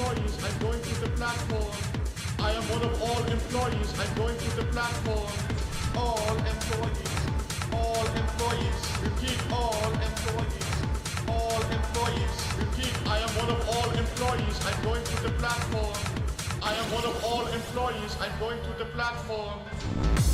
employees. I'm going to the platform. I am one of all employees. I'm going to the platform. All employees. All employees. Repeat, all employees. All employees. Repeat, I am one of all employees. I'm going to the platform. I am one of all employees. I'm going to the platform. All employees.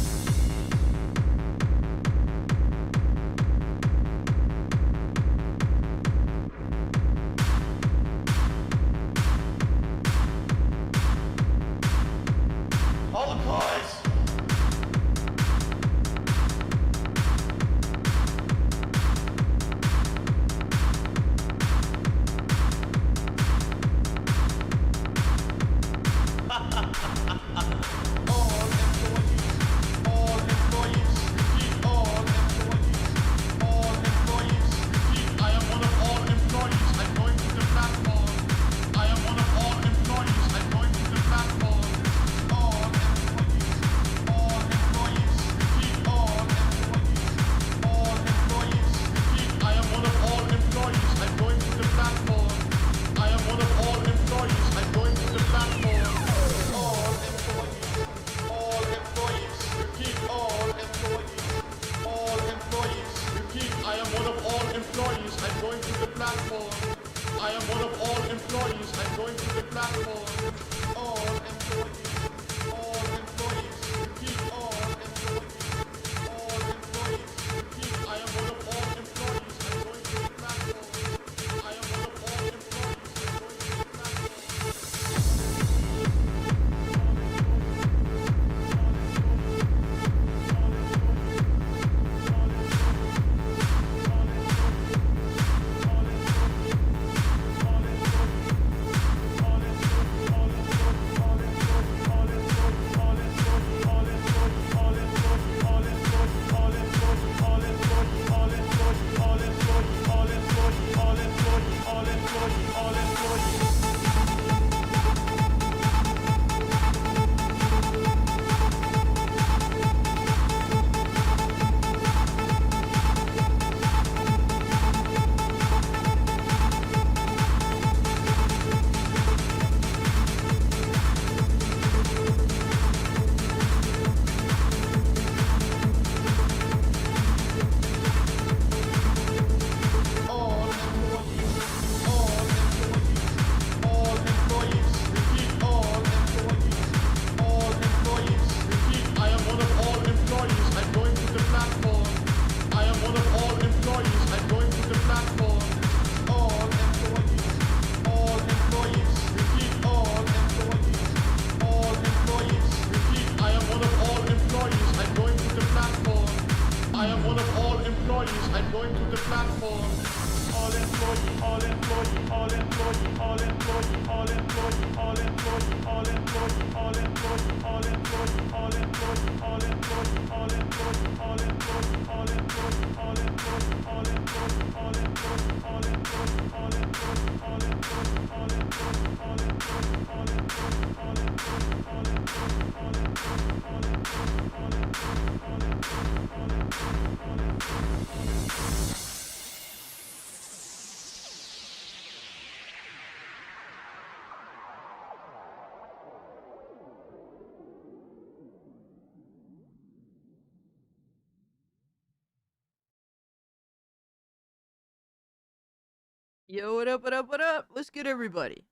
Yo, what up, what up, what up? What's good, everybody?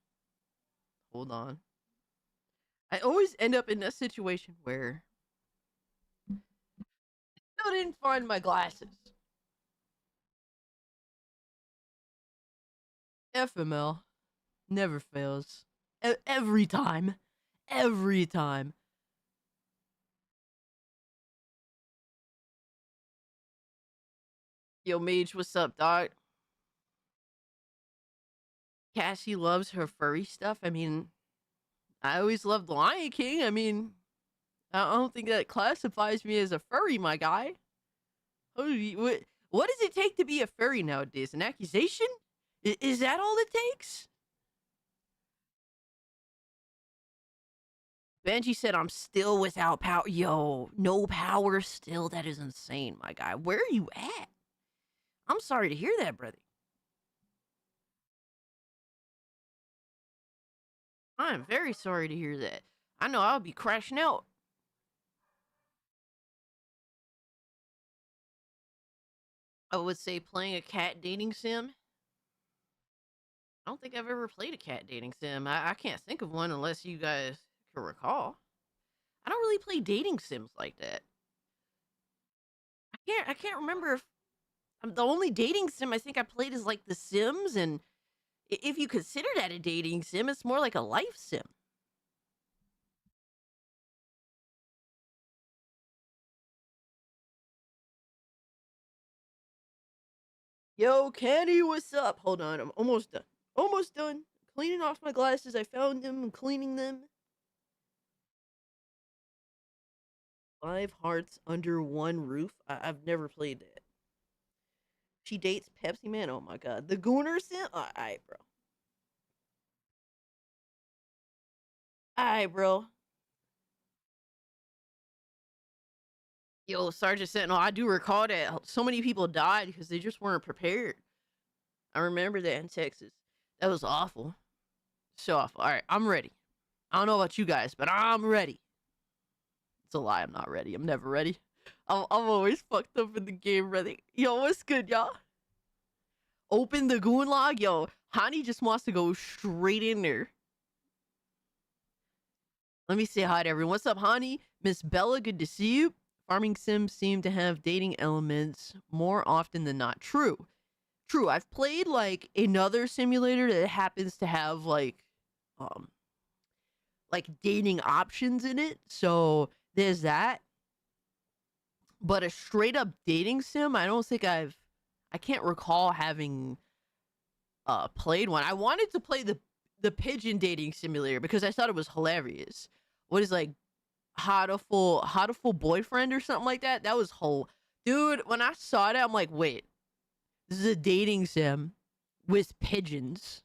Hold on. I always end up in that situation where I didn't find my glasses. FML never fails. Every time. Every time. Yo, Mage, what's up, dog? Cassie loves her furry stuff. I mean, I always loved Lion King. I mean, I don't think that classifies me as a furry, my guy. What does it take to be a furry nowadays? An accusation? Is that all it takes? Benji said, I'm still without power. Yo, no power still? That is insane, my guy. Where are you at? I'm sorry to hear that, brother. I am very sorry to hear that. I know I'll be crashing out. I would say playing a cat dating sim. I don't think I've ever played a cat dating sim. I can't think of one unless you guys can recall. I don't really play dating sims like that. I can't remember if the only dating sim I think I played is like The Sims, and if you consider that a dating sim, it's more like a life sim. Yo, Kenny, what's up? Hold on, I'm almost done. Almost done. Cleaning off my glasses. I found them. I'm cleaning them. 5 hearts under one roof. I've never played that. She dates Pepsi Man. Oh my god, the Gooner sim. Alright, bro. Alright, bro. Yo, Sergeant Sentinel, I do recall that so many people died because they just weren't prepared. I remember that in Texas. That was awful. So awful. All right, I'm ready. I don't know about you guys, but I'm ready. It's a lie. I'm not ready. I'm never ready. I'm always fucked up in the game ready. Yo, what's good, y'all? Open the goon log. Yo, Hani just wants to go straight in there. Let me say hi to everyone. What's up, Hani? Miss Bella, good to see you. Farming sims seem to have dating elements more often than not. True. True. I've played like another simulator that happens to have um like dating options in it. So there's that. But a straight up dating sim, I don't think I can't recall having played one. I wanted to play the pigeon dating simulator because I thought it was hilarious. What is like how to full boyfriend or something like that? That was whole dude, when I saw that, I'm like, wait, this is a dating sim with pigeons.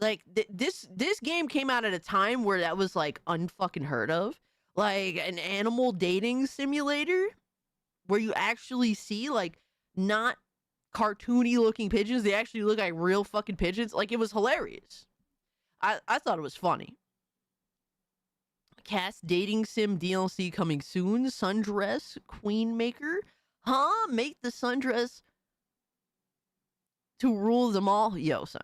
Like this game came out at a time where that was like unfucking heard of, like an animal dating simulator where you actually see like not cartoony looking pigeons, they actually look like real fucking pigeons. Like it was hilarious. I thought it was funny. Cast dating sim DLC coming soon. Sundress Queen Maker, huh? Make the sundress to rule them all, yo son,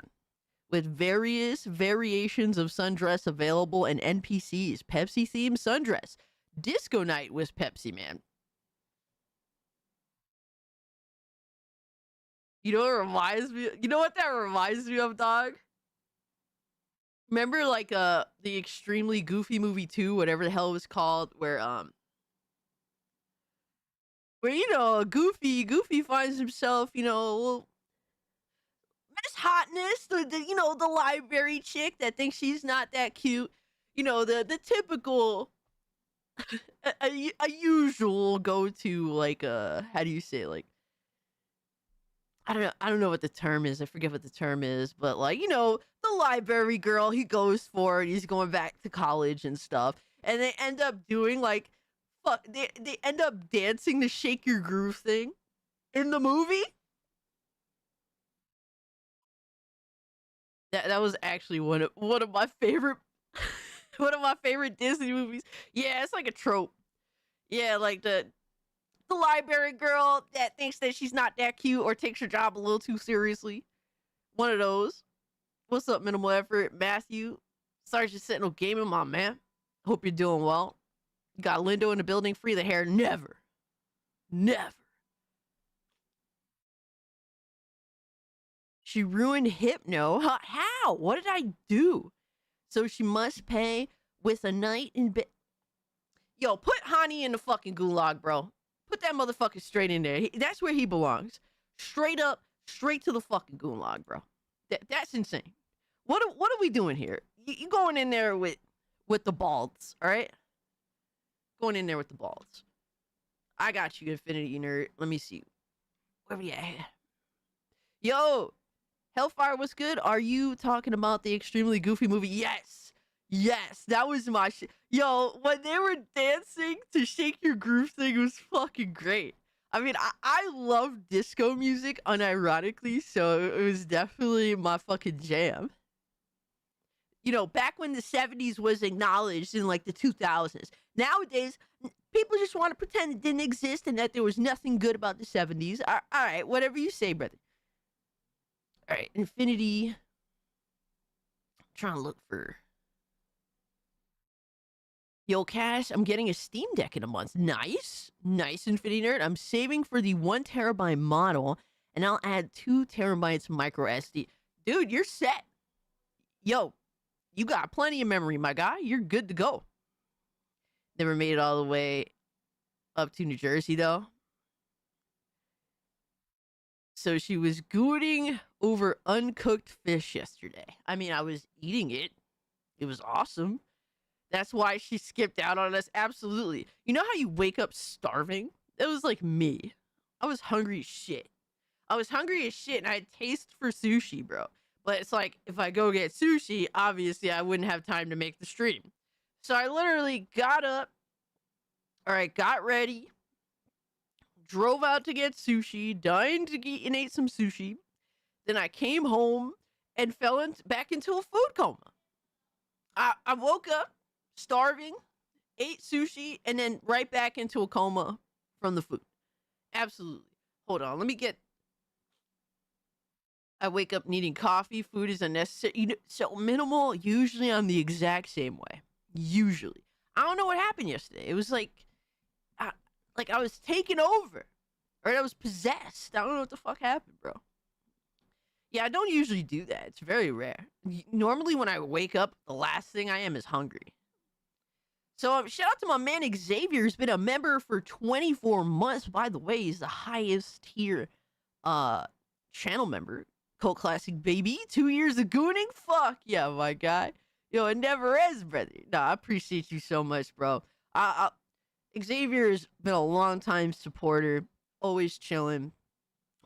with various variations of sundress available and NPCs. Pepsi themed sundress. Disco night with Pepsi Man. You know what reminds me? You know what that reminds me of, dog? Remember like the extremely goofy movie 2, whatever the hell it was called, where you know, Goofy finds himself, you know, Miss Hotness, the library chick that thinks she's not that cute. You know, the typical a usual go to, like how do you say, like, I don't know what the term is. I forget what the term is, but like, you know, the library girl he goes for, and he's going back to college and stuff. And they end up doing like they end up dancing the Shake Your Groove thing in the movie. That was actually one of my favorite one of my favorite Disney movies. Yeah, it's like a trope. Yeah, like the library girl that thinks that she's not that cute or takes her job a little too seriously. One of those. What's up, Minimal Effort? Matthew, Sergeant Sentinel Gaming, my man. Hope you're doing well. Got Lindo in the building. Free the hair. Never. Never. She ruined Hypno. How? What did I do? So she must pay with a night in bed. Yo, put Hani in the fucking gulag, bro. Put that motherfucker straight in there. That's where he belongs. Straight up, straight to the fucking gulag, bro. That's insane. What are we doing here? You going in there with the balls, all right? Going in there with the balls. I got you, Infinity Nerd. Let me see. Where we at? Yo, Hellfire, what's good? Are you talking about the extremely goofy movie? Yes. Yes, that was my shit. Yo, when they were dancing to Shake Your Groove thing, it was fucking great. I mean, I love disco music unironically, so it was definitely my fucking jam. You know, back when the 70s was acknowledged in like the 2000s. Nowadays, people just want to pretend it didn't exist and that there was nothing good about the 70s. All right, whatever you say, brother. All right, Infinity. I'm trying to look for. Yo, Cash, I'm getting a Steam Deck in a month. Nice. Nice, Infinity Nerd. I'm saving for the 1 terabyte model, and I'll add 2 terabytes micro SD. Dude, you're set. Yo, you got plenty of memory, my guy. You're good to go. Never made it all the way up to New Jersey, though. So she was gooning over uncooked fish yesterday. I mean, I was eating it. It was awesome. That's why she skipped out on us. Absolutely. You know how you wake up starving? It was like me. I was hungry as shit. I was hungry as shit and I had taste for sushi, bro. But it's like, if I go get sushi, obviously I wouldn't have time to make the stream. So I literally got up. All right, got ready. Drove out to get sushi. Dined to eat and ate some sushi. Then I came home and fell back into a food coma. I woke up starving, ate sushi, and then right back into a coma from the food. Absolutely. Hold on, let me get. I wake up needing coffee. Food is unnecessary. You know, so minimal. Usually, I'm the exact same way. Usually, I don't know what happened yesterday. It was like I was taken over, or I was possessed. I don't know what the fuck happened, bro. Yeah, I don't usually do that. It's very rare. Normally, when I wake up, the last thing I am is hungry. So shout out to my man Xavier, who's been a member for 24 months. By the way, he's the highest tier channel member. Cult Classic baby. 2 years of gooning? Fuck yeah, my guy. Yo, it never ends, brother. Nah, I appreciate you so much, bro. Xavier's been a long time supporter. Always chilling.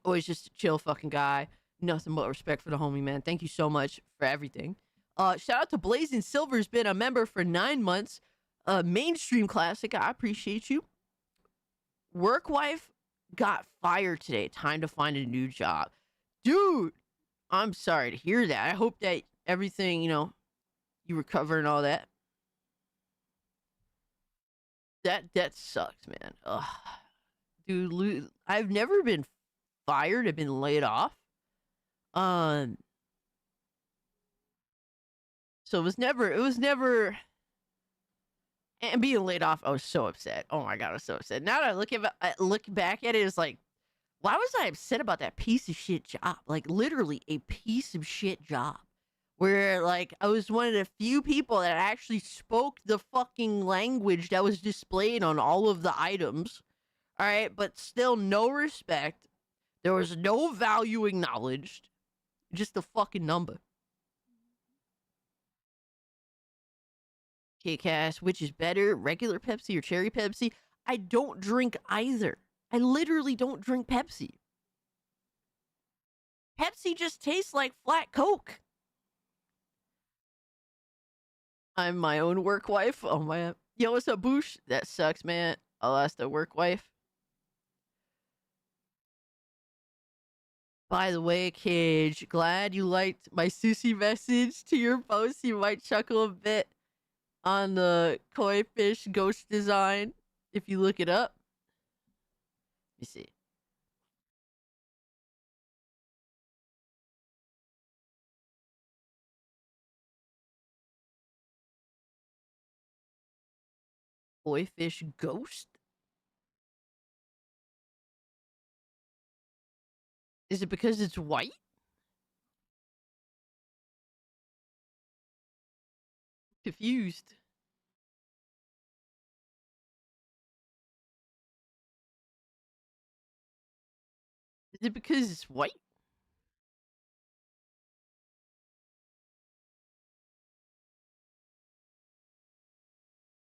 Always just a chill fucking guy. Nothing but respect for the homie, man. Thank you so much for everything. Shout out to Blazing Silver's been a member for 9 months. Mainstream Classic, I appreciate you. Work wife got fired today. Time to find a new job. Dude, I'm sorry to hear that. I hope that everything, you recover and all that. That sucks, man. Ugh. Dude, I've never been fired. I've been laid off. So it was never, and being laid off, I was so upset. Oh my God, I was so upset. Now that I look back at it, it's like, why was I upset about that piece of shit job? Like, literally a piece of shit job. Where, like, I was one of the few people that actually spoke the fucking language that was displayed on all of the items. All right, but still no respect. There was no value acknowledged. Just a fucking number. Okay, Cass, which is better, regular Pepsi or cherry Pepsi? I don't drink either. I literally don't drink Pepsi. Pepsi just tastes like flat Coke. I'm my own work wife. Oh my. Yo, what's up, Boosh? That sucks, man. I lost a work wife. By the way, Cage, glad you liked my sushi message to your post. You might chuckle a bit on the koi fish ghost design if you look it up. Let me see. Koi fish ghost? Is it because it's white? Confused. Is it because it's white?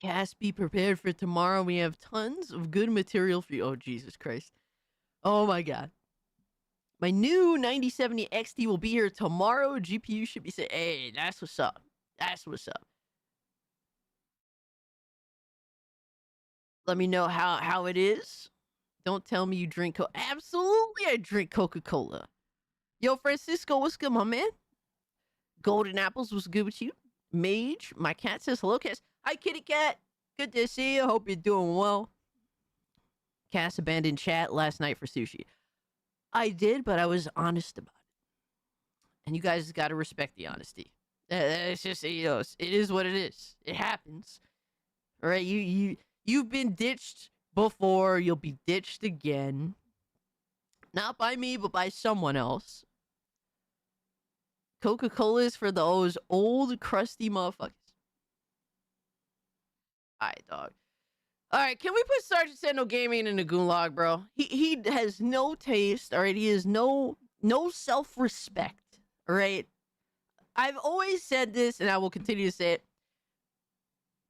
Cass, be prepared for tomorrow. We have tons of good material for you. Oh, Jesus Christ. Oh, my God. My new 9070 XT will be here tomorrow. GPU should be set. Hey, that's what's up. That's what's up. Let me know how it is. Don't tell me you drink Coke. Absolutely, I drink Coca-Cola. Yo, Francisco, what's good, my man? Golden Apples, what's good with you? Mage, my cat says hello, Cass. Hi, kitty cat. Good to see you. Hope you're doing well. Cass abandoned chat last night for sushi. I did, but I was honest about it. And you guys got to respect the honesty. It's just, it is what it is. It happens. All right, you've been ditched before. You'll be ditched again. Not by me, but by someone else. Coca-Cola is for those old, crusty motherfuckers. Alright, dog. Alright, can we put Sergeant Sendo Gaming in the gulag, bro? He has no taste, alright? He has no self-respect, alright? I've always said this, and I will continue to say it.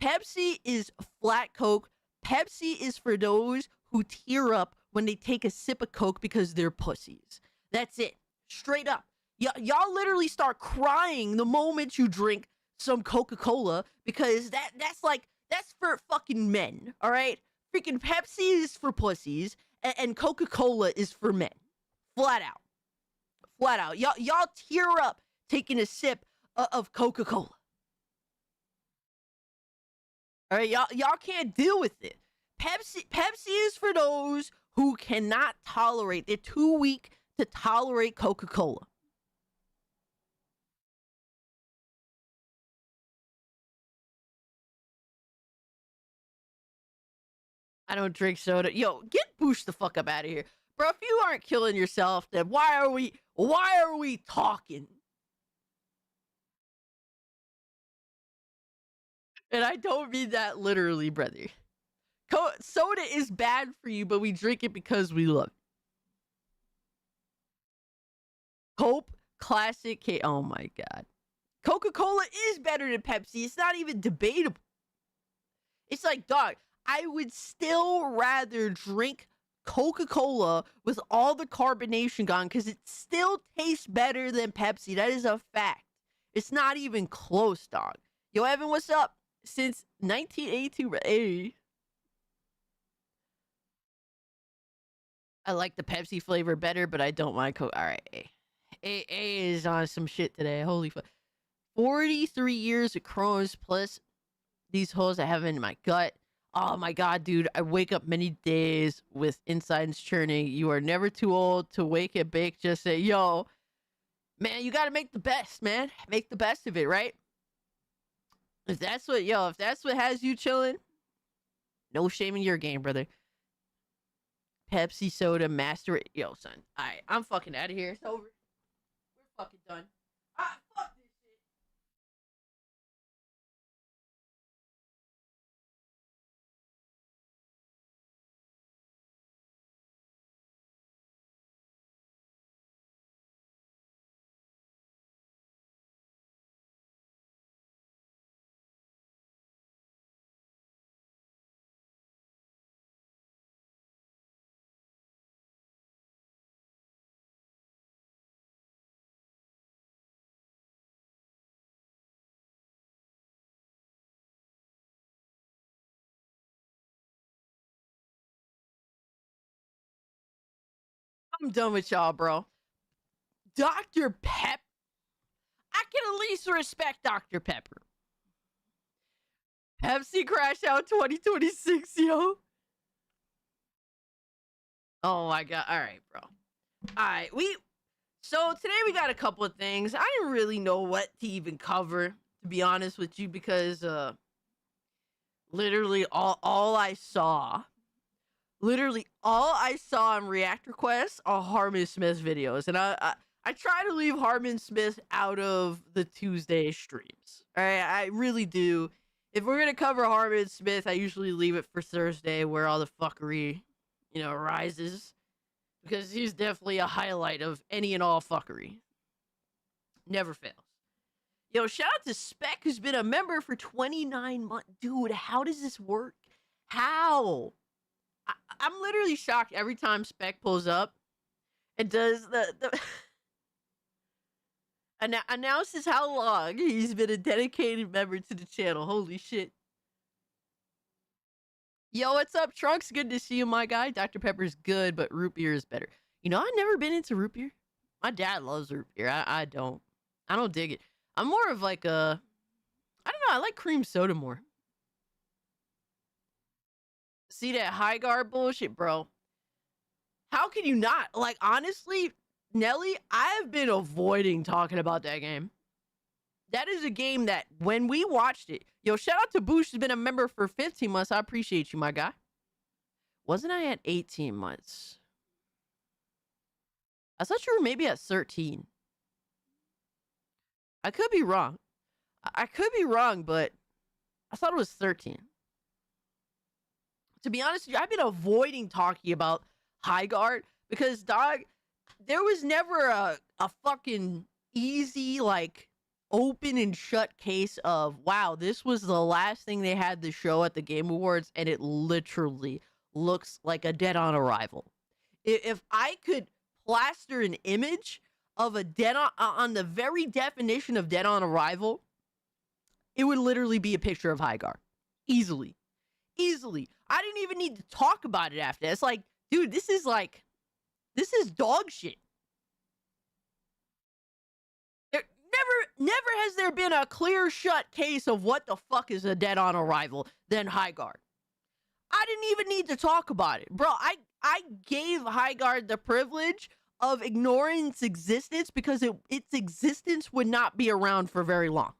Pepsi is flat Coke. Pepsi is for those who tear up when they take a sip of Coke because they're pussies. That's it. Straight up. Y'all literally start crying the moment you drink some Coca-Cola because that's for fucking men, all right? Freaking Pepsi is for pussies and Coca-Cola is for men. Flat out. Flat out. Y'all tear up taking a sip of Coca-Cola. All right, y'all can't deal with it. Pepsi is for those who cannot tolerate. They're too weak to tolerate Coca-Cola. I don't drink soda. Yo, get Boosh the fuck up out of here. Bro, if you aren't killing yourself, then why are we talking? And I don't mean that literally, brother. Soda is bad for you, but we drink it because we love it. Coke, classic K. Oh my god. Coca-Cola is better than Pepsi. It's not even debatable. It's like, dog, I would still rather drink Coca-Cola with all the carbonation gone because it still tastes better than Pepsi. That is a fact. It's not even close, dog. Yo, Evan, what's up? Since 1982, I like the Pepsi flavor better, but I don't mind Coke. All right, A is on some shit today. Holy fuck. 43 years of Crohn's plus these holes I have in my gut. Oh my god, dude. I wake up many days with insides churning. You are never too old to wake and bake. Just say, yo, man, you gotta make the best, man. Make the best of it, right? If that's what has you chilling, no shame in your game, brother. Pepsi soda master it. Yo, son. Alright, I'm fucking out of here. It's over. We're fucking done. Ah, fuck this shit. I'm done with y'all, bro. Dr. Pep. I can at least respect Dr. Pepper. Pepsi Crash Out 2026, yo. Oh my god. Alright, bro. Alright, so today we got a couple of things. I didn't really know what to even cover, to be honest with you, because literally all I saw on Reactor Quest are Harmon Smith videos. And I try to leave Harmon Smith out of the Tuesday streams. Alright, I really do. If we're gonna cover Harmon Smith, I usually leave it for Thursday where all the fuckery, arises. Because he's definitely a highlight of any and all fuckery. Never fails. Yo, shout out to Spec, who's been a member for 29 months. Dude, how does this work? How? I'm literally shocked every time Spec pulls up and does the announces how long he's been a dedicated member to the channel. Holy shit. Yo, what's up, Trunks? Good to see you, my guy. Dr. Pepper's good, but root beer is better. I've never been into root beer. My dad loves root beer. I don't dig it. I'm more of like a I like cream soda more. See that high guard bullshit, bro? How can you not? Like, honestly, Nelly, I have been avoiding talking about that game. That is a game that when we watched it, yo, shout out to Boosh, who's been a member for 15 months. I appreciate you, my guy. Wasn't I at 18 months? I thought you were maybe at 13. I could be wrong. I could be wrong, but I thought it was 13. To be honest with you, I've been avoiding talking about high guard because, dog, there was never a fucking easy, like, open and shut case of, wow, this was the last thing they had to show at the Game Awards, and it literally looks like a dead on arrival. If I could plaster an image of a dead on the very definition of dead on arrival, it would literally be a picture of high guard. Easily. I didn't even need to talk about it after that. It's like, dude, this is dog shit. Never has there been a clear shut case of what the fuck is a dead on arrival than high guard. I didn't even need to talk about it. Bro, I gave high guard the privilege of ignoring its existence because its existence would not be around for very long.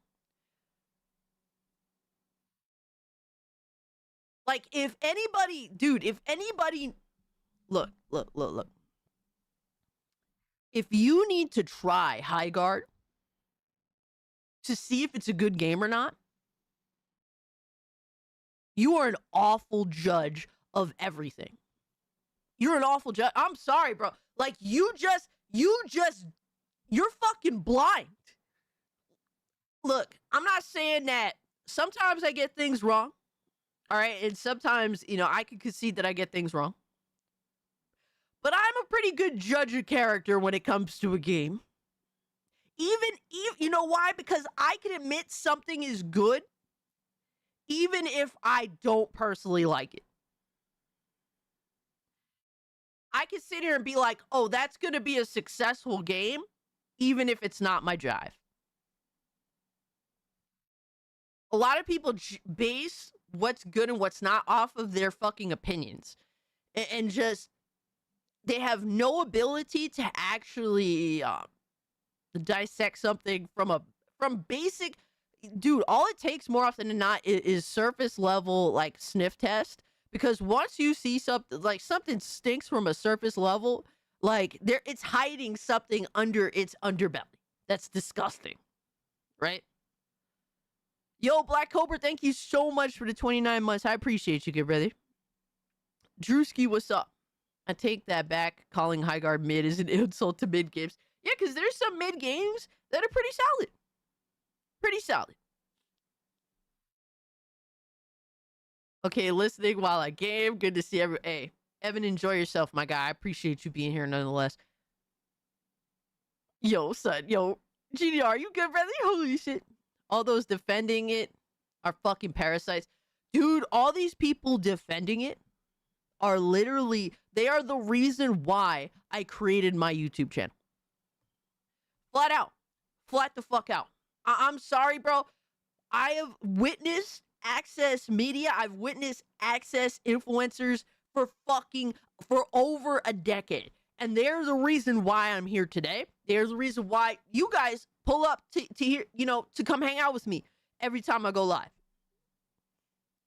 Like, if anybody, look. If you need to try high guard to see if it's a good game or not, you are an awful judge of everything. You're an awful judge. I'm sorry, bro. Like, you're fucking blind. Look, I'm not saying that sometimes I get things wrong. All right. And sometimes, I can concede that I get things wrong. But I'm a pretty good judge of character when it comes to a game. Even you know why? Because I can admit something is good, even if I don't personally like it. I can sit here and be like, oh, that's going to be a successful game, even if it's not my jive. A lot of people base what's good and what's not off of their fucking opinions. And just, they have no ability to actually dissect something from basic. Dude, all it takes more often than not is surface level, like, sniff test. Because once you see something, like, something stinks from a surface level, like, it's hiding something under its underbelly. That's disgusting. Right? Yo, Black Cobra, thank you so much for the 29 months. I appreciate you, good brother. Drewski, what's up? I take that back. Calling high guard mid is an insult to mid games. Yeah, because there's some mid games that are pretty solid. Pretty solid. Okay, listening while I game. Good to see everyone. Hey, Evan, enjoy yourself, my guy. I appreciate you being here nonetheless. Yo, son. Yo, GDR, you good, brother? Holy shit. All those defending it are fucking parasites. Dude, all these people defending it are literally, they are the reason why I created my YouTube channel. Flat out. Flat the fuck out. I'm sorry, bro. I have witnessed access media. I've witnessed access influencers for over a decade. And they're the reason why I'm here today. They're the reason why you guys pull up to hear, to come hang out with me every time I go live.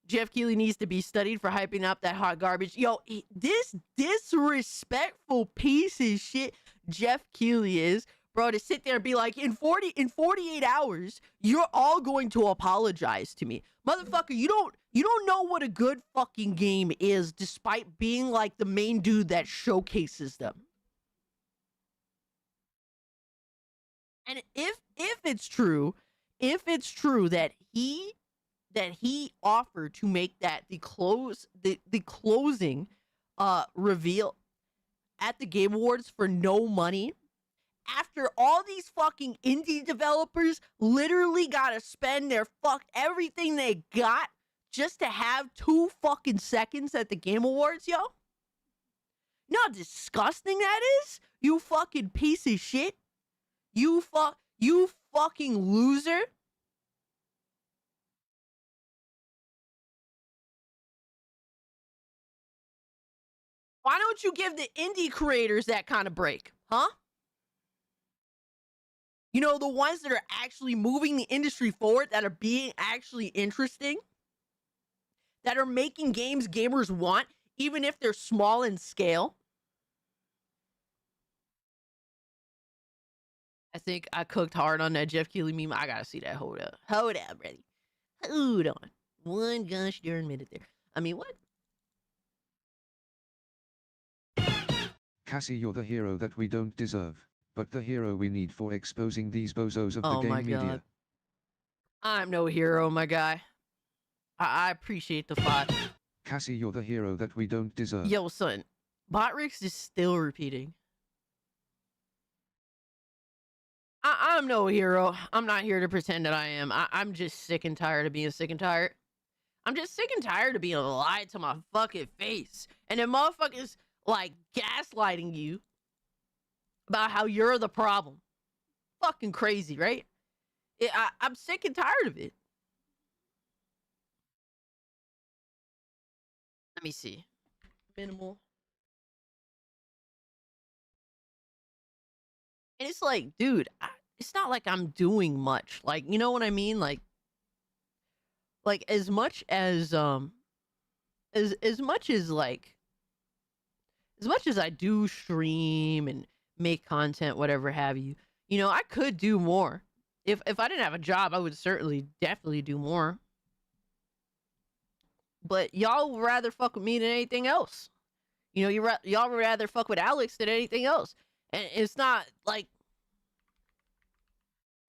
Jeff Keighley needs to be studied for hyping up that hot garbage. Yo, this disrespectful piece of shit Jeff Keighley is, bro, to sit there and be like, in 48 hours, you're all going to apologize to me. Motherfucker, you don't know what a good fucking game is, despite being like the main dude that showcases them. And if it's true that he offered to make that the closing reveal at the Game Awards for no money, after all these fucking indie developers literally gotta spend everything they got just to have 2 fucking seconds at the Game Awards, yo? You know how disgusting that is? You fucking piece of shit. You fucking loser. Why don't you give the indie creators that kind of break, huh? You know, the ones that are actually moving the industry forward, that are being actually interesting, that are making games gamers want, even if they're small in scale. I think I cooked hard on that Jeff Keighley meme. I gotta see that. Hold up, ready. Hold on. One gosh darn minute there. I mean, what? Cassie, you're the hero that we don't deserve, but the hero we need for exposing these bozos of the Oh game my media. God. I'm no hero, my guy. I appreciate the fight. Cassie, you're the hero that we don't deserve. Yo, son. Botrix is still repeating. I'm no hero. I'm not here to pretend that I am. I'm just sick and tired of being sick and tired. I'm just sick and tired of being lied to my fucking face. And then motherfuckers like gaslighting you about how you're the problem. Fucking crazy, right? I'm sick and tired of it. Let me see. Minimal. And it's like, dude, it's not like I'm doing much. Like, you know what I mean? Like as much as as much as like as much as I do stream and make content, whatever have you, you know, I could do more. If I didn't have a job, I would certainly definitely do more. But y'all would rather fuck with me than anything else. You know, y'all would rather fuck with Alex than anything else. And it's not like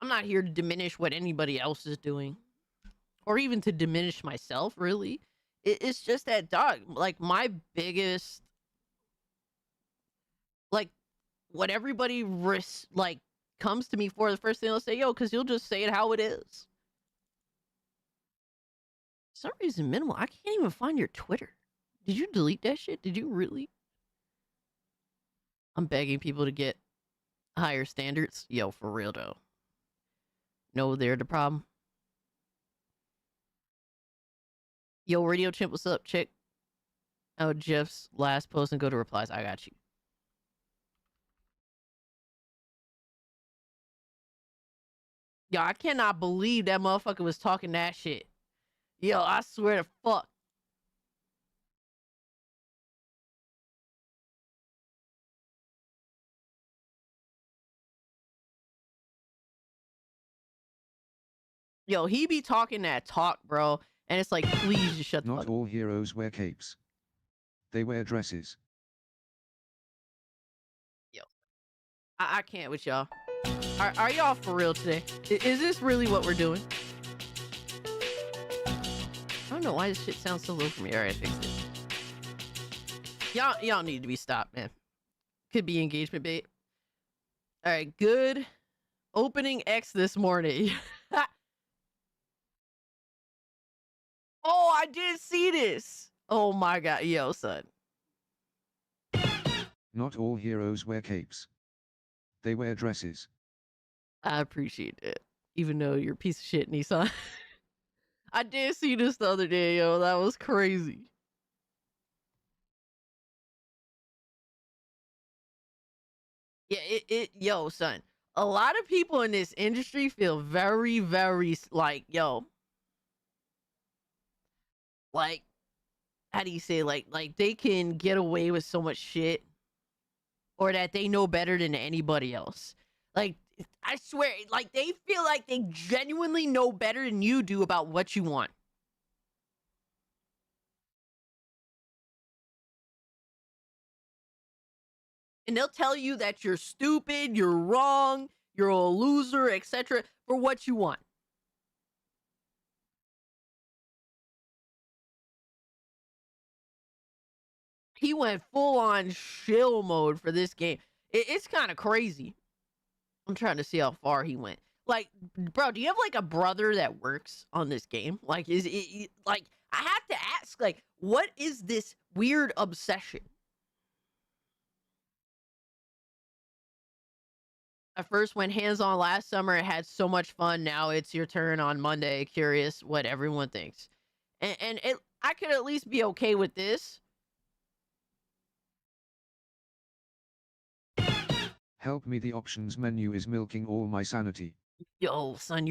I'm not here to diminish what anybody else is doing, or even to diminish myself, really. It's just that, dog, like, my biggest, like, what everybody like comes to me for, the first thing they'll say, yo, because you'll just say it how it is. For some reason, Minimal, I can't even find your Twitter. Did you delete that shit? Did you really? I'm begging people to get higher standards. Yo, for real, though. No, they're the problem. Yo, Radio Chimp, what's up? Check out Jeff's last post and go to replies. I got you. Yo, I cannot believe that motherfucker was talking that shit. Yo, I swear to fuck. Yo, he be talking that talk, bro. And it's like, please just shut the fuck up. Not all heroes wear capes. They wear dresses. Yo, I can't with y'all. Are y'all for real today? Is this really what we're doing? I don't know why this shit sounds so low for me. All right, fix it. Y'all need to be stopped, man. Could be engagement bait. All right, good opening X this morning. Oh, I did see this. Oh my God, yo, son. Not all heroes wear capes. They wear dresses. I appreciate it. Even though you're a piece of shit, Nissan. I did see this the other day, yo. That was crazy. Yeah, yo, son. A lot of people in this industry feel very, very like, yo. Like, how do you say, like they can get away with so much shit, or that they know better than anybody else. Like, I swear, like, they feel like they genuinely know better than you do about what you want. And they'll tell you that you're stupid, you're wrong, you're a loser, etc. for what you want. He went full on shill mode for this game. It's kind of crazy. I'm trying to see how far he went. Like, bro, do you have like a brother that works on this game? Like, is it like, I have to ask, like, what is this weird obsession? I first went hands-on last summer. I had so much fun. Now it's your turn on Monday. Curious what everyone thinks. And I could at least be okay with this. Help me, the options menu is milking all my sanity. Yo, son,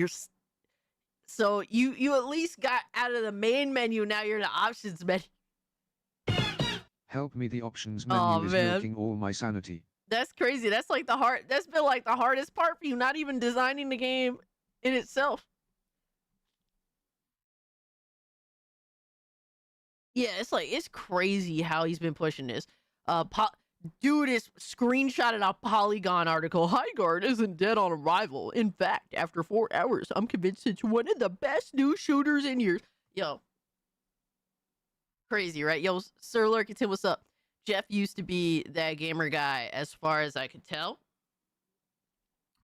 so you at least got out of the main menu. Now you're in the options menu. Help me, the options Oh, menu is man. milking all my sanity. That's crazy. That's been like the hardest part for you, not even designing the game in itself. Yeah, it's crazy how he's been pushing this. Dude is screenshotted a Polygon article. Highguard isn't dead on arrival. In fact, after 4 hours, I'm convinced it's one of the best new shooters in years. Yo. Crazy, right? Yo, Sir Lurkington, what's up? Jeff used to be that gamer guy as far as I could tell.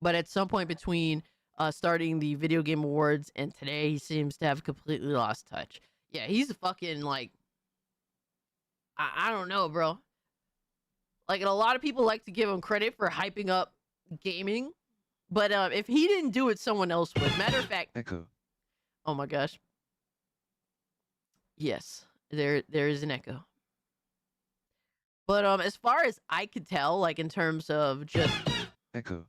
But at some point between starting the Video Game Awards and today, he seems to have completely lost touch. Yeah, he's a fucking, like, I don't know, bro. Like, and a lot of people like to give him credit for hyping up gaming. But if he didn't do it, someone else would. Matter of fact... Echo. Oh my gosh. Yes, there is an echo. But as far as I could tell, like, in terms of just... Echo.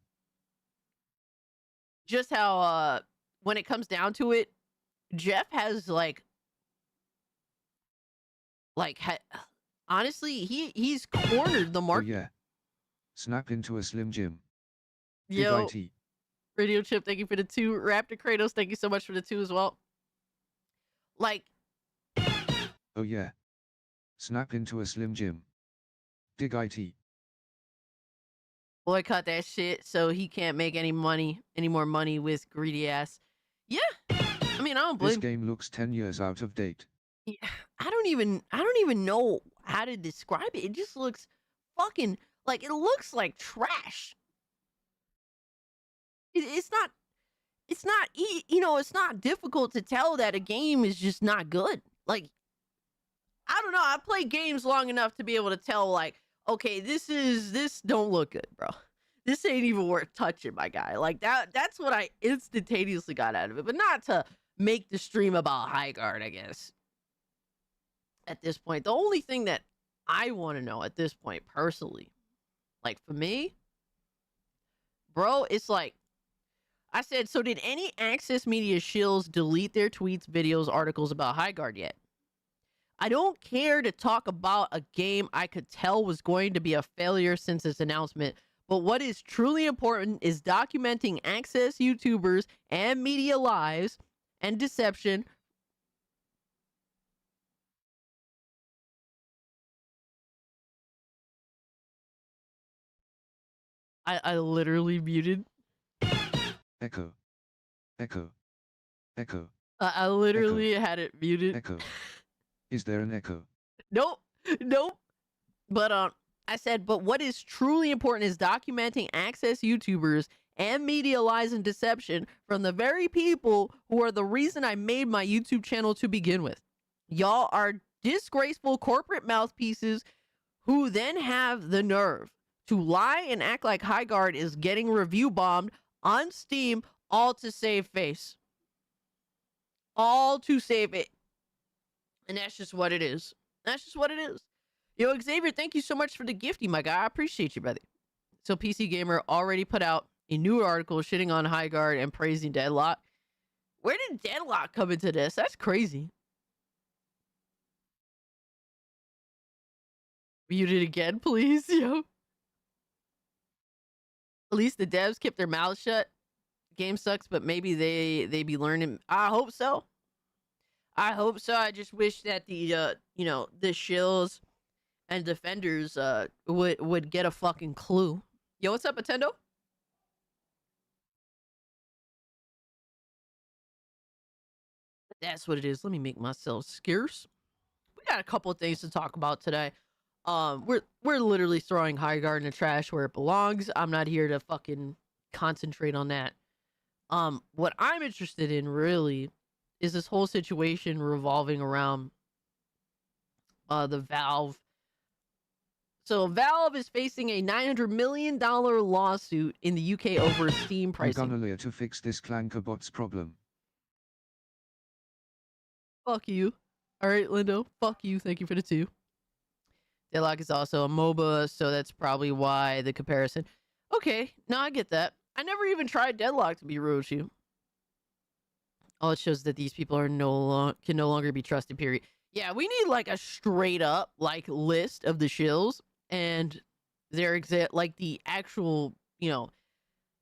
Just how, when it comes down to it, Jeff has, honestly, he's cornered the Oh market. yeah. Snap into a Slim Jim. Yo, Big IT. Radio Chip, thank you for the 2. Raptor Kratos, thank you so much for the 2 as well. Like... Oh yeah. Snap into a Slim Jim. Dig IT. Boycott that shit so he can't make any more money with greedy ass. Yeah. I mean, I don't blame... This game looks 10 years out of date. Yeah, I don't even know how to describe it. It just looks fucking like, it looks like trash. It's not it's not difficult to tell that a game is just not good. Like, I don't know. I played games long enough to be able to tell, like, okay, this don't look good, bro. This ain't even worth touching, my guy. Like, that's what I instantaneously got out of it. But not to make the stream about Highguard, I guess. At this point, the only thing that I want to know at this point, personally, like, for me, bro, it's like, I said, so did any Access Media shills delete their tweets, videos, articles about Highguard yet? I don't care to talk about a game I could tell was going to be a failure since its announcement, but what is truly important is documenting Access YouTubers and media lies and deception. I literally muted. Echo. Echo. Echo. I literally had it muted. Echo. Is there an echo? Nope. But I said, but what is truly important is documenting Access YouTubers and media lies and deception from the very people who are the reason I made my YouTube channel to begin with. Y'all are disgraceful corporate mouthpieces who then have the nerve to lie and act like Highguard is getting review bombed on Steam, all to save face. All to save it. And that's just what it is. That's just what it is. Yo, Xavier, thank you so much for the gifty, my guy. I appreciate you, brother. So PC Gamer already put out a new article shitting on Highguard and praising Deadlock. Where did Deadlock come into this? That's crazy. Mute it again, please, yo. At least the devs kept their mouths shut. Game sucks, but maybe they be learning. I hope so. I hope so. I just wish that the the shills and defenders would get a fucking clue. Yo, what's up, Nintendo? That's what it is. Let me make myself scarce. We got a couple of things to talk about today. We're literally throwing Highguard in the trash where it belongs. I'm not here to fucking concentrate on that. What I'm interested in really is this whole situation revolving around the Valve. So Valve is facing a $900 million lawsuit in the UK over Steam pricing. I'm gonna layer to fix this Clankerbots problem. Fuck you. All right, Lindo. Fuck you. Thank you for the 2. Deadlock is also a MOBA, so that's probably why the comparison. Okay, no, I get that. I never even tried Deadlock, to be real with you. Oh, it shows that these people are can no longer be trusted. Period. Yeah, we need like a straight up like list of the shills and their like the actual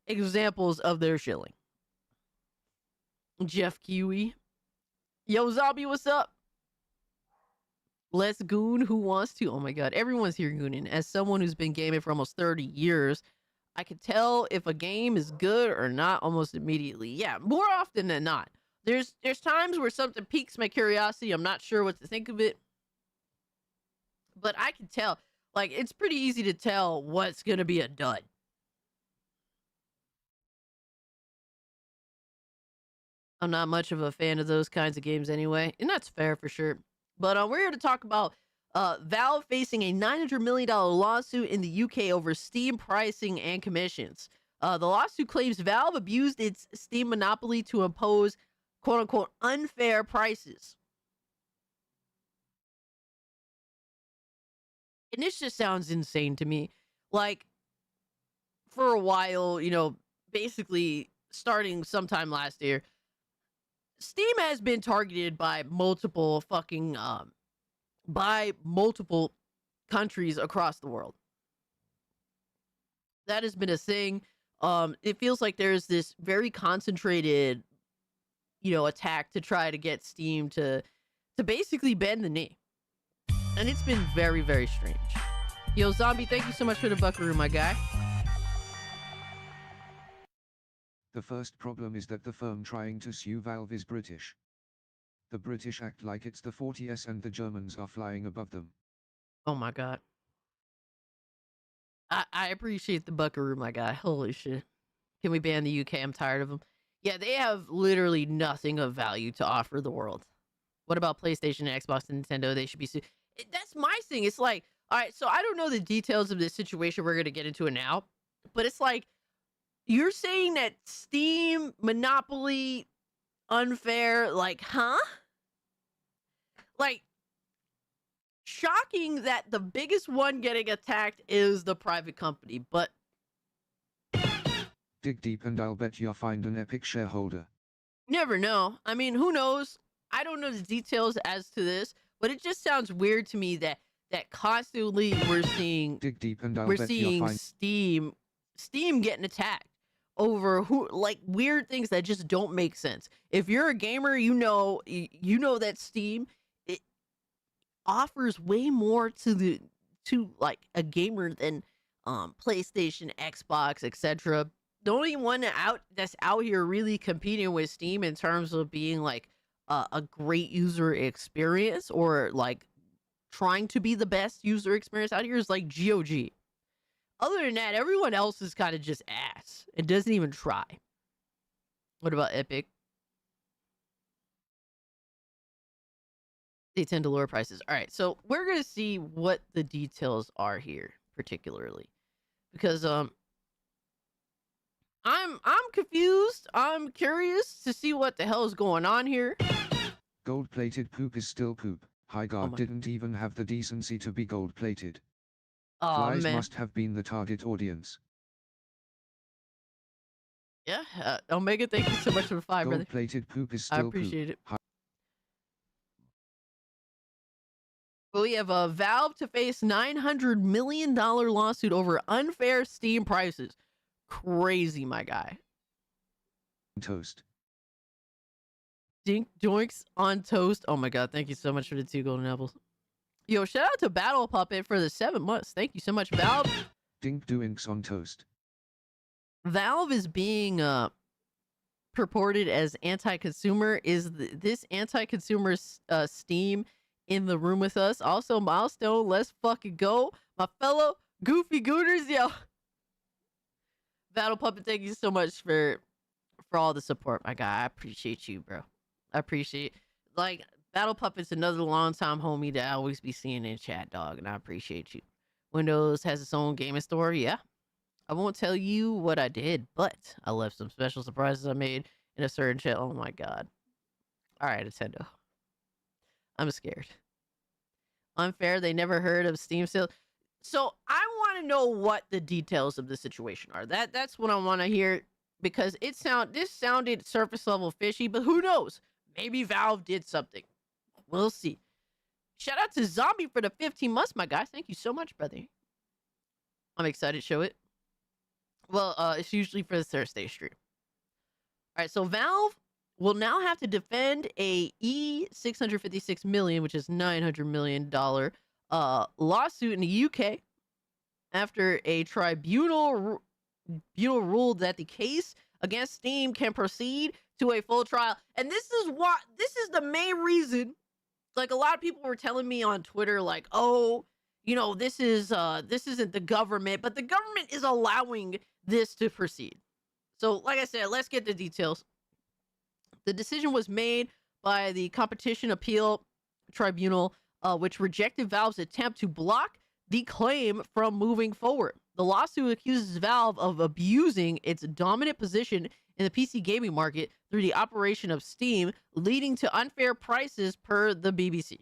examples of their shilling. Jeff Kiwi, yo zombie, what's up? Let's goon. Who wants to? Oh my god, everyone's here gooning. As someone who's been gaming for almost 30 years, I can tell if a game is good or not almost immediately. Yeah, more often than not. There's times where something piques my curiosity. I'm not sure what to think of it, but I can tell. Like, it's pretty easy to tell what's gonna be a dud. I'm not much of a fan of those kinds of games anyway, and that's fair for sure. But we're here to talk about Valve facing a $900 million lawsuit in the UK over Steam pricing and commissions. The lawsuit claims Valve abused its Steam monopoly to impose quote unquote unfair prices. And this just sounds insane to me. Like, for a while, basically starting sometime last year, Steam has been targeted by multiple countries across the world. That has been a thing. It feels like there's this very concentrated, attack to try to get Steam to basically bend the knee. And it's been very, very strange. Yo, Zombie, thank you so much for the buckaroo, my guy. The first problem is that the firm trying to sue Valve is British. The British act like it's the 40s and the Germans are flying above them. Oh my god. I appreciate the buckaroo, my guy. Holy shit. Can we ban the UK? I'm tired of them. Yeah, they have literally nothing of value to offer the world. What about PlayStation, Xbox, and Nintendo? They should be sued. That's my thing. It's like, all right, so I don't know the details of this situation. We're going to get into it now. But it's like, you're saying that Steam monopoly unfair, like, huh? Like, shocking that the biggest one getting attacked is the private company, but dig deep and I'll bet you'll find an epic shareholder. Never know. I mean, who knows? I don't know the details as to this, but it just sounds weird to me that constantly we're seeing dig deep and I'll bet you'll find Steam getting attacked over like weird things that just don't make sense. If you're a gamer, you know that Steam offers way more to like a gamer than PlayStation, Xbox, etc. The only one that's out here really competing with Steam in terms of being like a great user experience or like trying to be the best user experience out here is like GOG. Other than that, everyone else is kind of just ass and doesn't even try. What about Epic? They tend to lower prices. All right, so we're gonna see what the details are here, particularly, because I'm confused. I'm curious to see what the hell is going on here. Gold-plated poop is still poop. Highguard didn't even have the decency to be gold-plated. Oh, Flies man. must have been the target audience. Yeah, Omega, thank you so much for the 5, brother. Gold-plated poop is still poop. I appreciate it. We have a Valve to face $900 million lawsuit over unfair Steam prices. Crazy, my guy. Toast. Dink doinks on toast. Oh my god, thank you so much for the 2 golden apples. Yo, shout out to Battle Puppet for the 7 months. Thank you so much, Valve. Dink doinks on toast. Valve is being purported as anti-consumer. Is this anti-consumer Steam in the room with us? Also, Milestone, let's fucking go. My fellow goofy gooners, yo. Battle Puppet, thank you so much for all the support, my guy. I appreciate you, bro. I appreciate, like, Battle Puppet's another long-time homie that I always be seeing in chat, dog, and I appreciate you. Windows has its own gaming store, yeah. I won't tell you what I did, but I left some special surprises I made in a certain chat. Oh my god. All right, Nintendo. I'm scared. Unfair, they never heard of Steam sales. So I want want to know what the details of the situation are. That's what I want to hear, because this sounded surface level fishy, but who knows? Maybe Valve did something. We'll see. Shout out to Zombie for the 15 months, my guy. Thank you so much, brother. I'm excited to show it. Well, it's usually for the Thursday stream. All right, so Valve will now have to defend a $656 million, which is $900 million lawsuit in the UK after a tribunal ruled that the case against Steam can proceed to a full trial. And this is the main reason. Like, a lot of people were telling me on Twitter, like, oh, this isn't the government, but the government is allowing this to proceed. So, like I said, let's get the details. The decision was made by the Competition Appeal Tribunal, which rejected Valve's attempt to block the claim from moving forward. The lawsuit accuses Valve of abusing its dominant position in the PC gaming market through the operation of Steam, leading to unfair prices per the BBC.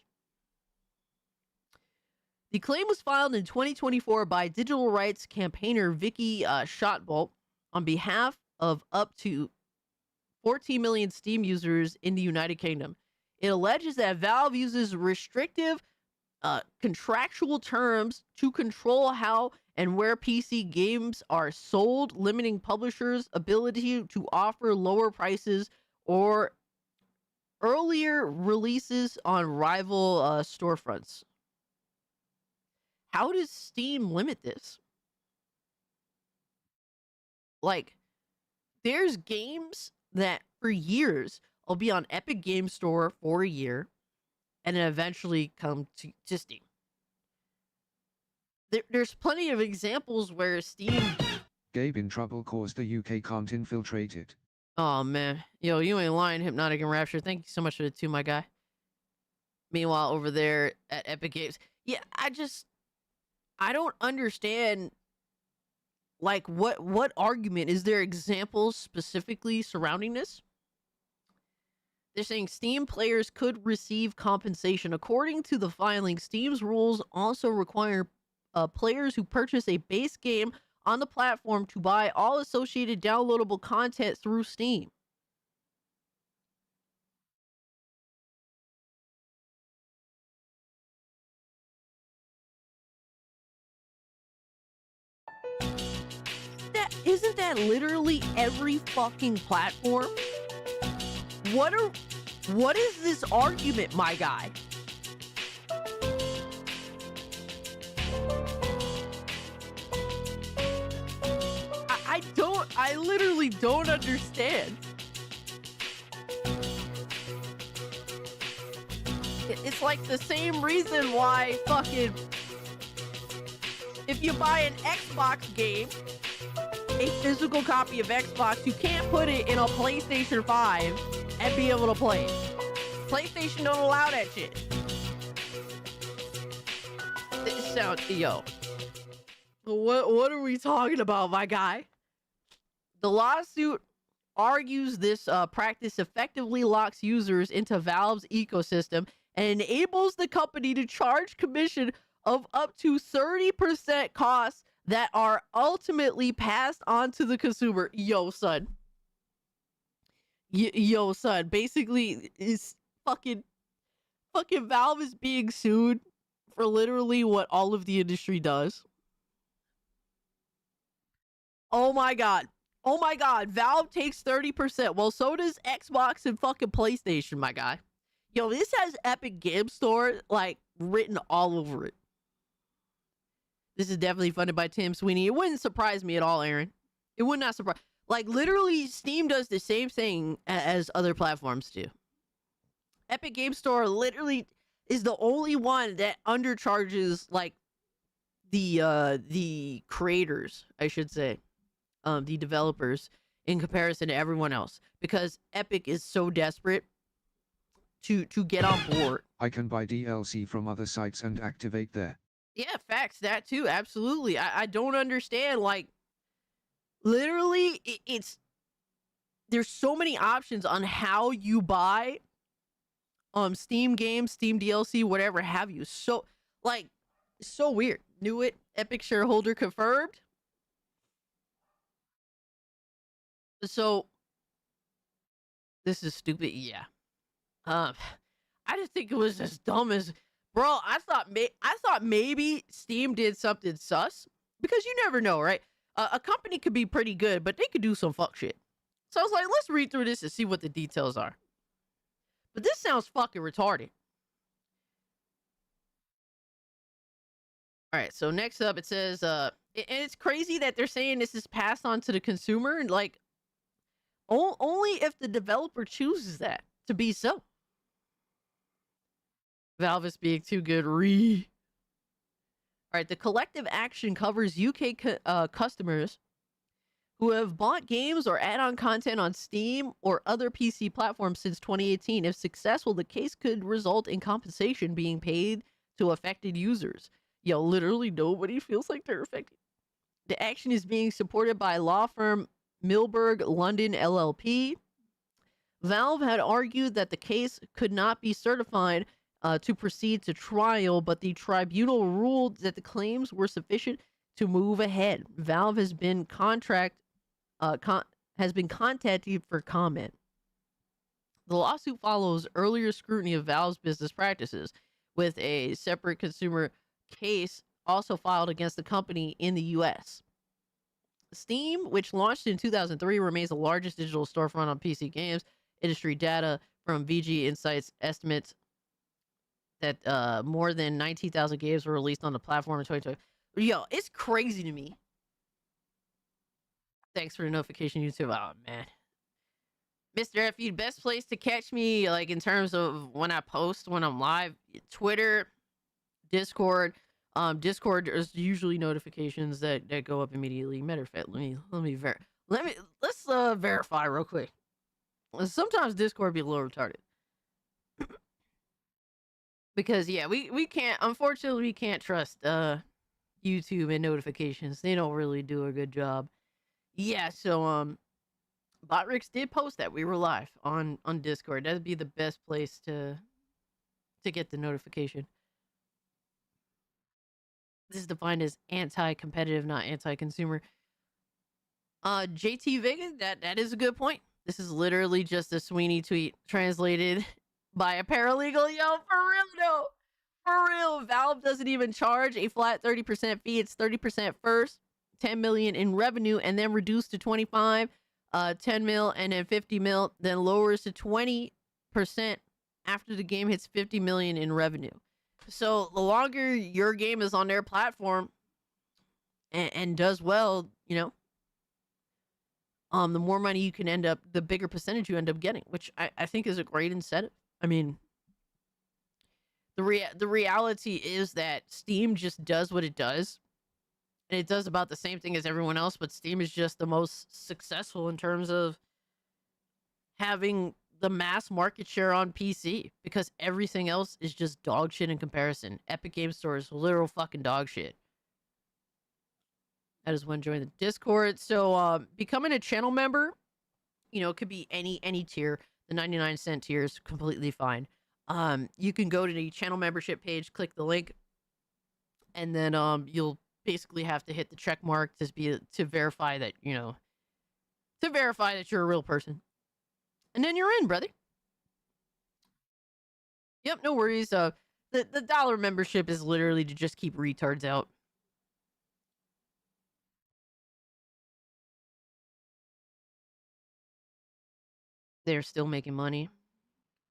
The claim was filed in 2024 by digital rights campaigner Vicky Shotbolt on behalf of up to 14 million Steam users in the United Kingdom. It alleges that Valve uses restrictive contractual terms to control how and where PC games are sold, limiting publishers' ability to offer lower prices or earlier releases on rival storefronts. How does Steam limit this? Like, there's games that for years will be on Epic Game Store for a year and then eventually come to Steam. There's plenty of examples where Steam... Gabe in trouble cause the UK can't infiltrate it. Oh, man. Yo, you ain't lying, Hypnotic and Rapture. Thank you so much for the 2, my guy. Meanwhile, over there at Epic Games... Yeah, I don't understand, like, what argument? Is there examples specifically surrounding this? They're saying Steam players could receive compensation. According to the filing, Steam's rules also require players who purchase a base game on the platform to buy all associated downloadable content through Steam. Isn't that literally every fucking platform? What is this argument, my guy? I literally don't understand. It's like the same reason why fucking, if you buy an Xbox game, a physical copy of Xbox, you can't put it in a PlayStation 5 and be able to play it. PlayStation don't allow that shit. This sounds, yo. What are we talking about, my guy? The lawsuit argues this practice effectively locks users into Valve's ecosystem and enables the company to charge commission of up to 30% costs that are ultimately passed on to the consumer. Yo, son. Yo, son. Basically, is fucking Valve is being sued for literally what all of the industry does. Oh my god. Oh my god. Valve takes 30%. Well, so does Xbox and fucking PlayStation, my guy. Yo, this has Epic Game Store, like, written all over it. This is definitely funded by Tim Sweeney. It wouldn't surprise me at all, Aaron. It would not surprise. Like, literally, Steam does the same thing as other platforms do. Epic Game Store literally is the only one that undercharges, like, the creators, I should say, the developers, in comparison to everyone else, because Epic is so desperate to get on board. I can buy DLC from other sites and activate there. Yeah, facts. That too. Absolutely. I don't understand. Like, literally, there's so many options on how you buy Steam games, Steam DLC, whatever have you. So, like, so weird. Knew it Epic shareholder confirmed. So this is stupid. Yeah. Um, I just think it was as dumb as, bro. I thought maybe Steam did something sus because you never know, right? A company could be pretty good, but they could do some fuck shit. So I was like, let's read through this and see what the details are. But this sounds fucking retarded. All right, so next up it says, and it's crazy that they're saying this is passed on to the consumer, and like, only if the developer chooses that to be so. Valve is being too good. All right, the collective action covers UK customers who have bought games or add-on content on Steam or other PC platforms since 2018. If successful, the case could result in compensation being paid to affected users. Yo, literally nobody feels like they're affected. The action is being supported by law firm Milberg London LLP. Valve had argued that the case could not be certified to proceed to trial, but the tribunal ruled that the claims were sufficient to move ahead. Valve has been contacted for comment. The lawsuit follows earlier scrutiny of Valve's business practices, with a separate consumer case also filed against the company in the U.S. Steam, which launched in 2003, remains the largest digital storefront on PC games. Industry data from VG Insights estimates that more than 19,000 games were released on the platform in 2020. Yo, it's crazy to me. Thanks for the notification, YouTube. Oh, man. Mr. FU, best place to catch me, like, in terms of when I post, when I'm live, Twitter, Discord. Discord, there's usually notifications that go up immediately. Matter of fact, let's verify real quick. Sometimes Discord be a little retarded. Because yeah, we can't, unfortunately we can't trust YouTube and notifications. They don't really do a good job. Yeah, so Botrix did post that we were live on Discord. That'd be the best place to get the notification. This is defined as anti-competitive, not anti-consumer. JT Vegan, that is a good point. This is literally just a Sweeney tweet translated by a paralegal. Yo, for real, no. For real, Valve doesn't even charge a flat 30% fee. It's 30% first, 10 million in revenue, and then reduced to 25, 10 mil, and then 50 mil, then lowers to 20% after the game hits 50 million in revenue. So the longer your game is on their platform and does well, you know, the more money you can end up, the bigger percentage you end up getting, which I think is a great incentive. I mean, the reality is that Steam just does what it does. And it does about the same thing as everyone else, but Steam is just the most successful in terms of having the mass market share on PC, because everything else is just dog shit in comparison. Epic Game Store is literal fucking dog shit. That is when join the Discord. So becoming a channel member, you know, it could be any tier. The 99-cent tier is completely fine. You can go to the channel membership page, click the link, and then you'll basically have to hit the check mark to verify that, you know, to verify that you're a real person. And then you're in, brother. Yep, no worries. The dollar membership is literally to just keep retards out. They're still making money.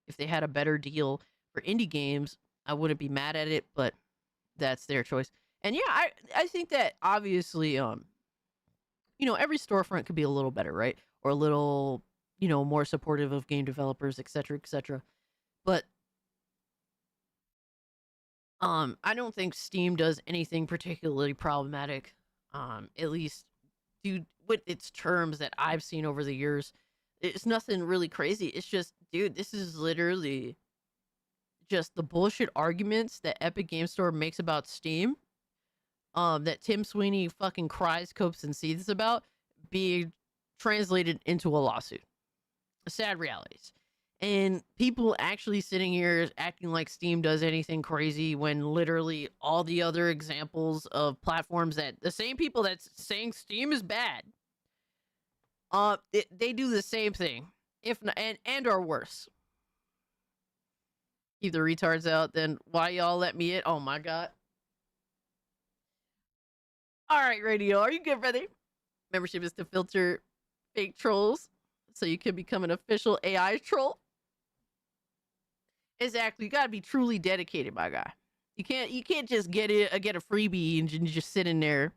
If they had a better deal for indie games, I wouldn't be mad at it, but that's their choice. And yeah, I think that obviously, you know, every storefront could be a little better, right? Or a little, you know, more supportive of game developers, etc., etc. But I don't think Steam does anything particularly problematic. At least, dude, with its terms that I've seen over the years, it's nothing really crazy. It's just, dude, this is literally just the bullshit arguments that Epic Game Store makes about Steam, that Tim Sweeney fucking cries, copes, and seethes about, being translated into a lawsuit. Sad realities. And people actually sitting here acting like Steam does anything crazy when literally all the other examples of platforms that the same people that's saying Steam is bad, they do the same thing, if not, and are worse. Keep the retards out, then why y'all let me in? Oh my god. All right, radio, are you good, brother? Membership is to filter fake trolls so you can become an official AI troll. Exactly. You gotta be truly dedicated, my guy. You can't just get a freebie and just sit in there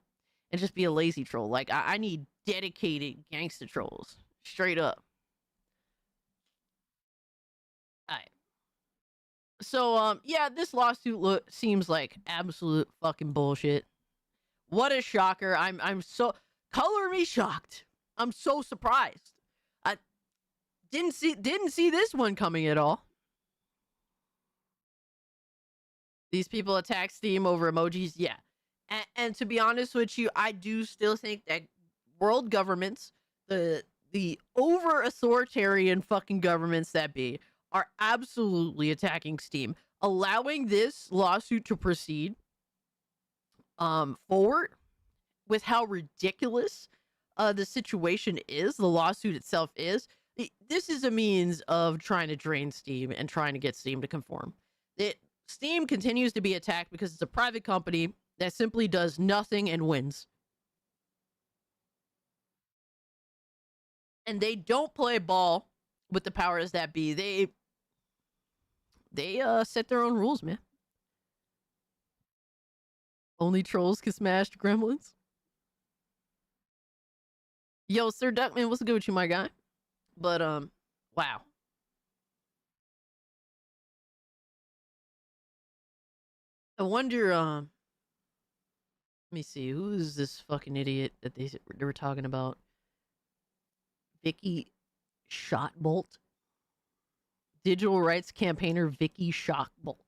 and just be a lazy troll. Like I need dedicated gangster trolls. Straight up. Alright. So yeah, this lawsuit seems like absolute fucking bullshit. What a shocker. I'm so color me shocked. I'm so surprised. I didn't see this one coming at all. These people attack Steam over emojis, yeah. And to be honest with you, I do still think that world governments, the over authoritarian fucking governments that be, are absolutely attacking Steam. Allowing this lawsuit to proceed forward with how ridiculous the situation is, the lawsuit itself is. This is a means of trying to drain Steam and trying to get Steam to conform. Steam continues to be attacked because it's a private company that simply does nothing and wins. And they don't play ball with the powers that be. They set their own rules, man. Only trolls can smash gremlins. Yo, Sir Duckman, what's good with you, my guy? But wow. I wonder, let me see, who is this fucking idiot that they were talking about? Vicky Shotbolt? Digital rights campaigner Vicky Shotbolt.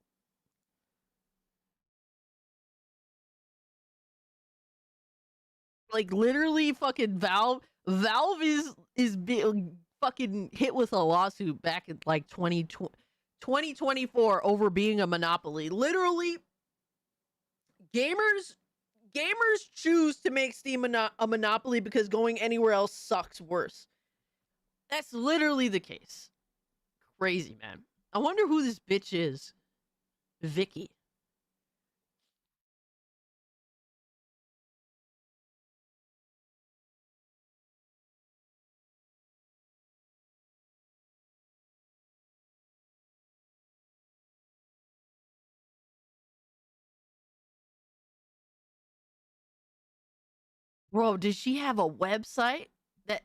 Like, literally, fucking Valve is being fucking hit with a lawsuit back in, like, 2024 over being a monopoly. Literally, gamers choose to make Steam a monopoly because going anywhere else sucks worse. That's literally the case. Crazy, man. I wonder who this bitch is. Vicky. Bro, does she have a website that...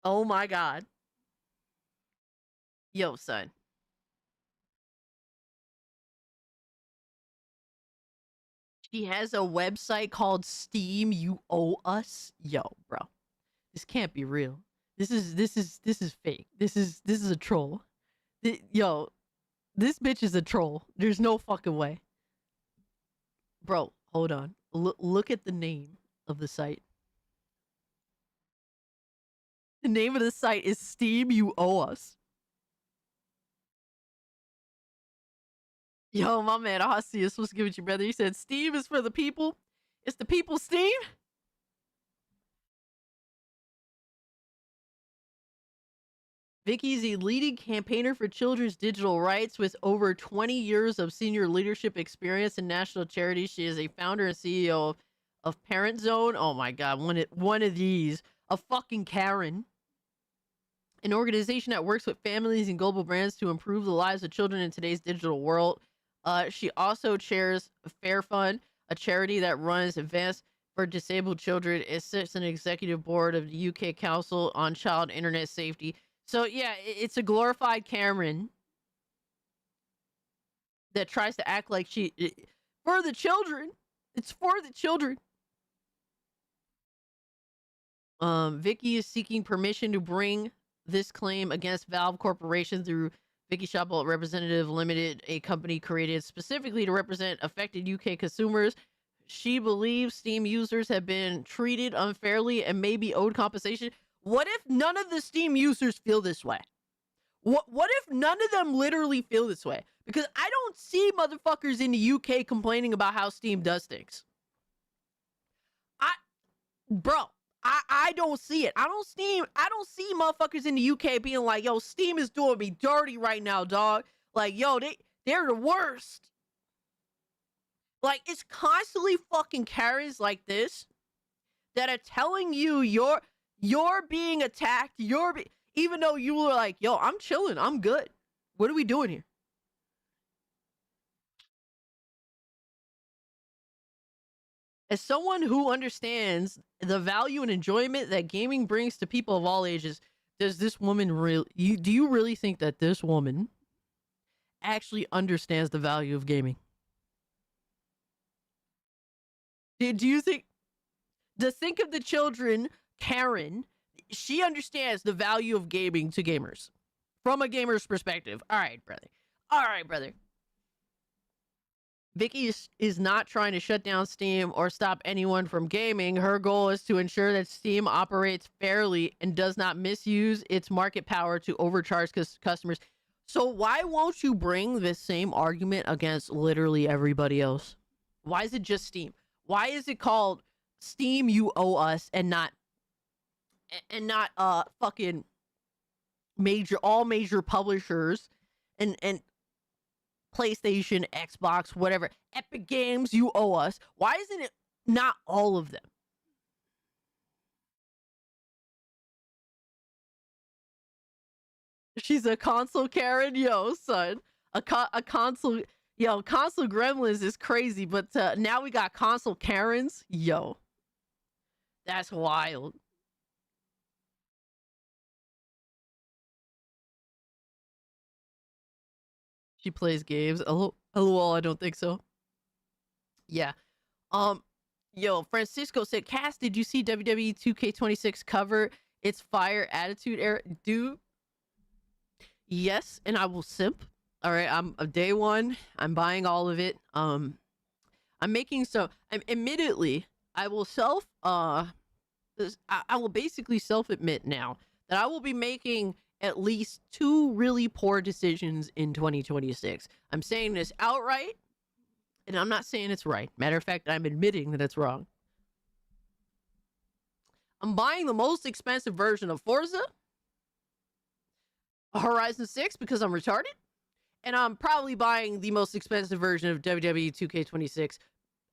Oh my god. Yo, son. She has a website called Steam You Owe Us. Yo, bro. This can't be real. This is fake. This is a troll. Yo, this bitch is a troll. There's no fucking way. Bro, hold on. Look at the name of the site. The name of the site is Steam You Owe Us. Yo, my man, Osseous, what's good with you, brother? He said, Steam is for the people. It's the people's Steam. Vicky's a leading campaigner for children's digital rights with over 20 years of senior leadership experience in national charities. She is a founder and CEO of Parent Zone. Oh my god, one of these. A fucking Karen. An organization that works with families and global brands to improve the lives of children in today's digital world. She also chairs Fair Fund, a charity that runs events for disabled children. It sits on the executive board of the UK Council on Child Internet Safety. So yeah, it's a glorified Cameron that tries to act like for the children. It's for the children. Vicky is seeking permission to bring this claim against Valve Corporation through Vicky Shotbolt Representative Limited, a company created specifically to represent affected UK consumers. She believes Steam users have been treated unfairly and may be owed compensation. What if none of the Steam users feel this way? What if none of them literally feel this way? Because I don't see motherfuckers in the UK complaining about how Steam does things. I don't see it. I don't see motherfuckers in the UK being like, yo, Steam is doing me dirty right now, dog. Like, yo, they're the worst. Like, it's constantly fucking Karens like this that are telling you you're being attacked, even though you were like, yo, I'm chilling, I'm good. What are we doing here? As someone who understands the value and enjoyment that gaming brings to people of all ages, does this woman do you really think that this woman actually understands the value of gaming? Do you think of the children, Karen, she understands the value of gaming to gamers from a gamer's perspective. All right, brother. Vicky is not trying to shut down Steam or stop anyone from gaming. Her goal is to ensure that Steam operates fairly and does not misuse its market power to overcharge customers. So why won't you bring this same argument against literally everybody else? Why is it just Steam? Why is it called Steam you owe us and not fucking all major publishers and PlayStation, Xbox, whatever, Epic Games you owe us? Why isn't it not all of them? She's a console Karen, yo, son. A console, yo, console gremlins is crazy, but now we got console Karens, yo. That's wild. She plays games. LOL, I don't think so. Yeah. Yo, Francisco said, Cass, did you see WWE 2K26 cover? It's fire attitude era. Dude. Yes, and I will simp. All right, I'm day one. I'm buying all of it. I'm making admittedly, I will I will basically self-admit now that I will be making at least 2 really poor decisions in 2026. I'm saying this outright, and I'm not saying it's right. Matter of fact, I'm admitting that it's wrong. I'm buying the most expensive version of Forza Horizon 6 because I'm retarded, and I'm probably buying the most expensive version of WWE 2K26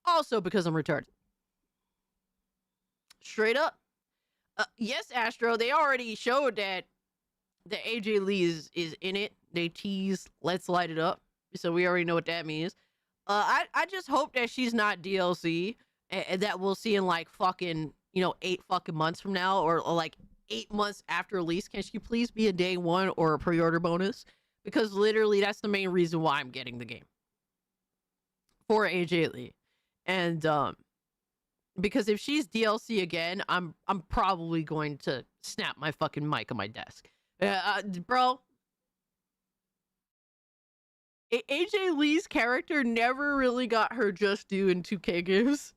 also because I'm retarded. Straight up. Yes, Astro, they already showed that the AJ Lee is in it. They teased, let's light it up. So we already know what that means. I just hope that she's not DLC and that we'll see in like fucking, 8 fucking months from now or like 8 months after release. Can she please be a day one or a pre-order bonus? Because literally that's the main reason why I'm getting the game. For AJ Lee. And because if she's DLC again, I'm probably going to snap my fucking mic on my desk. Bro, AJ Lee's character never really got her just due in 2K games.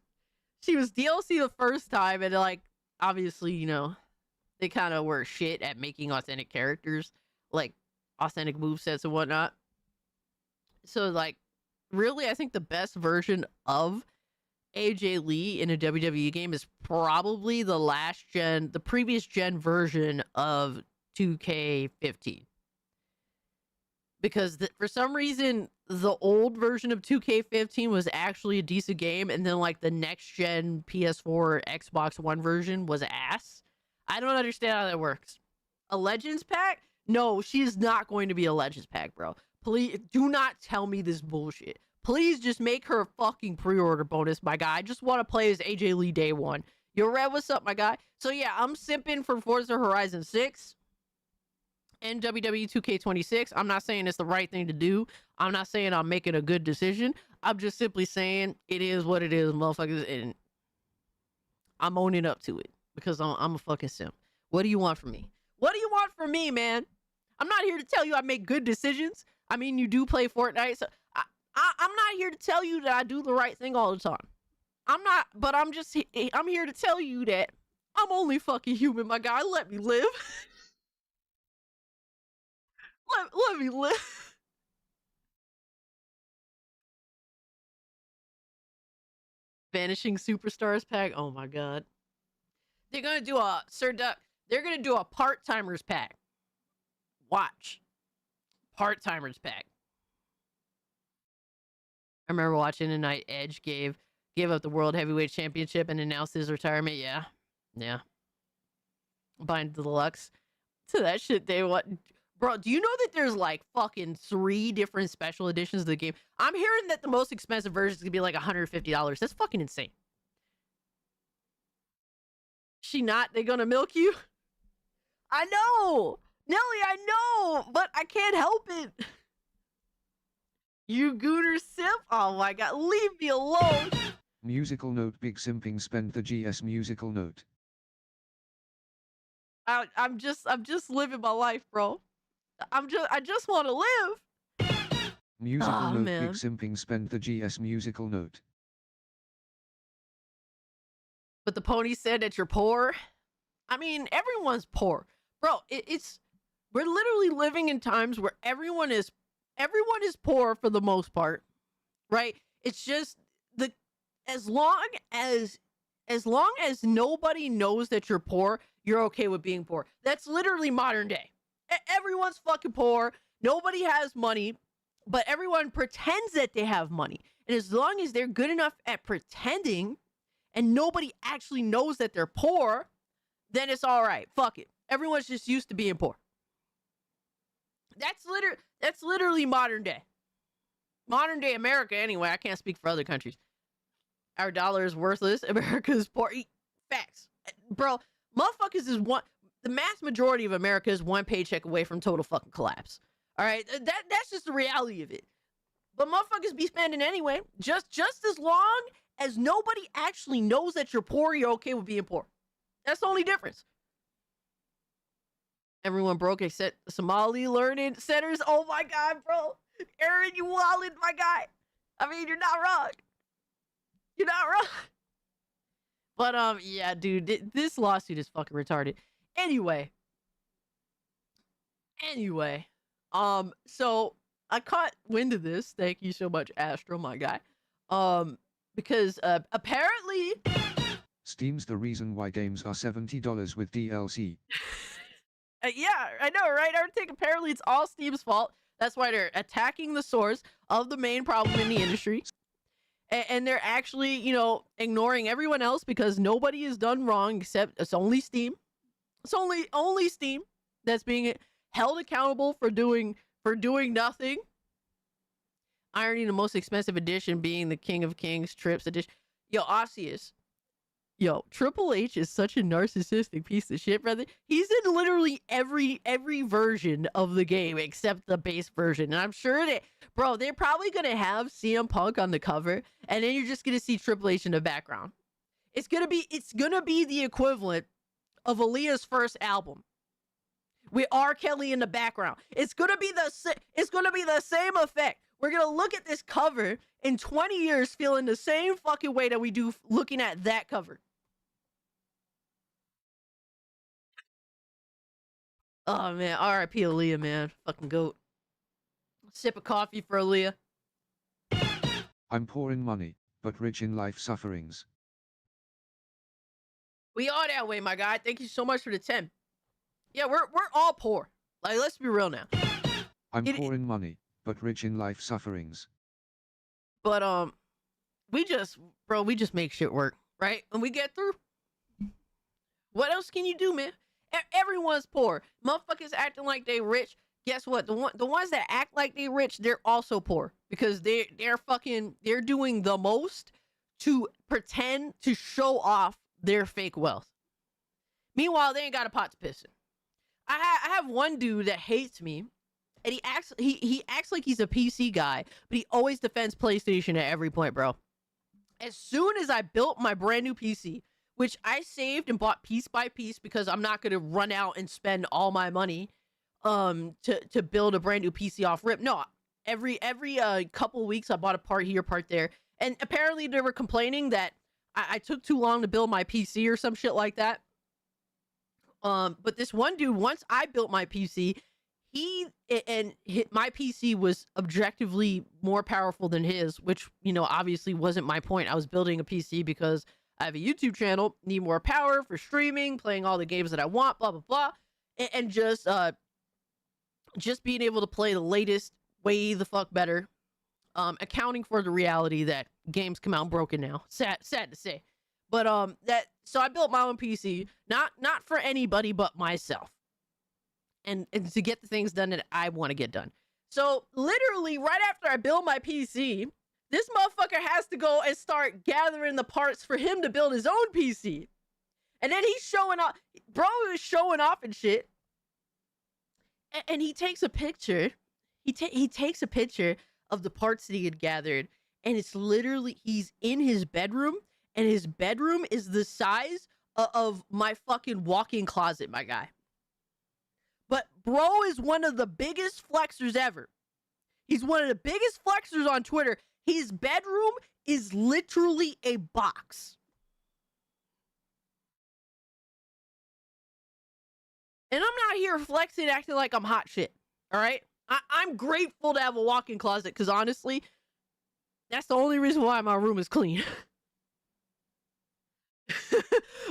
She was DLC the first time, and like, obviously, they kind of were shit at making authentic characters, like authentic movesets and whatnot. So, like, really, I think the best version of AJ Lee in a WWE game is probably the previous gen version of 2K15. Because for some reason, the old version of 2K15 was actually a decent game, and then like the next gen PS4 or Xbox One version was ass. I don't understand how that works. A Legends pack? No, she is not going to be a Legends pack, bro. Please do not tell me this bullshit. Please just make her a fucking pre-order bonus, my guy. I just want to play as AJ Lee day one. Yo, Red, what's up, my guy? So yeah, I'm simping for Forza Horizon 6 and WWE 2K26. I'm not saying it's the right thing to do. I'm not saying I'm making a good decision. I'm just simply saying it is what it is, motherfuckers, and I'm owning up to it because I'm a fucking simp. What do you want from me? What do you want from me, man? I'm not here to tell you I make good decisions. I mean, you do play Fortnite, so I'm not here to tell you that I do the right thing all the time. I'm not, but I'm here to tell you that I'm only fucking human, my guy. Let me live. Let me live. Vanishing Superstars pack. Oh my god. They're gonna do a Sir Duck. They're gonna do a part-timers pack. Watch. Part-timers pack. I remember watching tonight Edge gave up the World Heavyweight Championship and announced his retirement. Yeah. Yeah. Buying the deluxe. To that shit day one. Bro, do you know that there's like fucking 3 different special editions of the game? I'm hearing that the most expensive version is gonna be like $150. That's fucking insane. She not? They gonna milk you? I know! Nelly, I know! But I can't help it. You gooner simp? Oh my god, leave me alone. Musical note: big simping spend the GS musical note. I'm just living my life, bro. I just want to live. Musical Aw, note: man. big simping spend the GS musical note. But the pony said that you're poor. I mean, everyone's poor, bro. We're literally living in times where everyone is poor for the most part, right? It's just as long as nobody knows that you're poor, you're okay with being poor. That's literally modern day. Everyone's fucking poor. Nobody has money, but everyone pretends that they have money. And as long as they're good enough at pretending and nobody actually knows that they're poor, then it's all right. Fuck it. Everyone's just used to being poor. That's literally modern day. Modern day America anyway. I can't speak for other countries. Our dollar is worthless. America is poor. Facts. Bro, motherfuckers is the mass majority of America is one paycheck away from total fucking collapse. All right? That's just the reality of it. But motherfuckers be spending anyway. Just as long as nobody actually knows that you're poor, you're okay with being poor. That's the only difference. Everyone broke except Somali learning centers. Oh my god, bro. Aaron, you wildin', my guy. I mean, you're not wrong. You're not wrong. But yeah, dude, this lawsuit is fucking retarded. Anyway, so I caught wind of this. Thank you so much, Astro, my guy. Because apparently Steam's the reason why games are $70 with DLC. yeah, I know, right? I think apparently it's all Steam's fault. That's why they're attacking the source of the main problem in the industry. And they're actually, ignoring everyone else because nobody is done wrong except it's only Steam. It's only Steam that's being held accountable for doing nothing. Irony, the most expensive edition being the King of Kings Trips edition. Yo, Osseous. Yo, Triple H is such a narcissistic piece of shit, brother. He's in literally every version of the game except the base version. And I'm sure that, bro, they're probably going to have CM Punk on the cover, and then you're just going to see Triple H in the background. It's going to be the equivalent of Aaliyah's first album with R. Kelly in the background. It's going to be the same effect. We're going to look at this cover in 20 years feeling the same fucking way that we do looking at that cover. Oh, man. R.I.P. Aaliyah, man. Fucking goat. Sip of coffee for Aaliyah. I'm poor in money, but rich in life sufferings. We are that way, my guy. Thank you so much for the 10. Yeah, we're all poor. Like, let's be real now. I'm poor in money, but rich in life sufferings. But, we just make shit work, right? And we get through. What else can you do, man? Everyone's poor. Motherfuckers acting like they rich. Guess what? The ones that act like they rich, they're also poor because they're doing the most to pretend to show off their fake wealth. Meanwhile, they ain't got a pot to piss in. I have one dude that hates me, and he acts like he's a PC guy, but he always defends PlayStation at every point, bro. As soon as I built my brand new PC, which I saved and bought piece by piece because I'm not going to run out and spend all my money to build a brand new PC off rip. No, every couple of weeks I bought a part here, part there. And apparently they were complaining that I took too long to build my PC or some shit like that. But this one dude, once I built my PC, my PC was objectively more powerful than his, which, you know, obviously wasn't my point. I was building a PC because I have a YouTube channel, need more power for streaming, playing all the games that I want, blah blah blah, and just being able to play the latest way the fuck better. Accounting for the reality that games come out broken now. Sad to say. But so I built my own PC, not for anybody but myself. And to get the things done that I want to get done. So literally right after I build my PC, this motherfucker has to go and start gathering the parts for him to build his own PC. And then he's showing off. Bro is showing off and shit. And he takes a picture. He takes a picture of the parts that he had gathered. And it's literally, he's in his bedroom. And his bedroom is the size of my fucking walk-in closet, my guy. But bro is one of the biggest flexers ever. He's one of the biggest flexers on Twitter. His bedroom is literally a box. And I'm not here flexing, acting like I'm hot shit. All right? I'm grateful to have a walk-in closet because honestly, that's the only reason why my room is clean.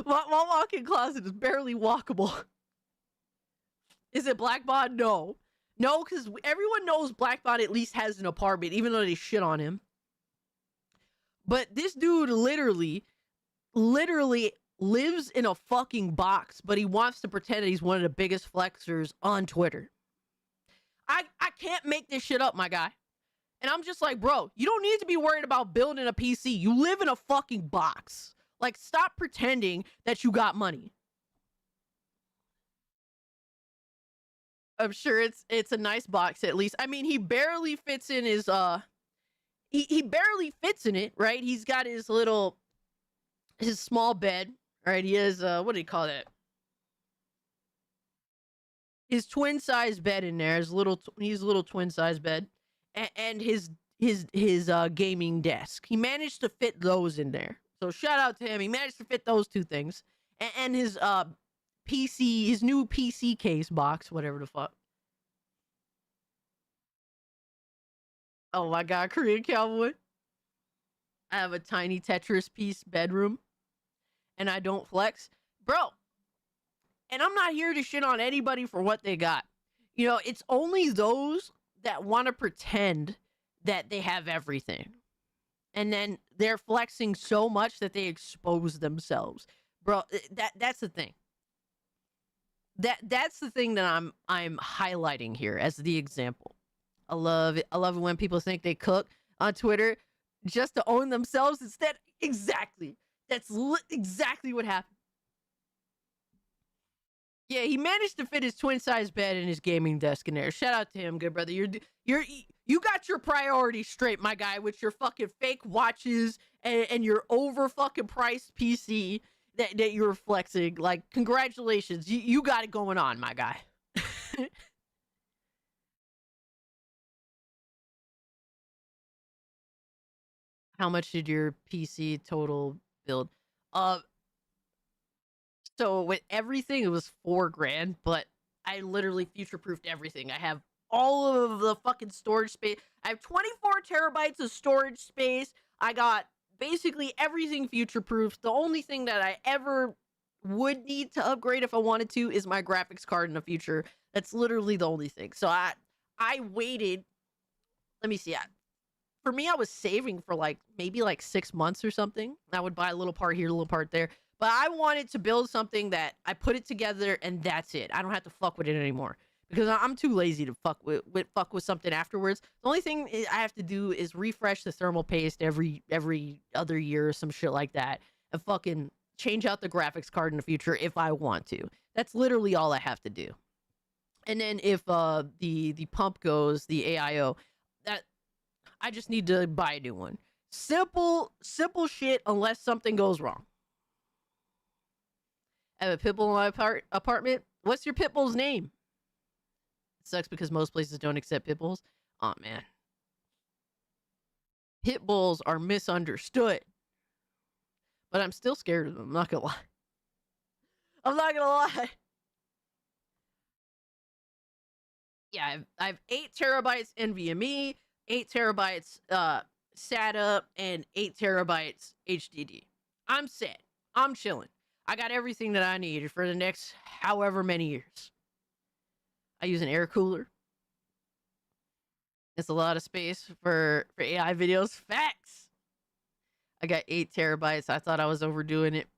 my walk-in closet is barely walkable. Is it Blackbot? No. No, because everyone knows Blackbot at least has an apartment, even though they shit on him. But this dude literally lives in a fucking box, but he wants to pretend that he's one of the biggest flexers on Twitter. I can't make this shit up, my guy. And I'm just like, bro, you don't need to be worried about building a PC. You live in a fucking box. Like, stop pretending that you got money. I'm sure it's a nice box at least. I mean, he barely fits in his he barely fits in it, right? He's got his small bed, right? He has what do you call that? His twin size bed in there, his little twin size bed, and his gaming desk. He managed to fit those in there. So shout out to him. He managed to fit those two things, and his PC, his new PC case box, whatever the fuck. Oh my god, Korean Cowboy. I have a tiny Tetris piece bedroom, and I don't flex, bro. And I'm not here to shit on anybody for what they got. You know, it's only those that want to pretend that they have everything. And then they're flexing so much that they expose themselves. Bro, that's the thing. That's the thing that I'm highlighting here as the example. I love it. I love it when people think they cook on Twitter just to own themselves instead. Exactly. That's exactly what happened. Yeah, he managed to fit his twin size bed and his gaming desk in there. Shout out to him, good brother. You got your priorities straight, my guy, with your fucking fake watches and your over fucking priced PC that you're flexing. Like, congratulations. You got it going on, my guy. How much did your PC total build? So with everything, it was $4,000, but I literally future-proofed everything. I have all of the fucking storage space. I have 24 terabytes of storage space. I got basically everything future-proofed. The only thing that I ever would need to upgrade if I wanted to is my graphics card in the future. That's literally the only thing. So I waited. Let me see. For me, I was saving for maybe 6 months or something. I would buy a little part here, a little part there. But I wanted to build something that I put it together and that's it. I don't have to fuck with it anymore because I'm too lazy to fuck with something afterwards. The only thing I have to do is refresh the thermal paste every other year or some shit like that, and fucking change out the graphics card in the future if I want to. That's literally all I have to do. And then if the pump goes, the AIO, that I just need to buy a new one. Simple shit unless something goes wrong. I have a pit bull in my apartment. What's your pit bull's name? It sucks because most places don't accept pit bulls. Oh, man. Pit bulls are misunderstood. But I'm still scared of them. I'm not gonna lie. I'm not gonna lie. Yeah, I have 8 terabytes NVMe, 8 terabytes SATA, and 8 terabytes HDD. I'm set. I'm chilling. I got everything that I need for the next however many years. I use an air cooler. It's a lot of space for AI videos. Facts. I got 8 terabytes. I thought I was overdoing it.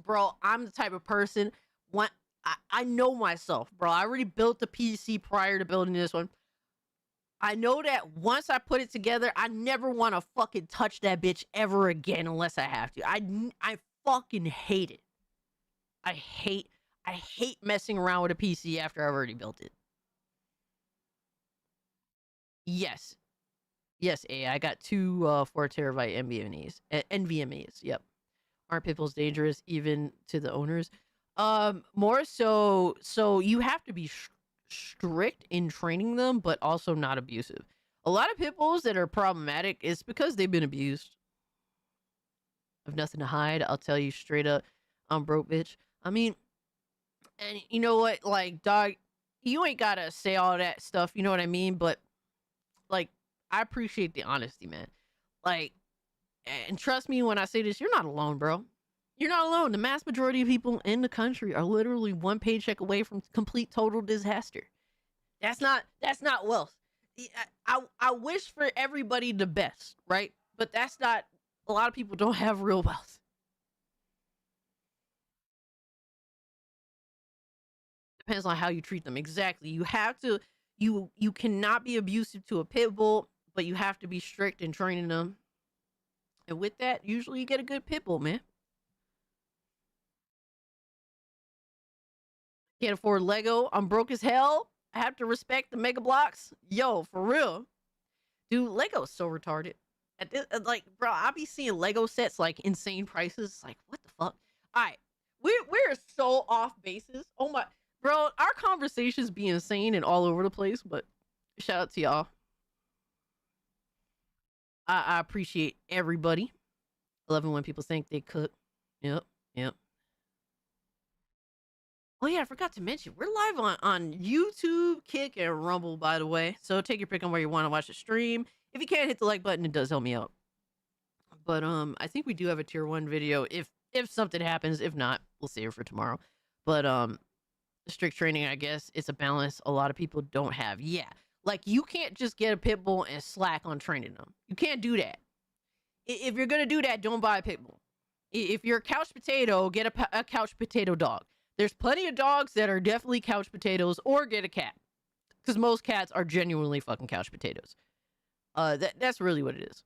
Bro, I'm the type of person. I know myself, bro. I already built the PC prior to building this one. I know that once I put it together, I never want to fucking touch that bitch ever again unless I have to. I fucking hate it. I hate messing around with a PC after I've already built it. Yes. Yes, I got two 4 terabyte NVMe's. NVMe's, yep. Aren't pitbulls dangerous even to the owners? More so you have to be strict in training them, but also not abusive. A lot of pit bulls that are problematic is because they've been abused. I've nothing to hide. I'll tell you straight up, I'm broke, bitch. I mean, and you know what? Like, dog, you ain't gotta say all that stuff. You know what I mean? But like, I appreciate the honesty, man. Like, and trust me when I say this, you're not alone, bro. You're not alone. The mass majority of people in the country are literally one paycheck away from complete total disaster. That's not wealth. I wish for everybody the best, right? But that's not, a lot of people don't have real wealth. Depends on how you treat them. Exactly. You have to, you cannot be abusive to a pit bull, but you have to be strict in training them. And with that, usually you get a good pit bull, man. Can't afford Lego. I'm broke as hell. I have to respect the Mega Blocks. Yo, for real. Dude, Lego's so retarded. At this, like, bro, I be seeing Lego sets like insane prices. Like, what the fuck? All right, we're so off bases. Oh my, bro, our conversations be insane and all over the place. But shout out to y'all. I appreciate everybody. I love it when people think they cook. Yep, yep. Oh yeah, I forgot to mention we're live on YouTube, Kick, and Rumble, by the way. So take your pick on where you want to watch the stream. If you can't hit the like button, it does help me out. But I think we do have a tier 1 video if something happens. If not, we'll save it for tomorrow. But strict training, I guess it's a balance a lot of people don't have. Yeah, like you can't just get a pit bull and slack on training them. You can't do that. If you're gonna do that, don't buy a pit bull. If you're a couch potato, get a couch potato dog. There's plenty of dogs that are definitely couch potatoes, or get a cat. Because most cats are genuinely fucking couch potatoes. That's really what it is.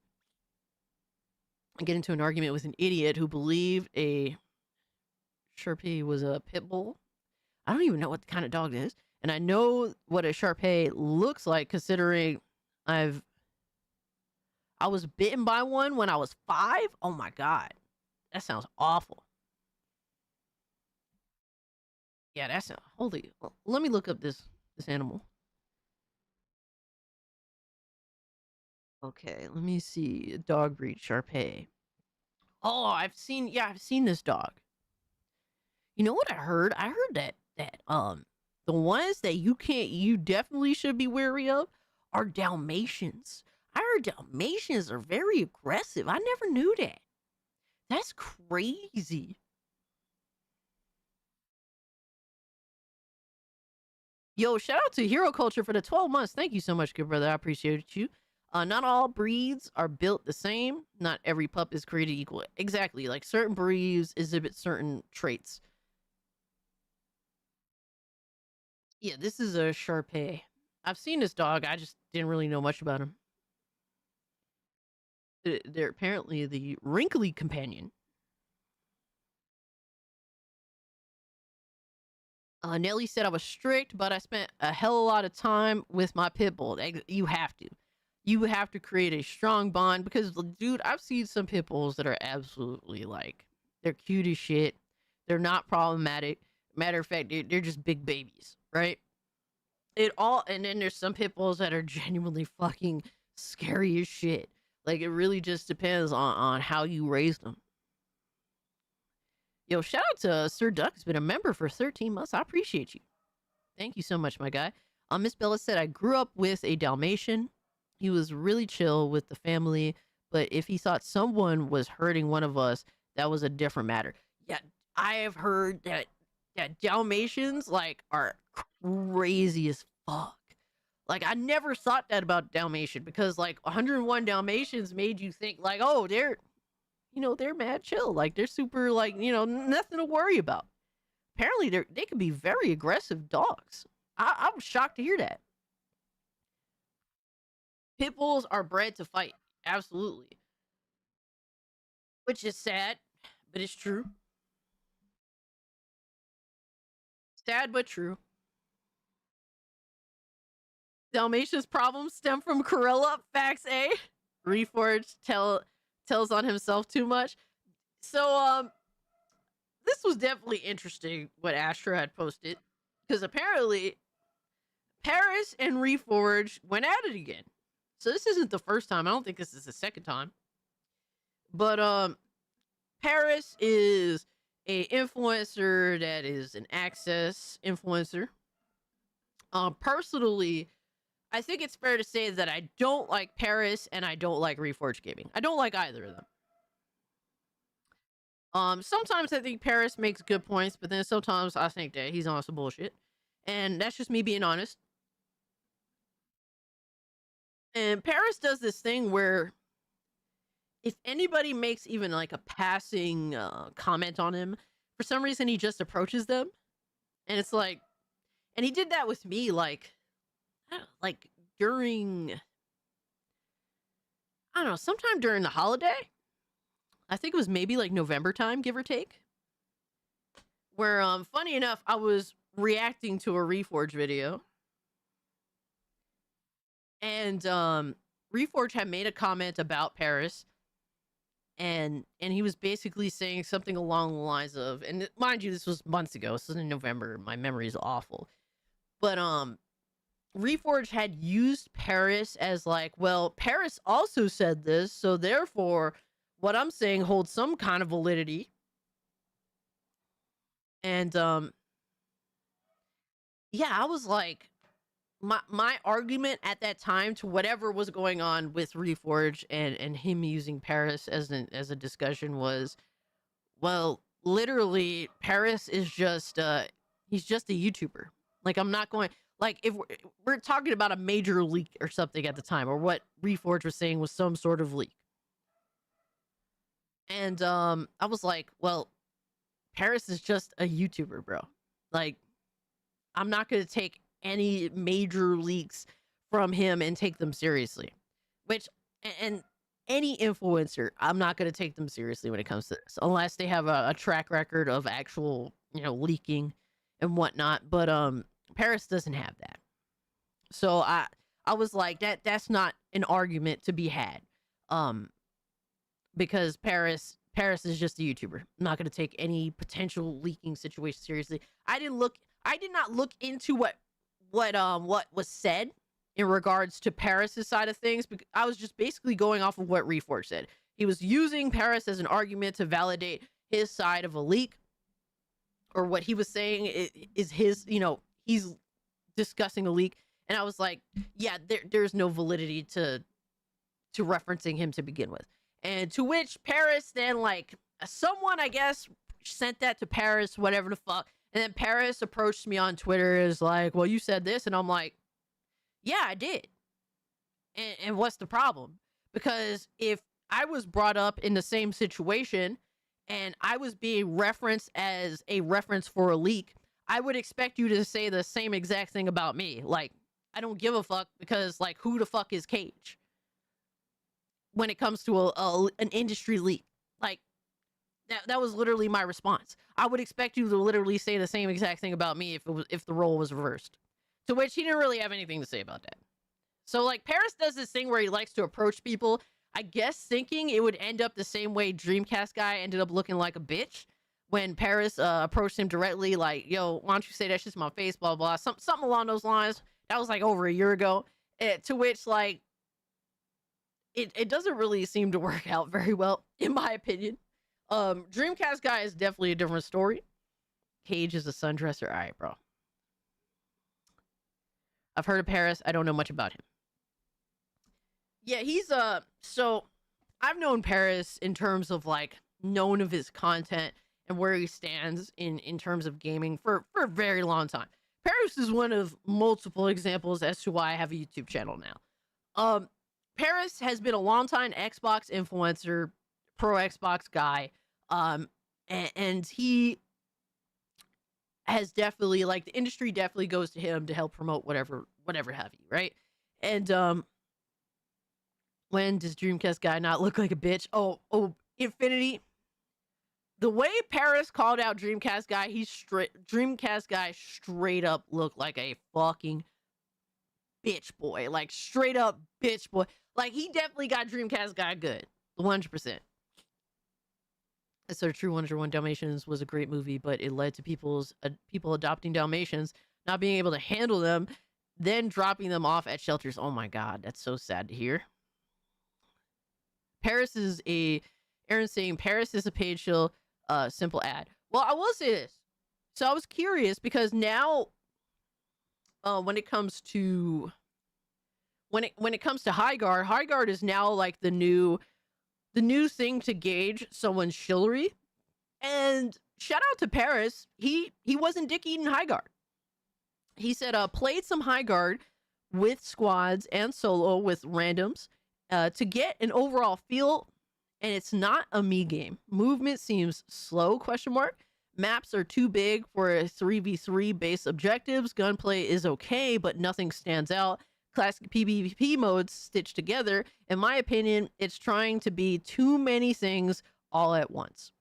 I get into an argument with an idiot who believed a Sharpei was a pit bull. I don't even know what kind of dog it is. And I know what a Sharpei looks like, considering I was bitten by one when I was 5. Oh my God. That sounds awful. Yeah, that's holy. Let me look up this animal. Okay, let me see. Dog breed Sharpei. Oh, I've seen this dog. You know what I heard? I heard that the ones that you definitely should be wary of are Dalmatians. I heard Dalmatians are very aggressive. I never knew that. That's crazy. Yo, shout out to Hero Culture for the 12 months. Thank you so much, good brother. I appreciate you. Not all breeds are built the same. Not every pup is created equal. Exactly. Like certain breeds exhibit certain traits. Yeah, this is a Sharpei. I've seen this dog. I just didn't really know much about him. They're apparently the wrinkly companion. Nelly said I was strict, but I spent a hell of a lot of time with my pit bull. You have to. You have to create a strong bond because, dude, I've seen some pit bulls that are absolutely like, they're cute as shit. They're not problematic. Matter of fact, they're just big babies, right? And then there's some pit bulls that are genuinely fucking scary as shit. Like, it really just depends on how you raise them. Yo, shout out to Sir Duck, who's been a member for 13 months. I appreciate you. Thank you so much, my guy. Miss Bella said, I grew up with a Dalmatian. He was really chill with the family, but if he thought someone was hurting one of us, that was a different matter. Yeah, I have heard that Dalmatians like are crazy as fuck. Like I never thought that about Dalmatian because like 101 Dalmatians made you think like, oh, they're mad chill. Like they're super like, nothing to worry about. Apparently they can be very aggressive dogs. I was shocked to hear that. Pit bulls are bred to fight. Absolutely. Which is sad, but it's true. Sad but true. Dalmatian's problems stem from Corella. Facts A. Reforge tells on himself too much. So this was definitely interesting what Astra had posted. Because apparently Parris and Reforge went at it again. So this isn't the first time. I don't think this is the second time. But Parris is a influencer that is an access influencer. Personally, I think it's fair to say that I don't like Parris and I don't like Reforge Gaming. I don't like either of them. Sometimes I think Parris makes good points, but then sometimes I think that he's on some bullshit. And that's just me being honest. And Parris does this thing where if anybody makes even like a passing comment on him, for some reason he just approaches them. And it's like, and he did that with me like during, I don't know, sometime during the holiday. I think it was maybe like November time, give or take. Where, funny enough, I was reacting to a Reforge video. And Reforge had made a comment about Parris. And he was basically saying something along the lines of, and mind you, this was months ago. This was in November. My memory is awful. But Reforge had used Parris as like, well, Parris also said this, so therefore what I'm saying holds some kind of validity. And yeah, I was like, my argument at that time to whatever was going on with Reforge and him using Parris as a discussion was, well, literally Parris is just he's just a YouTuber. Like I'm not going, like if we're talking about a major leak or something at the time, or what Reforge was saying was some sort of leak. And I was like, well, Parris is just a YouTuber, bro. Like I'm not going to take any major leaks from him and take them seriously. Which, and any influencer, I'm not going to take them seriously when it comes to this, unless they have a track record of actual, leaking and whatnot. But Parris doesn't have that. So I was like, that's not an argument to be had. Because Parris is just a YouTuber. I'm not going to take any potential leaking situation seriously. I did not look into what was said in regards to Parris' side of things, because I was just basically going off of what Reforge said. He was using Parris as an argument to validate his side of a leak, or what he was saying is his, he's discussing a leak. And I was like, yeah, there's no validity to referencing him to begin with. And to which Parris then, like, someone, I guess, sent that to Parris, whatever the fuck. And then Parris approached me on Twitter, is like, well, you said this. And I'm like, yeah, I did. And what's the problem? Because if I was brought up in the same situation and I was being referenced as a reference for a leak, I would expect you to say the same exact thing about me. Like, I don't give a fuck, because, like, who the fuck is Cage when it comes to an industry leak? Like, that was literally my response. I would expect you to literally say the same exact thing about me if the role was reversed. To which he didn't really have anything to say about that. So, like, Parris does this thing where he likes to approach people, I guess thinking it would end up the same way Dreamcast guy ended up looking like a bitch when Parris approached him directly, like, yo, why don't you say that shit to my face, blah, blah, something along those lines. That was, like, over a year ago. To which, like, it doesn't really seem to work out very well, in my opinion. Dreamcast guy is definitely a different story. Cage is a sundresser. All right, bro. I've heard of Parris. I don't know much about him. Yeah, he's so I've known Parris in terms of like known of his content and where he stands in terms of gaming for a very long time. Parris is one of multiple examples as to why I have a YouTube channel now. Parris has been a longtime Xbox influencer, pro Xbox guy, and he has definitely, like, the industry definitely goes to him to help promote whatever have you, right? And when does Dreamcast guy not look like a bitch? Oh, Infinity. The way Parris called out Dreamcast guy, Dreamcast guy straight up looked like a fucking bitch boy. Like, straight up bitch boy. Like, he definitely got Dreamcast guy good. 100%. So True 101 Dalmatians was a great movie, but it led to people adopting Dalmatians, not being able to handle them, then dropping them off at shelters. Oh my God, that's so sad to hear. Aaron's saying Parris is a paid shill, simple ad. Well, I will say this. So I was curious because now, when it comes to High Guard is now like the new thing to gauge someone's shillery. And shout out to Parris. He wasn't dick eating High Guard. He said, played some High Guard with squads and solo with randoms to get an overall feel. And it's not a me game. Movement seems slow, ? Maps are too big for a 3v3 base objectives. Gunplay is okay, but nothing stands out. Classic PvP modes stitched together. In my opinion, it's trying to be too many things all at once.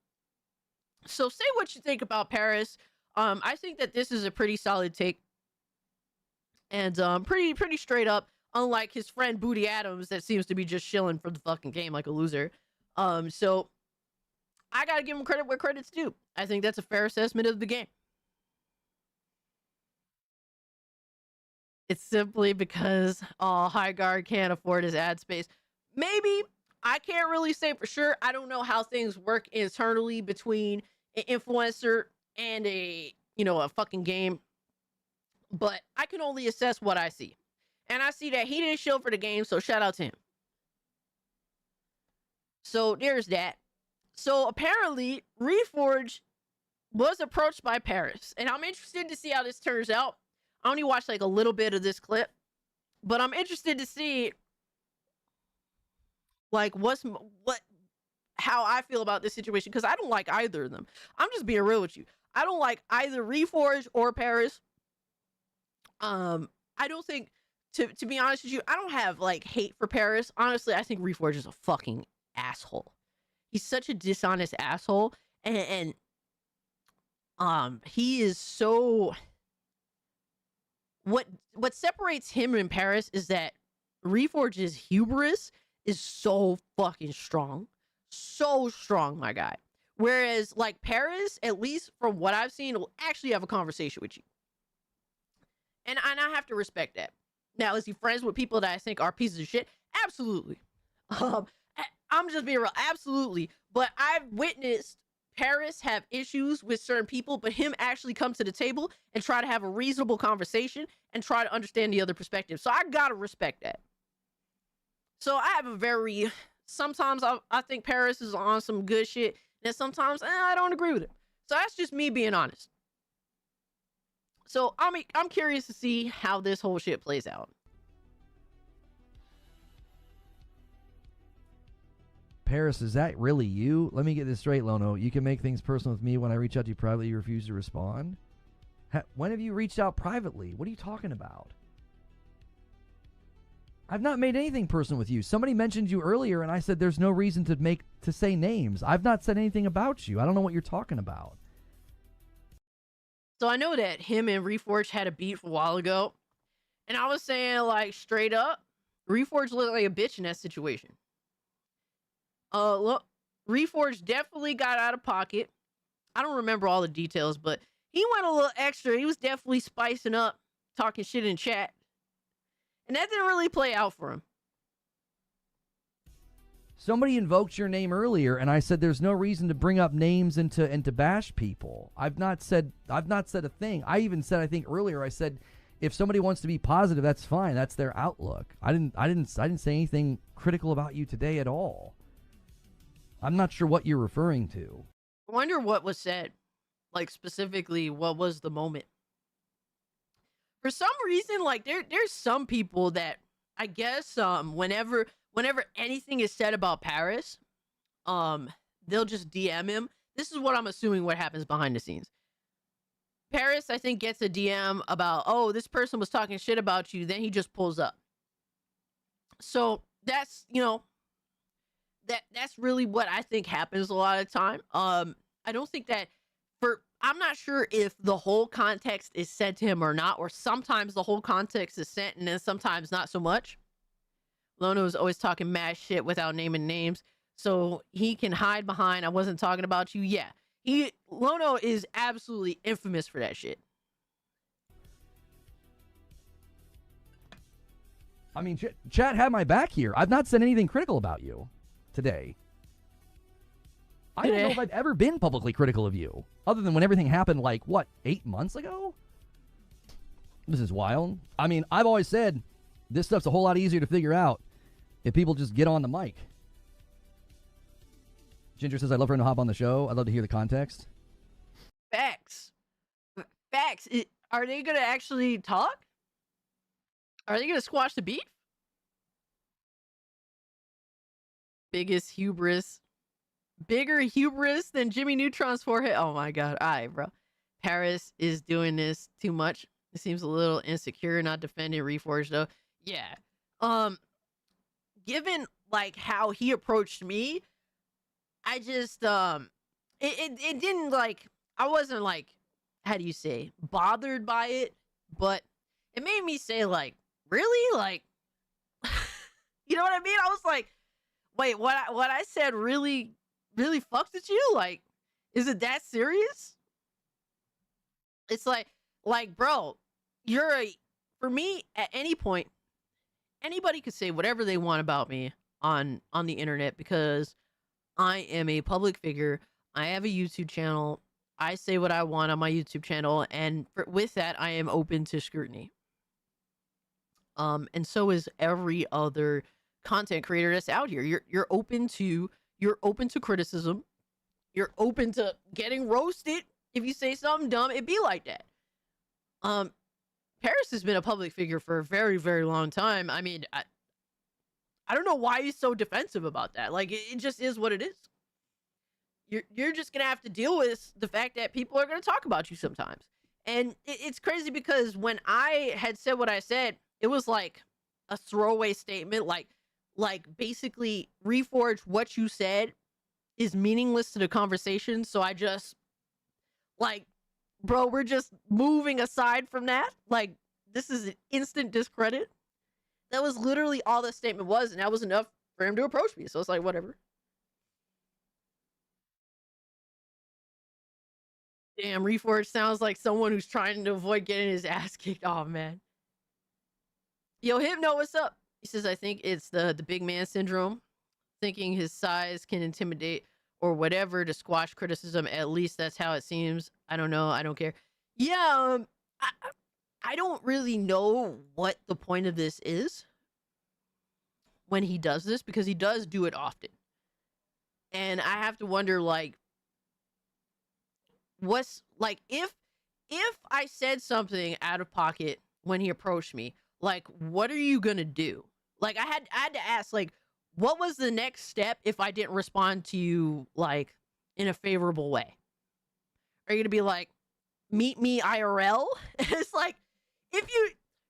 So say what you think about Parris. I think that this is a pretty solid take. And pretty straight up, unlike his friend Booty Adams that seems to be just chilling for the fucking game like a loser. So I gotta give him credit where credit's due. I think that's a fair assessment of the game. It's simply because High Guard can't afford his ad space. Maybe. I can't really say for sure. I don't know how things work internally between an influencer and a fucking game. But I can only assess what I see. And I see that he didn't show for the game, so shout out to him. So there's that. So apparently, Reforge was approached by Parris. And I'm interested to see how this turns out. I only watched like a little bit of this clip, but I'm interested to see like how I feel about this situation, because I don't like either of them. I'm just being real with you. I don't like either Reforge or Parris. I don't think, to be honest with you, I don't have like hate for Parris. Honestly, I think Reforge is a fucking asshole. He's such a dishonest asshole, and he is so. What separates him and Parris is that Reforge's hubris is so fucking strong. So strong, my guy. Whereas, like, Parris, at least from what I've seen, will actually have a conversation with you. And I have to respect that. Now, is he friends with people that I think are pieces of shit? Absolutely. I'm just being real. Absolutely. But I've witnessed Parris have issues with certain people, but him actually come to the table and try to have a reasonable conversation and try to understand the other perspective. So I gotta respect that. So I have sometimes I think Parris is on some good shit, and sometimes I don't agree with it. So that's just me being honest. So I'm curious to see how this whole shit plays out. Parris, is that really you? Let me get this straight, Lono. You can make things personal with me. When I reach out to you privately, you refuse to respond? When have you reached out privately? What are you talking about? I've not made anything personal with you. Somebody mentioned you earlier, and I said there's no reason to say names. I've not said anything about you. I don't know what you're talking about. So I know that him and Reforge had a beef a while ago, and I was saying, like, straight up, Reforge looked like a bitch in that situation. Look, Reforge definitely got out of pocket. I don't remember all the details, but he went a little extra. He was definitely spicing up, talking shit in chat. And that didn't really play out for him. Somebody invoked your name earlier, and I said there's no reason to bring up names and to bash people. I've not said a thing. I even said, I think earlier, I said if somebody wants to be positive, that's fine. That's their outlook. I didn't say anything critical about you today at all. I'm not sure what you're referring to. I wonder what was said. Like, specifically, what was the moment? For some reason, like, there's some people that, I guess, whenever anything is said about Parris, they'll just DM him. This is what I'm assuming what happens behind the scenes. Parris, I think, gets a DM about, oh, this person was talking shit about you. Then he just pulls up. So that's, that's really what I think happens a lot of the time. I don't think that I'm not sure if the whole context is sent to him or not, or sometimes the whole context is sent and then sometimes not so much. Lono is always talking mad shit without naming names, so he can hide behind, I wasn't talking about you. Yeah. Lono is absolutely infamous for that shit. I mean, chat had my back here. I've not said anything critical about you today. I don't know if I've ever been publicly critical of you, other than when everything happened, 8 months ago? This is wild. I mean, I've always said this stuff's a whole lot easier to figure out if people just get on the mic. Ginger says, I'd love for him to hop on the show. I'd love to hear the context. Facts. Are they going to actually talk? Are they going to squash the beef? Biggest hubris. Bigger hubris than Jimmy Neutron's forehead. Oh my God. All right, bro. Parris is doing this too much. It seems a little insecure, not defending Reforge though. Yeah. Given how he approached me, I just it didn't I wasn't how do you say, bothered by it, but it made me say really? You know what I mean? I was like, wait, what I said really fucks with you? Is it that serious? It's like, bro, for me, at any point, anybody could say whatever they want about me on the internet because I am a public figure. I have a YouTube channel. I say what I want on my YouTube channel, and with that, I am open to scrutiny. And so is every other content creator that's out here. You're open to criticism. You're open to getting roasted if you say something dumb. It'd be like that. Parris has been a public figure for a very, very long time. I mean, I don't know why he's so defensive about that. It just is what it is. You're just gonna have to deal with the fact that people are gonna talk about you sometimes. And it's crazy because when I had said what I said, it was like a throwaway statement, like basically, Reforge, what you said is meaningless to the conversation. So I just bro, we're just moving aside from that. This is an instant discredit. That was literally all the statement was, and that was enough for him to approach me. So it's like, whatever. Damn, Reforge sounds like someone who's trying to avoid getting his ass kicked. Oh, man. Yo, Hypno, what's up? He says, I think it's the big man syndrome. Thinking his size can intimidate or whatever to squash criticism. At least that's how it seems. I don't know. I don't care. Yeah, I don't really know what the point of this is when he does this, because he does do it often. And I have to wonder, what's if I said something out of pocket when he approached me, what are you gonna do? I had to ask, what was the next step if I didn't respond to you in a favorable way? Are you gonna be like, meet me IRL? It's if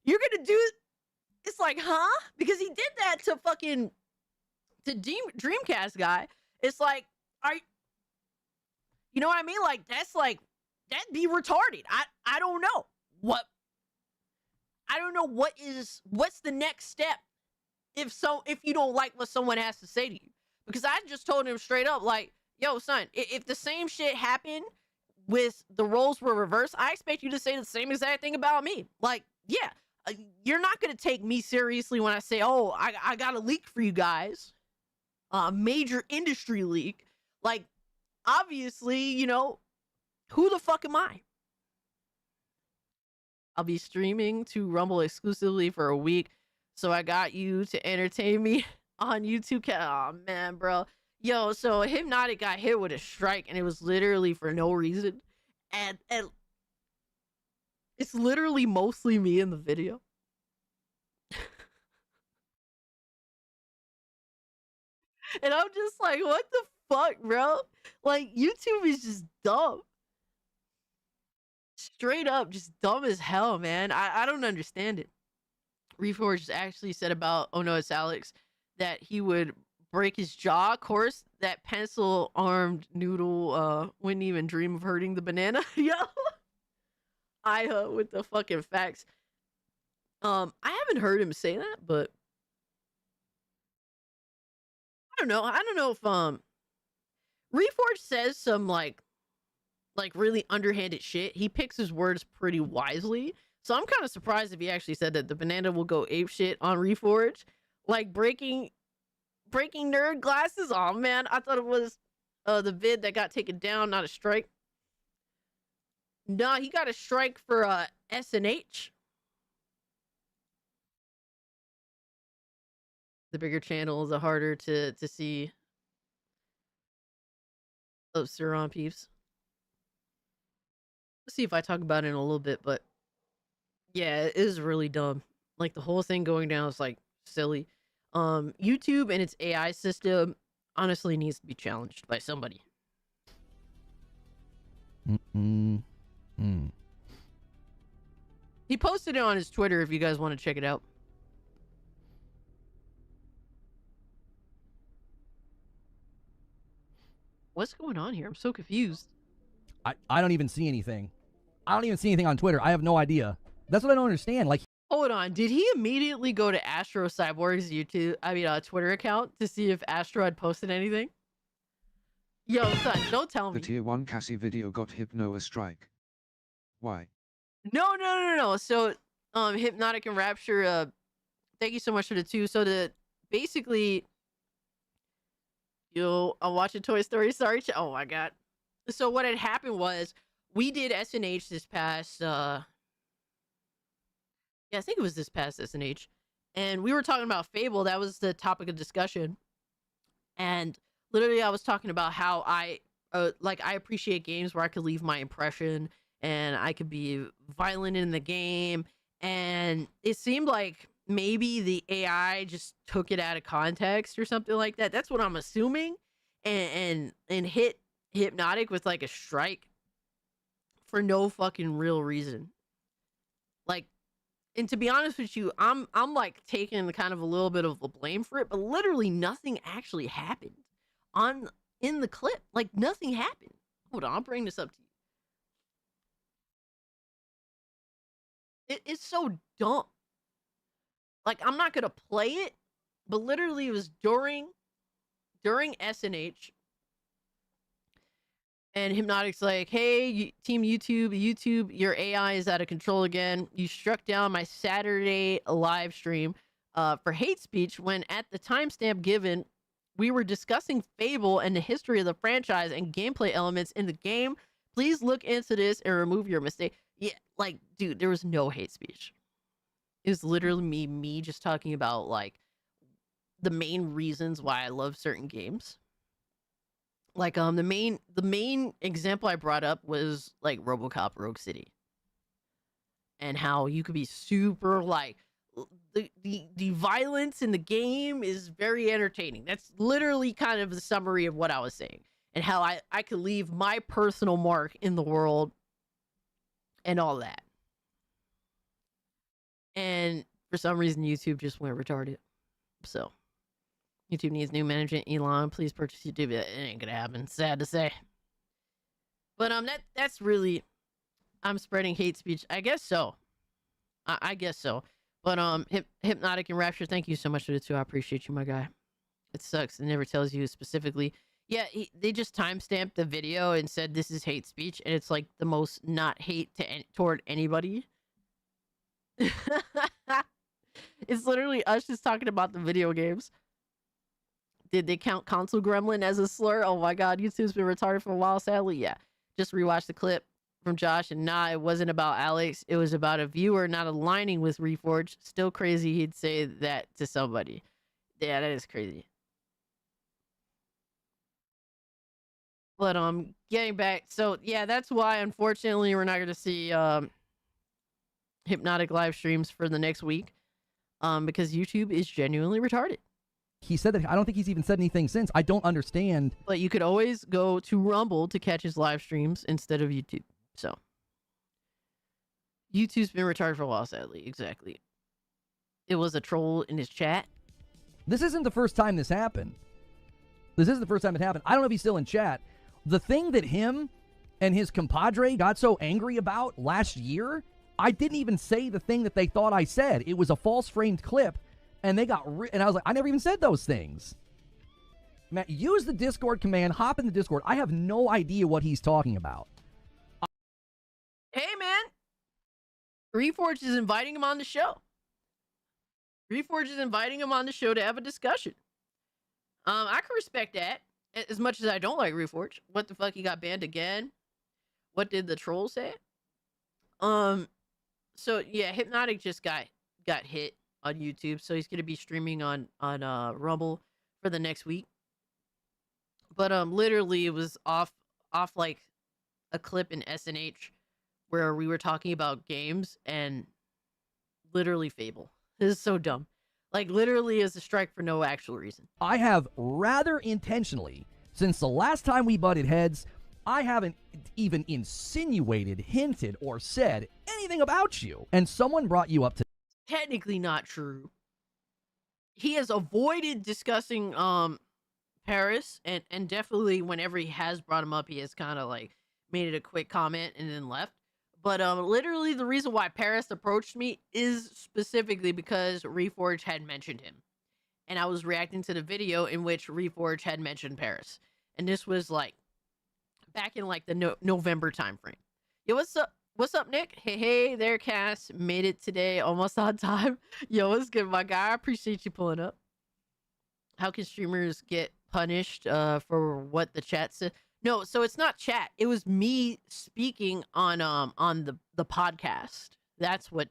you're gonna do it, it's huh? Because he did that to Dreamcast guy. It's you know what I mean? That'd be retarded. I don't know what's the next step if you don't like what someone has to say to you. Because I just told him straight up, yo, son, if the same shit happened with the roles were reversed, I expect you to say the same exact thing about me. Yeah, you're not going to take me seriously when I say, oh, I got a leak for you guys. A major industry leak. Obviously, who the fuck am I? I'll be streaming to Rumble exclusively for a week. So I got you to entertain me on YouTube. Oh man, bro. Yo, so Hypnotic got hit with a strike and it was literally for no reason. And it's literally mostly me in the video. And I'm just like, what the fuck, bro? Like, YouTube is just dumb. Straight up, just dumb as hell, man. I don't understand it. Reforge actually said about, oh no, it's Alex, that he would break his jaw. Of course, that pencil-armed noodle wouldn't even dream of hurting the banana. Yo, I with the fucking facts. I haven't heard him say that, but I don't know. I don't know if Reforge says some like really underhanded shit. He picks his words pretty wisely. So I'm kind of surprised if he actually said that the banana will go ape shit on Reforge. Like breaking nerd glasses. Oh man, I thought it was the vid that got taken down, not a strike. Nah, he got a strike for SNH. The bigger channels, the harder to see. Oh, Suron peeps. Let's see if I talk about it in a little bit, but yeah, it is really dumb. Like the whole thing going down is like silly. YouTube and its AI system honestly needs to be challenged by somebody. He posted it on his Twitter if you guys want to check it out. What's going on here? I'm so confused. I don't even see anything. I don't even see anything on Twitter. I have no idea. That's what I don't understand. Like, hold on. Did he immediately go to Astro Cyborg's Twitter account to see if Astro had posted anything? Yo, son, don't tell me. The tier 1 Cassie video got Hypno a strike. Why? No. So, Hypnotic and Rapture, thank you so much for the 2. So basically, I'm watching Toy Story. Sorry. Oh my god. So what had happened was we did SNH this past. Yeah, I think it was this past SNH, and we were talking about Fable. That was the topic of discussion, and literally I was talking about how I appreciate games where I could leave my impression and I could be violent in the game, and it seemed like maybe the AI just took it out of context or something like that. That's what I'm assuming, and hit Hypnotic with like a strike for no fucking real reason. Like, and to be honest with you, I'm like taking kind of a little bit of the blame for it, but literally nothing actually happened in the clip. Like nothing happened. Hold on, I'll bring this up to you. It's so dumb. Like, I'm not gonna play it, but literally it was during SNH, and Hypnotic's like, hey, Team YouTube, your AI is out of control again. You struck down my Saturday live stream for hate speech when at the timestamp given, we were discussing Fable and the history of the franchise and gameplay elements in the game. Please look into this and remove your mistake. Yeah, like, dude, there was no hate speech. It was literally me just talking about like the main reasons why I love certain games. Like the main example I brought up was like RoboCop Rogue City, and how you could be super like the violence in the game is very entertaining. That's literally kind of the summary of what I was saying, and how I could leave my personal mark in the world and all that. And for some reason, YouTube just went retarded. So, YouTube needs new management. Elon, please purchase YouTube. It ain't gonna happen. Sad to say. But that's really, I'm spreading hate speech. I guess so. I guess so. But Hypnotic and Rapture, thank you so much for the 2. I appreciate you, my guy. It sucks. It never tells you specifically. Yeah, they just timestamped the video and said this is hate speech, and it's like the most not hate toward anybody. It's literally us just talking about the video games. Did they count console gremlin as a slur? Oh my god, YouTube's been retarded for a while, sadly. Yeah. Just rewatch the clip. from Josh, and nah, it wasn't about Alex. It was about a viewer not aligning with Reforge. Still crazy he'd say that to somebody. Yeah, that is crazy. But getting back, so yeah, that's why unfortunately we're not gonna see hypnotic live streams for the next week. Because YouTube is genuinely retarded. He said that. I don't think he's even said anything since. I don't understand. But you could always go to Rumble to catch his live streams instead of YouTube. So YouTube's been retarded for a while, sadly. Exactly. It was a troll in his chat. This isn't the first time this happened. This isn't the first time it happened. I don't know if he's still in chat. The thing that him and his compadre got so angry about last year, I didn't even say the thing that they thought I said. It was a false framed clip, and they got and I was like, I never even said those things. Matt, use the Discord command, hop in the Discord. I have no idea what he's talking about. Hey, man. Reforge is inviting him on the show. Reforge is inviting him on the show to have a discussion. I can respect that. As much as I don't like Reforge. What the fuck, he got banned again? What did the troll say? So yeah, Hypnotic just got hit on YouTube, so he's gonna be streaming on Rumble for the next week. But literally it was off like a clip in SNH where we were talking about games and literally Fable. This is so dumb. Like, literally is a strike for no actual reason. I have rather intentionally, since the last time we butted heads, I haven't even insinuated, hinted, or said anything about you. And someone brought you up to... Technically not true. He has avoided discussing Parris, and definitely whenever he has brought him up, he has kind of like made it a quick comment and then left. But literally the reason why Parris approached me is specifically because Reforge had mentioned him. And I was reacting to the video in which Reforge had mentioned Parris. And this was like back in like the November timeframe. Yo, what's up? What's up, Nick? Hey there, Cass. Made it today, almost on time. Yo, what's good, my guy? I appreciate you pulling up. How can streamers get punished for what the chat said? No, so it's not chat. It was me speaking on the podcast. That's what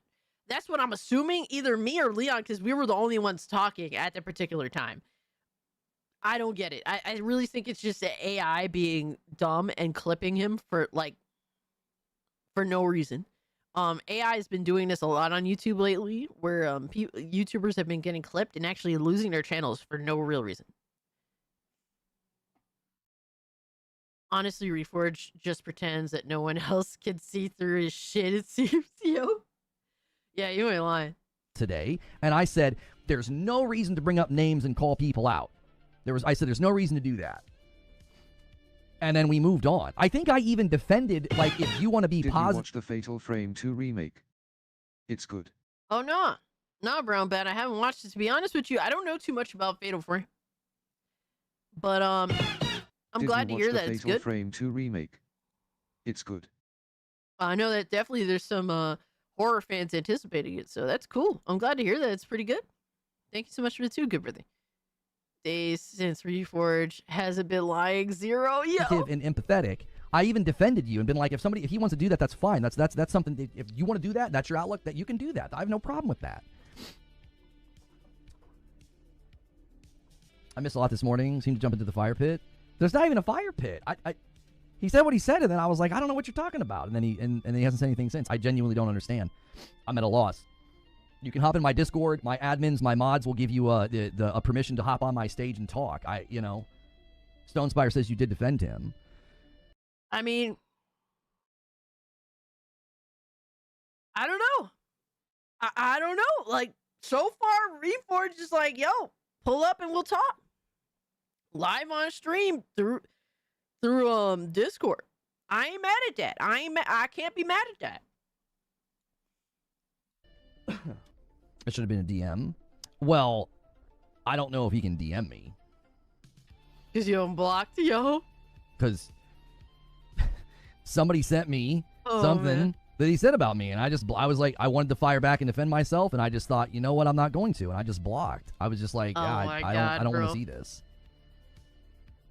I'm assuming. Either me or Leon, because we were the only ones talking at the particular time. I don't get it. I really think it's just the AI being dumb and clipping him for no reason. AI has been doing this a lot on YouTube lately, where YouTubers have been getting clipped and actually losing their channels for no real reason. Honestly, Reforge just pretends that no one else can see through his shit, it seems, yo. Yeah, you ain't lying. Today, and I said, there's no reason to bring up names and call people out. I said, there's no reason to do that. And then we moved on. I think I even defended, like, if you want to be positive. Did you watch the Fatal Frame 2 remake? It's good. Oh, no. No, Brown Bat, I haven't watched it. To be honest with you, I don't know too much about Fatal Frame. But, I'm glad to hear that it's good. Fatal Frame 2 remake? It's good. I know that definitely there's some horror fans anticipating it, so that's cool. I'm glad to hear that it's pretty good. Thank you so much for the 2, good brother. Days since Reforge hasn't been lying, 0, yo. And empathetic. I even defended you and been like, if he wants to do that, that's fine. That's something that, if you want to do that, that's your outlook, that you can do that. I have no problem with that. I missed a lot this morning. Seemed to jump into the fire pit. There's not even a fire pit. He said what he said, and then I was like, I don't know what you're talking about. And then he hasn't said anything since. I genuinely don't understand. I'm at a loss. You can hop in my Discord. My admins, my mods will give you a permission to hop on my stage and talk. Stonespire says you did defend him. I mean, I don't know. I don't know. Like, so far, Reforge is like, yo, pull up and we'll talk. Live on stream through Discord. I ain't mad at that. I can't be mad at that. It should have been a DM. Well, I don't know if he can DM me. Because you unblocked, yo? Because somebody sent me something that he said about me, and I was like, I wanted to fire back and defend myself, and I just thought, you know what, I'm not going to, and I just blocked. I was just like, I don't want to see this.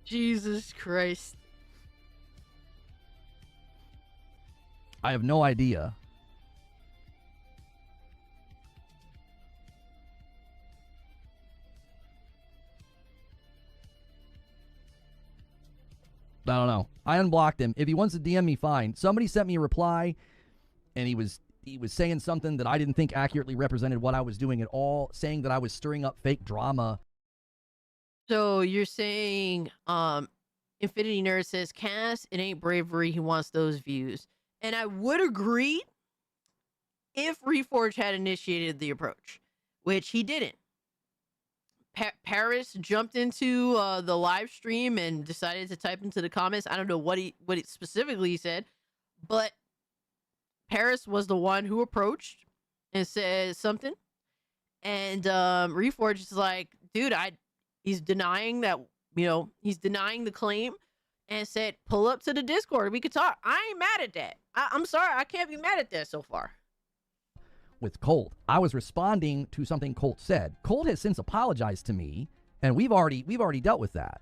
Jesus Christ. I have no idea. I don't know. I unblocked him. If he wants to DM me, fine. Somebody sent me a reply, and he was saying something that I didn't think accurately represented what I was doing at all, saying that I was stirring up fake drama. So you're saying, Infinity Nerd says, Cass, it ain't bravery. He wants those views. And I would agree if Reforge had initiated the approach, which he didn't. Parris jumped into the live stream and decided to type into the comments. I don't know what he specifically said, but Parris was the one who approached and said something. And Reforge is like, dude, he's denying that, he's denying the claim and said, pull up to the Discord. We could talk. I ain't mad at that. I'm sorry. I can't be mad at that so far. With Colt, I was responding to something Colt said. Colt has since apologized to me, and we've already dealt with that.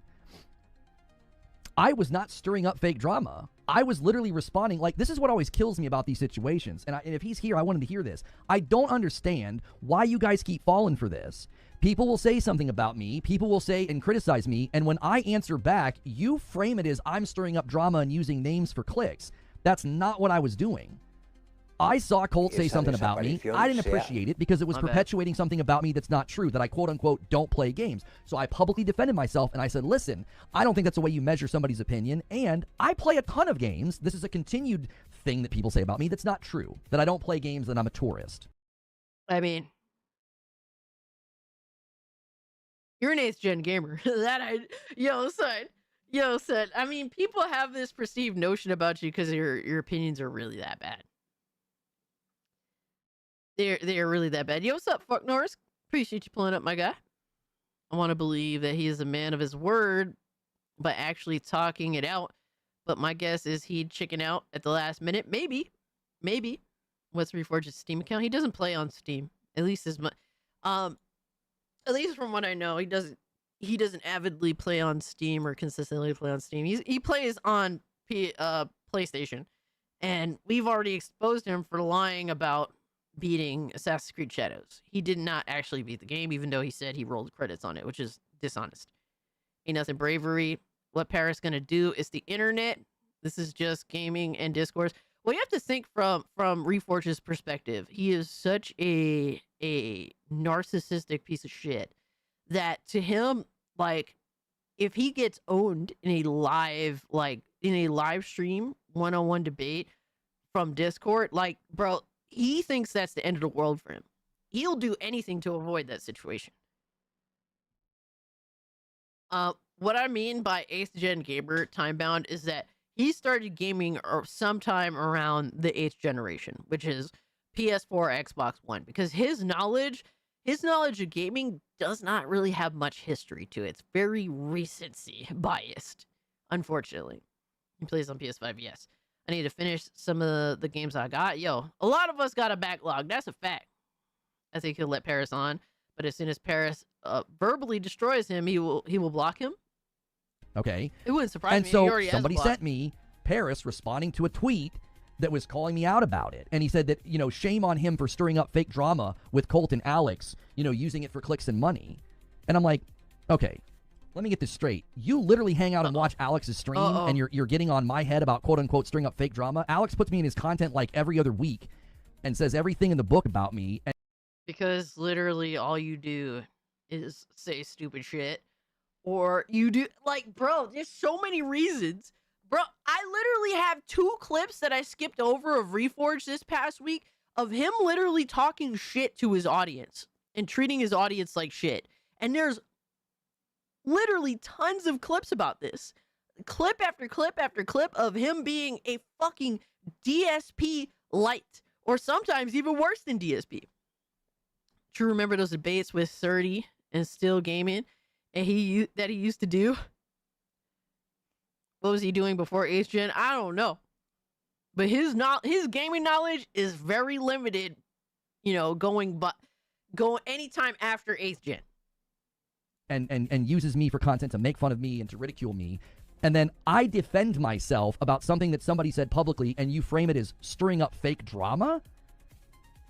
I was not stirring up fake drama. I was literally responding. Like, this is what always kills me about these situations. And if he's here, I want him to hear this. I don't understand why you guys keep falling for this. People will say something about me. People will say and criticize me. And when I answer back, you frame it as I'm stirring up drama and using names for clicks. That's not what I was doing. I saw Colt say something about me. I didn't appreciate it because it was perpetuating something about me that's not true, that I quote-unquote don't play games. So I publicly defended myself, and I said, listen, I don't think that's the way you measure somebody's opinion, and I play a ton of games. This is a continued thing that people say about me that's not true, that I don't play games, that I'm a tourist. I mean, you're an 8th gen gamer. Son. I mean, people have this perceived notion about you because your opinions are really that bad. They're really that bad. Yo, what's up, fuck Norris? Appreciate you pulling up, my guy. I want to believe that he is a man of his word, but actually talking it out. But my guess is he'd chicken out at the last minute. Maybe. What's Reforge's Steam account? He doesn't play on Steam. At least as much. At least from what I know, he doesn't avidly play on Steam or consistently play on Steam. He plays on PlayStation, and we've already exposed him for lying about beating Assassin's Creed Shadows. He did not actually beat the game, even though he said he rolled credits on it, which is dishonest. Ain't nothing bravery. What Parris gonna do is the internet. This is just gaming and discourse. Well, you have to think from Reforge's perspective. He is such a narcissistic piece of shit that to him, like, if he gets owned in a live stream, one-on-one debate from Discord, like, bro, he thinks that's the end of the world for him. He'll do anything to avoid that situation. What I mean by 8th gen gamer time bound is that he started gaming sometime around the 8th generation, which is PS4, Xbox One, because his knowledge of gaming does not really have much history to it. It's very recency biased, unfortunately. He plays on PS5, yes. I need to finish some of the games I got. Yo, a lot of us got a backlog. That's a fact. I think he'll let Parris on, but as soon as Parris verbally destroys him, he will block him. Okay. It wouldn't surprise me. And so somebody sent me Parris responding to a tweet that was calling me out about it. And he said that, shame on him for stirring up fake drama with Colt and Alex, using it for clicks and money. And I'm like, okay, let me get this straight. You literally hang out and watch Alex's stream, and you're getting on my head about quote-unquote stirring up fake drama. Alex puts me in his content like every other week and says everything in the book about me. Because literally all you do is say stupid shit. Or you do, like, bro, there's so many reasons. Bro, I literally have 2 clips that I skipped over of Reforge this past week of him literally talking shit to his audience and treating his audience like shit. And there's literally tons of clips about this. Clip after clip after clip of him being a fucking DSP light, or sometimes even worse than DSP. Do you remember those debates with 30 and Still Gaming and he used to do? What was he doing before 8th gen? I don't know. But his gaming knowledge is very limited, going anytime after 8th gen. And uses me for content to make fun of me and to ridicule me. and then I defend myself about something that somebody said publicly, and you frame it as stirring up fake drama.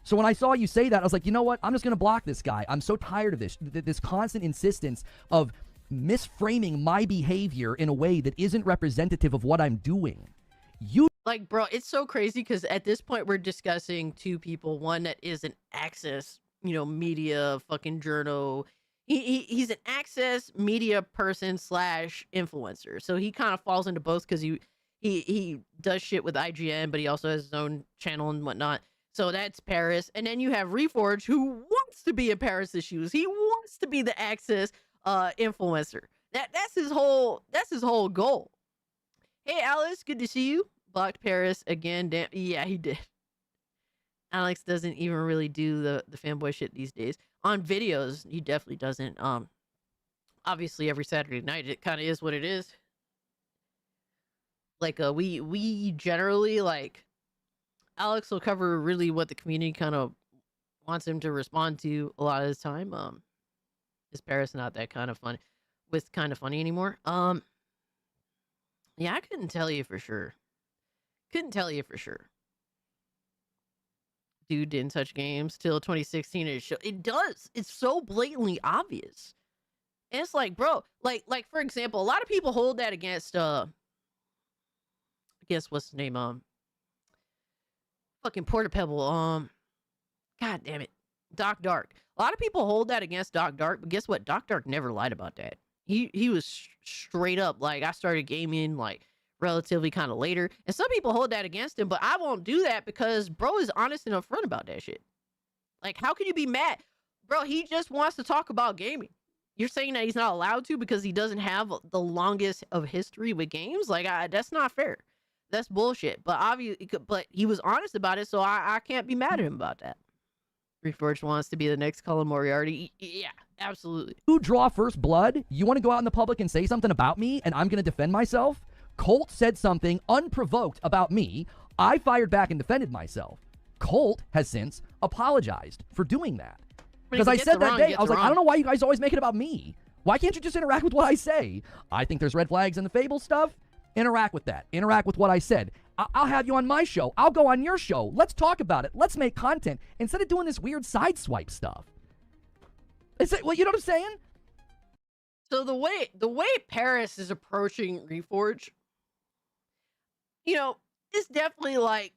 So when I saw you say that, I was like, you know what? I'm just going to block this guy. I'm so tired of this constant insistence of misframing my behavior in a way that isn't representative of what I'm doing. Like, bro, it's so crazy because at this point we're discussing two people. One that is an Access, media fucking journal. He's an Access media person / influencer. So he kind of falls into both because he does shit with IGN, but he also has his own channel and whatnot. So that's Parris. And then you have Reforge, who wants to be in Parris's shoes. He wants to be the Access influencer. That's his whole goal. Hey Alice, good to see you. Blocked Parris again. Damn, yeah, he did. Alex doesn't even really do the fanboy shit these days. On videos, he definitely doesn't. Obviously every Saturday night it kind of is what it is. Like we generally, like, Alex will cover really what the community kind of wants him to respond to a lot of the time. Is Parris not that kind of fun with kind of funny anymore? Yeah, I couldn't tell you for sure. Dude didn't touch games till 2016. It does. It's so blatantly obvious. And it's like, bro, like for example, a lot of people hold that against I guess what's the name? Fucking Porta Pebble. God damn it. Doc Dark. A lot of people hold that against Doc Dark, but guess what? Doc Dark never lied about that. He was straight up like, I started gaming like relatively kind of later, and some people hold that against him, but I won't do that because bro is honest and upfront about that shit. Like, how can you be mad? Bro, he just wants to talk about gaming. You're saying that he's not allowed to because he doesn't have the longest of history with games? Like, that's not fair. That's bullshit. But obviously, but he was honest about it, so I can't be mad at him about that. Reforged wants to be the next Colin Moriarty. Yeah, absolutely. You draw first blood? You want to go out in the public and say something about me, and I'm going to defend myself? Colt said something unprovoked about me. I fired back and defended myself. Colt has since apologized for doing that. Because I said that day, I was like, I don't know why you guys always make it about me. Why can't you just interact with what I say? I think there's red flags in the Fable stuff. Interact with that. Interact with what I said. I'll have you on my show. I'll go on your show. Let's talk about it. Let's make content instead of doing this weird sideswipe stuff. Well, you know what I'm saying? So the way Parris is approaching Reforge, it's definitely like,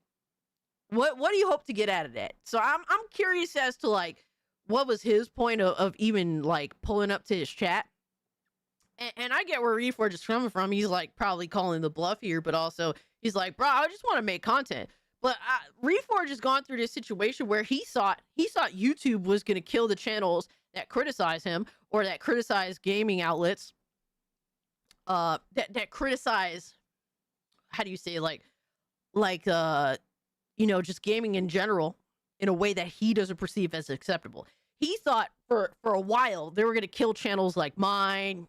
what do you hope to get out of that? So I'm curious as to like, what was his point of even like pulling up to his chat? And I get where Reforge is coming from. He's like probably calling the bluff here, but also he's like, bro, I just want to make content. But Reforge has gone through this situation where he thought YouTube was going to kill the channels that criticize him or that criticize gaming outlets, that criticize, how do you say, just gaming in general in a way that he doesn't perceive as acceptable. He thought for a while they were going to kill channels like mine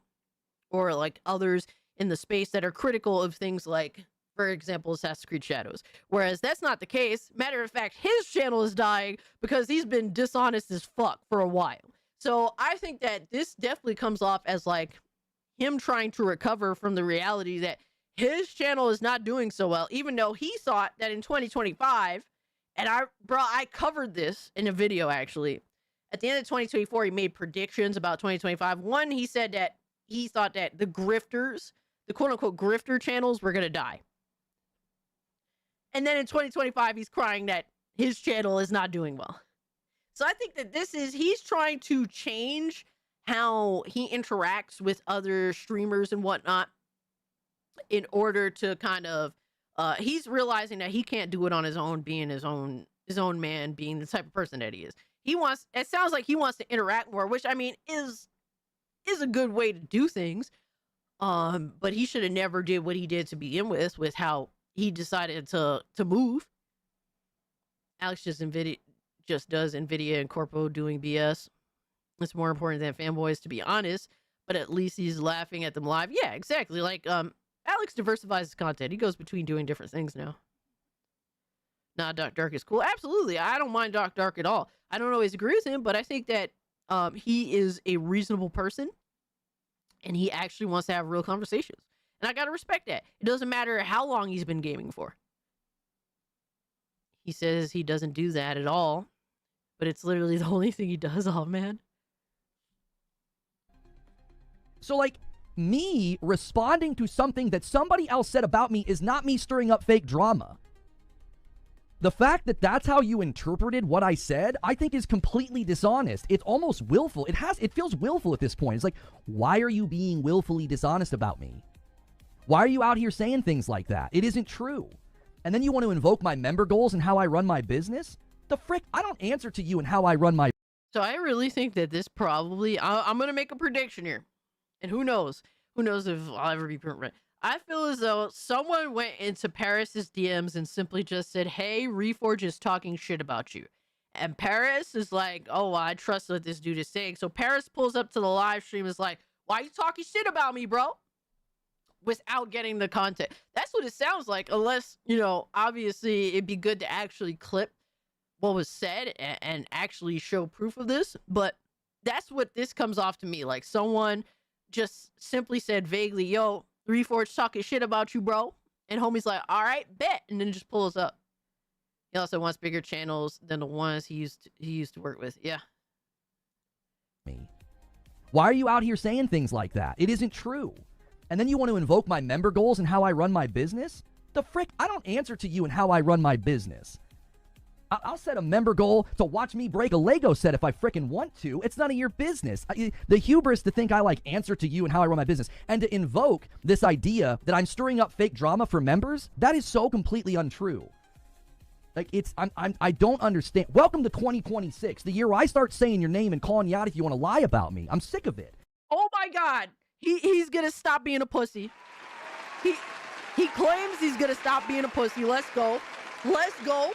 or like others in the space that are critical of things like, for example, Assassin's Creed Shadows. Whereas that's not the case. Matter of fact, his channel is dying because he's been dishonest as fuck for a while. So I think that this definitely comes off as like him trying to recover from the reality that his channel is not doing so well, even though he thought that in 2025, and I covered this in a video actually. At the end of 2024, he made predictions about 2025. One, he said that he thought that the grifters, the quote-unquote grifter channels were going to die. And then in 2025, he's crying that his channel is not doing well. So I think that he's trying to change how he interacts with other streamers and whatnot in order to kind of, he's realizing that he can't do it on his own, being his own man, being the type of person that he is. It sounds like he wants to interact more, which I mean is a good way to do things. But he should have never did what he did to begin with how he decided to move. Alex just does NVIDIA and Corpo doing BS. It's more important than fanboys, to be honest, but at least he's laughing at them live. Yeah, exactly. Like, Alex diversifies his content. He goes between doing different things now. Nah, Doc Dark is cool. Absolutely. I don't mind Doc Dark at all. I don't always agree with him, but I think that he is a reasonable person and he actually wants to have real conversations. And I gotta respect that. It doesn't matter how long he's been gaming for. He says he doesn't do that at all, but it's literally the only thing he does. Oh, man. So, like, me responding to something that somebody else said about me is not me stirring up fake drama. The fact that that's how you interpreted what I said, I think is completely dishonest. It's almost willful. It feels willful at this point. It's like, why are you being willfully dishonest about me? Why are you out here saying things like that? It isn't true. And then you want to invoke my member goals and how I run my business? The frick? I don't answer to you and how I run my... So I really think that this probably... I'm going to make a prediction here. And who knows? Who knows if I'll ever be proven right? I feel as though someone went into Parris's DMs and simply just said, hey, Reforge is talking shit about you. And Parris is like, oh, I trust what this dude is saying. So Parris pulls up to the live stream and is like, why are you talking shit about me, bro? Without getting the content. That's what it sounds like, unless, you know, obviously it'd be good to actually clip what was said and actually show proof of this. But that's what this comes off to me. Like someone just simply said vaguely, yo, Reforge talking shit about you, bro. And homie's like, all right, bet. And then just pulls up. He also wants bigger channels than the ones he used to work with. Yeah. Me. Why are you out here saying things like that? It isn't true. And then you want to invoke my member goals and how I run my business? The frick? I don't answer to you and how I run my business. I'll set a member goal to watch me break a Lego set if I frickin' want to. It's none of your business. The hubris to think I like answer to you and how I run my business and to invoke this idea that I'm stirring up fake drama for members, that is so completely untrue. Like I don't understand. Welcome to 2026, the year where I start saying your name and calling you out if you want to lie about me. I'm sick of it. Oh my God. He's gonna stop being a pussy. He claims he's gonna stop being a pussy. Let's go. Let's go.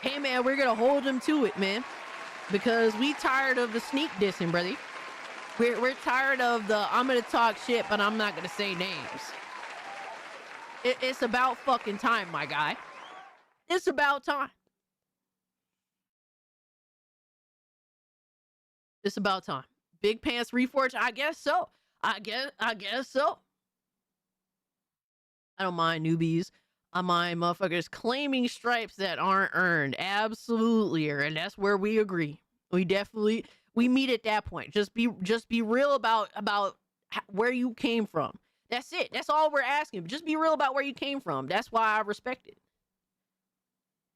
Hey man, we're gonna hold him to it, man, because we tired of the sneak dissing, brother. We're tired of the I'm gonna talk shit, but I'm not gonna say names. It's about fucking time, my guy. It's about time. It's about time. Big Pants Reforge, I guess so. I guess so. I don't mind newbies. I mind motherfuckers claiming stripes that aren't earned. Absolutely, and that's where we agree. We meet at that point. Just be real about where you came from. That's it. That's all we're asking. Just be real about where you came from. That's why I respect it.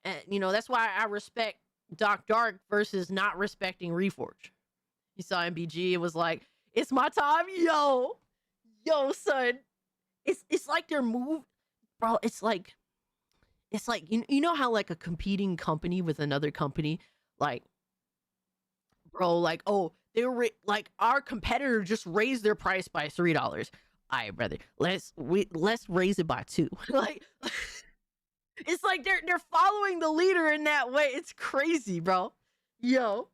And you know, that's why I respect Doc Dark versus not respecting Reforge. He saw MBG and was like, "It's my time, yo, son." It's like their move, bro. It's like you know how like a competing company with another company, like, bro, like, oh, they were like our competitor just raised their price by $3. All right, brother, let's raise it by 2. Like, it's like they're following the leader in that way. It's crazy, bro. Yo.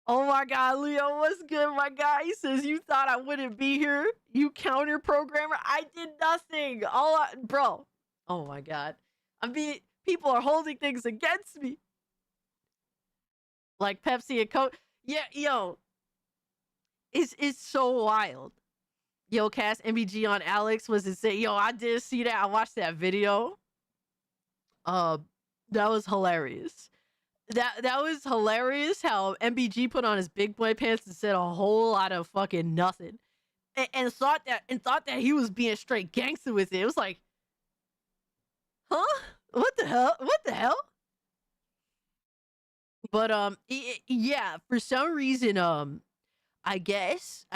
Oh my God, Leo, what's good, my guy? He says, you thought I wouldn't be here? You counter programmer? I did nothing. Bro. Oh my God. People are holding things against me. Like Pepsi and Coke. Yeah, yo. It's so wild. Yo, cast MBG on Alex was insane. Yo, I did see that. I watched that video. That was hilarious. That was hilarious how MBG put on his big boy pants and said a whole lot of fucking nothing. And thought that he was being straight gangster with it. It was like, huh? What the hell? What the hell? But yeah, for some reason, I guess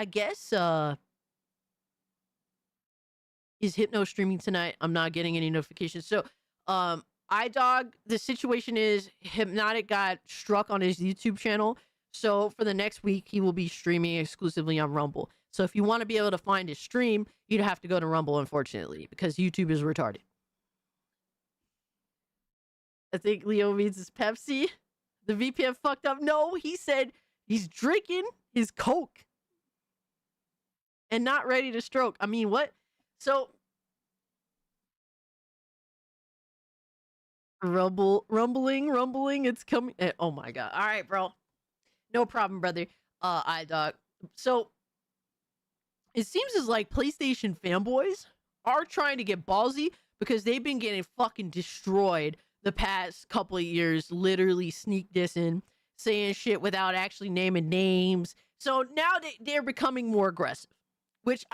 is Hypno streaming tonight? I'm not getting any notifications. So iDog, the situation is Hypnotic got struck on his YouTube channel. So for the next week, he will be streaming exclusively on Rumble. So if you want to be able to find his stream, you'd have to go to Rumble, unfortunately, because YouTube is retarded. I think Leo means it's Pepsi. The VPN fucked up. No, he said he's drinking his Coke and not ready to stroke. I mean, what? So rumbling, it's coming. Oh my God. All right, bro. No problem, brother. iDog. So it seems as like PlayStation fanboys are trying to get ballsy because they've been getting fucking destroyed the past couple of years, literally sneak dissing, saying shit without actually naming names. So now they're becoming more aggressive, which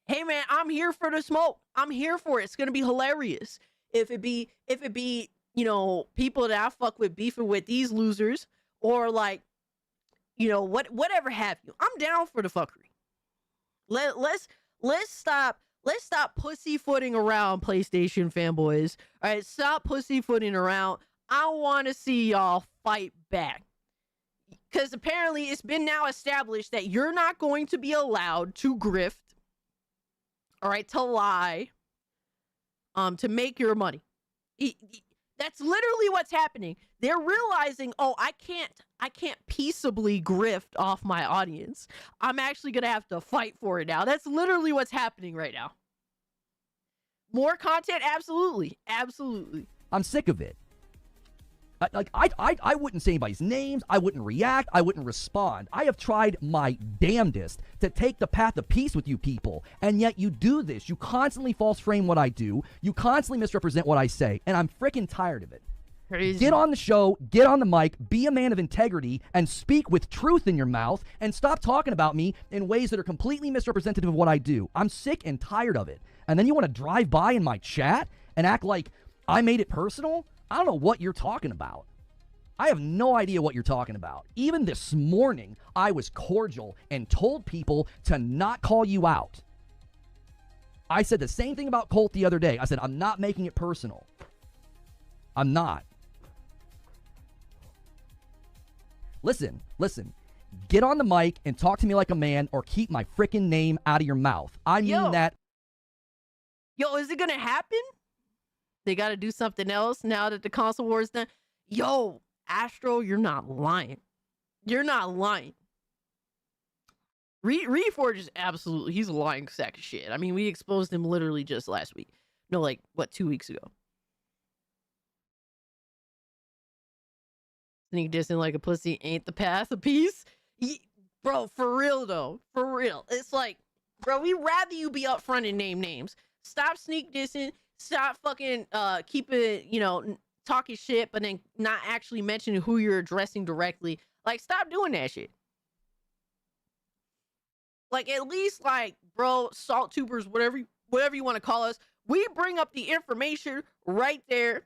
hey man, I'm here for the smoke. I'm here for it. It's gonna be hilarious. If it be, you know, people that I fuck with beefing with these losers, or like, you know, whatever have you. I'm down for the fuckery. Let's stop pussyfooting around, PlayStation fanboys. All right, stop pussyfooting around. I want to see y'all fight back. Because apparently it's been now established that you're not going to be allowed to grift, all right, to lie, to make your money. That's literally what's happening. They're realizing, oh, I can't peaceably grift off my audience. I'm actually gonna have to fight for it now. That's literally what's happening right now. More content, absolutely. I'm sick of it. I wouldn't say anybody's names. I wouldn't react. I wouldn't respond. I have tried my damnedest to take the path of peace with you people, and yet you do this. You constantly false frame what I do. You constantly misrepresent what I say, and I'm freaking tired of it. Crazy. Get on the show, get on the mic, be a man of integrity, and speak with truth in your mouth, and stop talking about me in ways that are completely misrepresentative of what I do. I'm sick and tired of it. And then you want to drive by in my chat and act like I made it personal? I don't know what you're talking about. I have no idea what you're talking about. Even this morning, I was cordial and told people to not call you out. I said the same thing about Colt the other day. I said, I'm not making it personal. I'm not. Listen. Get on the mic and talk to me like a man, or keep my freaking name out of your mouth. I mean that. Yo, is it going to happen? They got to do something else now that the console war is done. Yo, Astro, you're not lying. You're not lying. Reforge is absolutely, he's a lying sack of shit. I mean, we exposed him literally just last week. No, like, what, 2 weeks ago? Sneak dissing like a pussy ain't the path of peace. Bro, for real, though. For real. It's like, bro, we'd rather you be upfront and name names. Stop sneak dissing. Stop fucking keeping, you know, talking shit, but then not actually mentioning who you're addressing directly. Like, stop doing that shit. Like, at least, like, bro, salt tubers, whatever you want to call us, we bring up the information right there,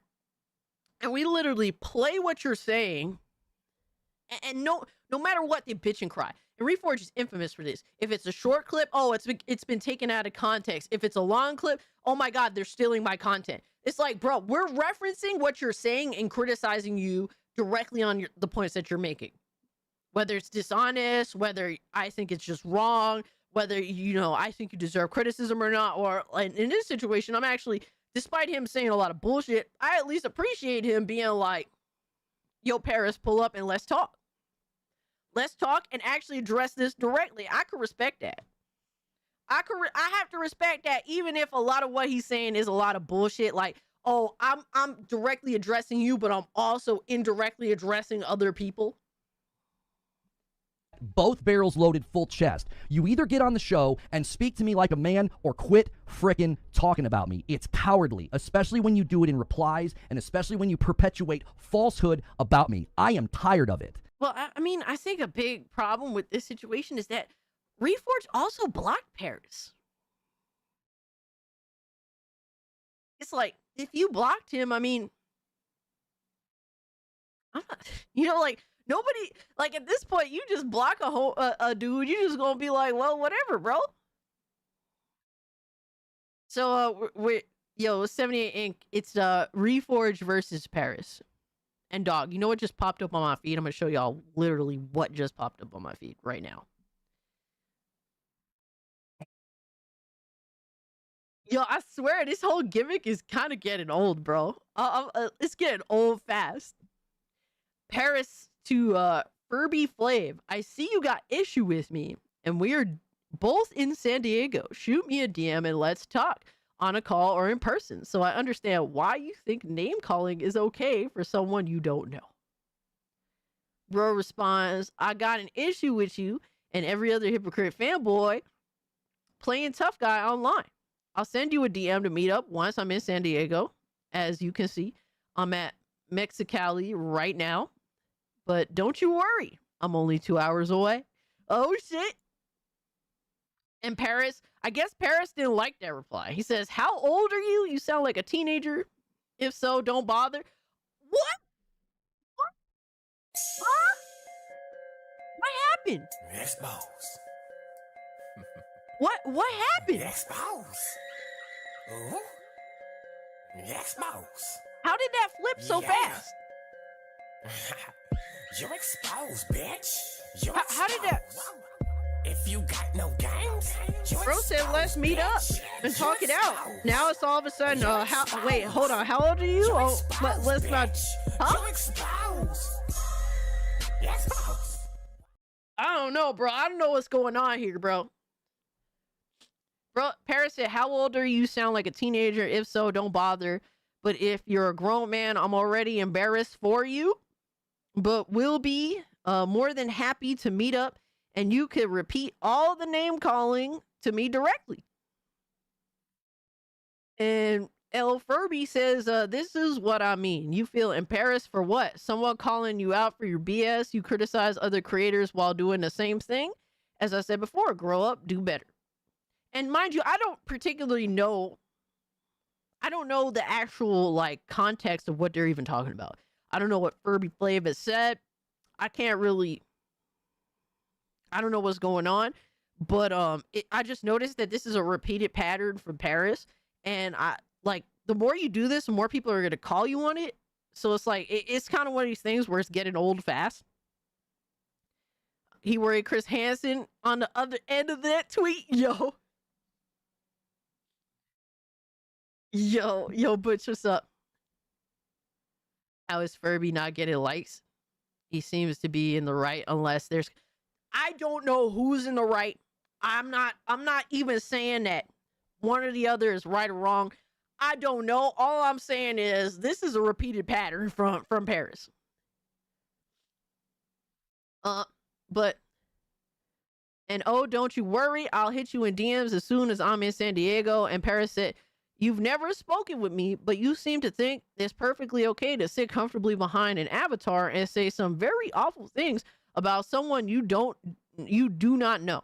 and we literally play what you're saying, and no matter what, they bitch and cry. And Reforge is infamous for this. If it's a short clip, oh, it's been taken out of context. If it's a long clip, oh my God, they're stealing my content. It's like, bro, we're referencing what you're saying and criticizing you directly on the points that you're making. Whether it's dishonest, whether I think it's just wrong, whether, you know, I think you deserve criticism or not, or in this situation, I'm actually, despite him saying a lot of bullshit, I at least appreciate him being like, yo, Parris, pull up and let's talk. Let's talk and actually address this directly. I could respect that. I have to respect that, even if a lot of what he's saying is a lot of bullshit. Like, oh, I'm directly addressing you, but I'm also indirectly addressing other people. Both barrels loaded full chest. You either get on the show and speak to me like a man, or quit frickin' talking about me. It's cowardly, especially when you do it in replies, and especially when you perpetuate falsehood about me. I am tired of it. Well, I mean, I think a big problem with this situation is that Reforge also blocked Parris. It's like, if you blocked him, I mean, I'm not, you know, like, nobody, like, at this point, you just block a dude, you just gonna be like, well, whatever, bro. So, yo, 78 Inc., it's Reforge versus Parris. And dog, you know what just popped up on my feed? I'm going to show y'all literally what just popped up on my feed right now. Yo, I swear, this whole gimmick is kind of getting old, bro. It's getting old fast. Parris to Furby Flav. I see you got issue with me, and we are both in San Diego. Shoot me a DM and let's talk. On a call or in person, so I understand why you think name calling is okay for someone you don't know. Bro responds, I got an issue with you and every other hypocrite fanboy playing tough guy online. I'll send you a DM to meet up once I'm in San Diego. As you can see, I'm at Mexicali right now. But don't you worry, I'm only 2 hours away. Oh shit. And Parris, I guess Parris didn't like that reply. He says, how old are you? You sound like a teenager. If so, don't bother. What? What? Huh? What happened? Expose. What happened? Expose. Ooh. Expose. How did that flip so Yeah. fast? You're exposed, bitch. You're How did that- exposed. If you got no games, you're Bro said, exposed, let's meet up bitch. and talk You're it out. exposed. Now it's all of a sudden, You're wait, hold on. How old are you? You're Oh, exposed, let's not. bitch. Huh? You're exposed. You're exposed. I don't know, bro. I don't know what's going on here, bro. Bro, Parris said, how old are you? Sound like a teenager. If so, don't bother. But if you're a grown man, I'm already embarrassed for you. But we'll be more than happy to meet up. And you could repeat all the name calling to me directly. And L. Furby says, this is what I mean. You feel embarrassed for what? Someone calling you out for your BS. You criticize other creators while doing the same thing. As I said before, grow up, do better. And mind you, I don't particularly know. I don't know the actual like context of what they're even talking about. I don't know what Furby Flav said. I can't really. I don't know what's going on, but I just noticed that this is a repeated pattern from Parris, and I like the more you do this, the more people are gonna call you on it. So it's like it's kind of one of these things where it's getting old fast. He worried Chris Hansen on the other end of that tweet, yo. Yo, Butch, what's up? How is Furby not getting likes? He seems to be in the right unless there's... I don't know who's in the right. I'm not even saying that one or the other is right or wrong. I don't know. All I'm saying is this is a repeated pattern from Parris. But... And oh, don't you worry. I'll hit you in DMs as soon as I'm in San Diego. And Parris said... You've never spoken with me, but you seem to think it's perfectly okay to sit comfortably behind an avatar and say some very awful things about someone you do not know.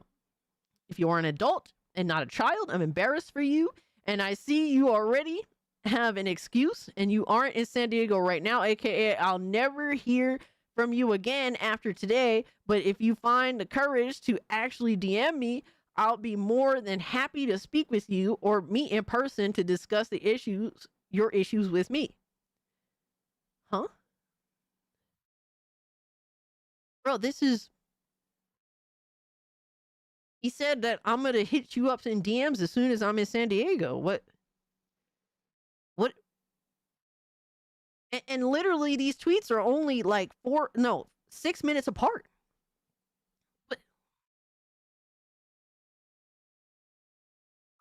If you are an adult and not a child, I'm embarrassed for you. And I see you already have an excuse and you aren't in San Diego right now, aka I'll never hear from you again after today. But if you find the courage to actually DM me, I'll be more than happy to speak with you or meet in person to discuss your issues with me. Huh? Bro, this is... He said that I'm going to hit you up in DMs as soon as I'm in San Diego. What? And literally these tweets are only like 6 minutes apart.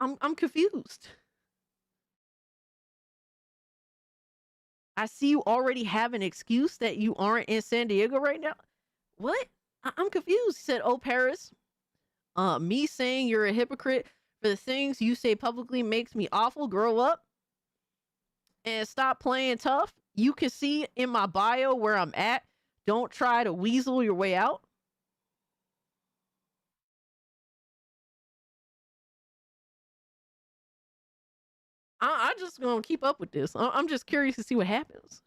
I'm confused. I see you already have an excuse that you aren't in San Diego right now. What? I'm confused. He said, oh, Parris, me saying you're a hypocrite for the things you say publicly makes me awful. Grow up and stop playing tough. You can see in my bio where I'm at. Don't try to weasel your way out. I'm just gonna keep up with this. I'm just curious to see what happens.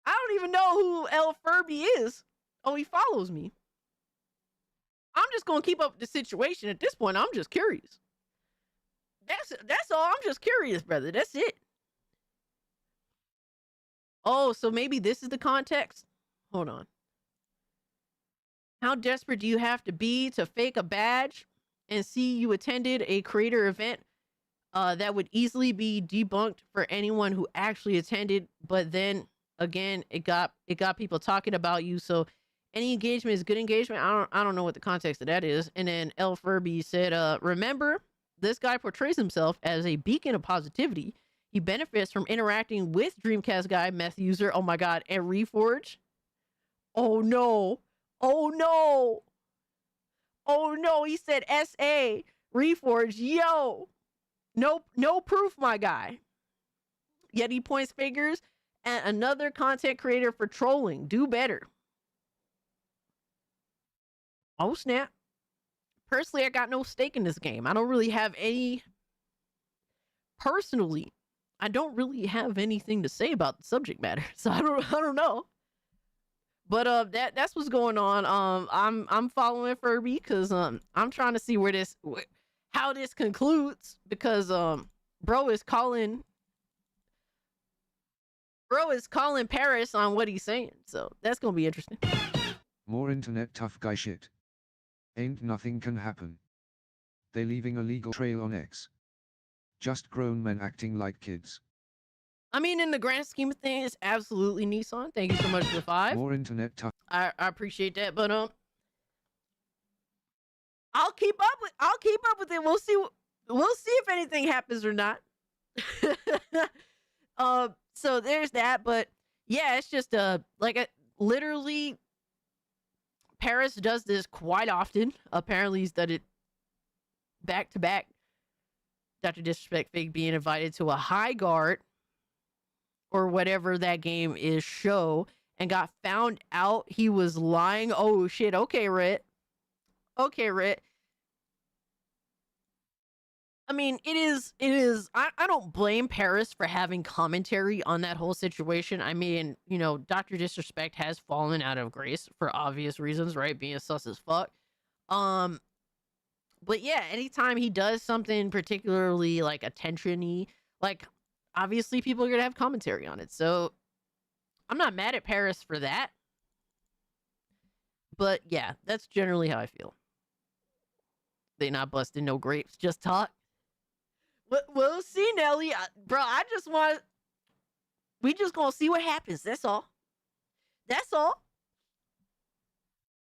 I don't even know who L. Furby is. Oh, he follows me. I'm just gonna keep up with the situation at this point. I'm just curious. That's all. I'm just curious, brother. That's it. Oh, so maybe this is the context? Hold on. How desperate do you have to be to fake a badge and see you attended a creator event that would easily be debunked for anyone who actually attended, but then again it got people talking about you, so any engagement is good engagement. I don't know what the context of that is. And then L. Furby said, remember, this guy portrays himself as a beacon of positivity. He benefits from interacting with Dreamcast guy, meth user, oh my god, and Reforge. Oh no. Oh no. Oh no. He said SA Reforge. Yo. Nope. No proof, my guy. Yet he points fingers at another content creator for trolling. Do better. Oh snap. Personally, I got no stake in this game. I don't really have any. Personally, I don't really have anything to say about the subject matter. So I don't know. But that's what's going on. I'm following Furby because I'm trying to see how this concludes, because bro is calling Parris on what he's saying. So that's gonna be interesting. More internet tough guy shit. Ain't nothing can happen. They leaving a legal trail on X. Just grown men acting like kids. I mean, in the grand scheme of things, it's absolutely Nissan. Thank you so much for the 5. More internet tough. I appreciate that, but I'll keep up with it. We'll see if anything happens or not. So there's that, but yeah, it's just literally Parris does this quite often. Apparently he's done it back to back. Dr. Disrespect Fig being invited to a high guard or whatever that game is show and got found out he was lying. Oh shit. Okay, Rit. I mean, it is. I don't blame Parris for having commentary on that whole situation. I mean, you know, Dr. Disrespect has fallen out of grace for obvious reasons, right? Being sus as fuck. But yeah, anytime he does something particularly like attention-y, like obviously people are gonna have commentary on it. So I'm not mad at Parris for that. But yeah, that's generally how I feel. They not busting no grapes, just talk. We'll see, Nelly. Bro, we just gonna see what happens. That's all.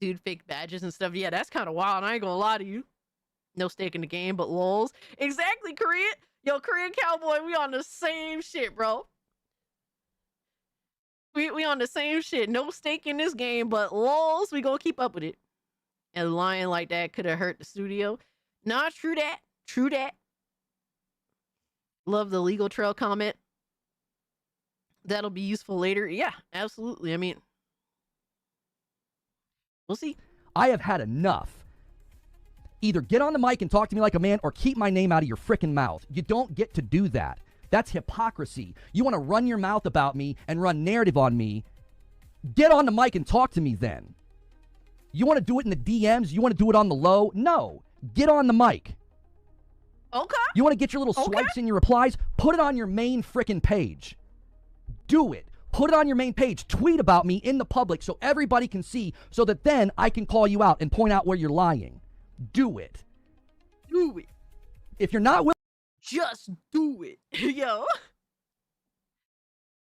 Dude, fake badges and stuff. Yeah, that's kind of wild. I ain't gonna lie to you. No stake in the game, but lols. Exactly, Korean. Yo, Korean Cowboy, we on the same shit, bro. We on the same shit. No stake in this game, but lols, we gonna keep up with it. And lying like that could have hurt the studio. Nah, true that. Love the legal trail comment. That'll be useful later. Yeah, absolutely. I mean, we'll see. I have had enough. Either get on the mic and talk to me like a man or keep my name out of your frickin' mouth. You don't get to do that. That's hypocrisy. You want to run your mouth about me and run narrative on me? Get on the mic and talk to me then. You want to do it in the DMs? You want to do it on the low? No. Get on the mic. Okay. You want to get your little swipes in your replies? Put it on your main frickin' page. Do it. Put it on your main page. Tweet about me in the public so everybody can see, so that then I can call you out and point out where you're lying. Do it. If you're not willing, just do it. Yo.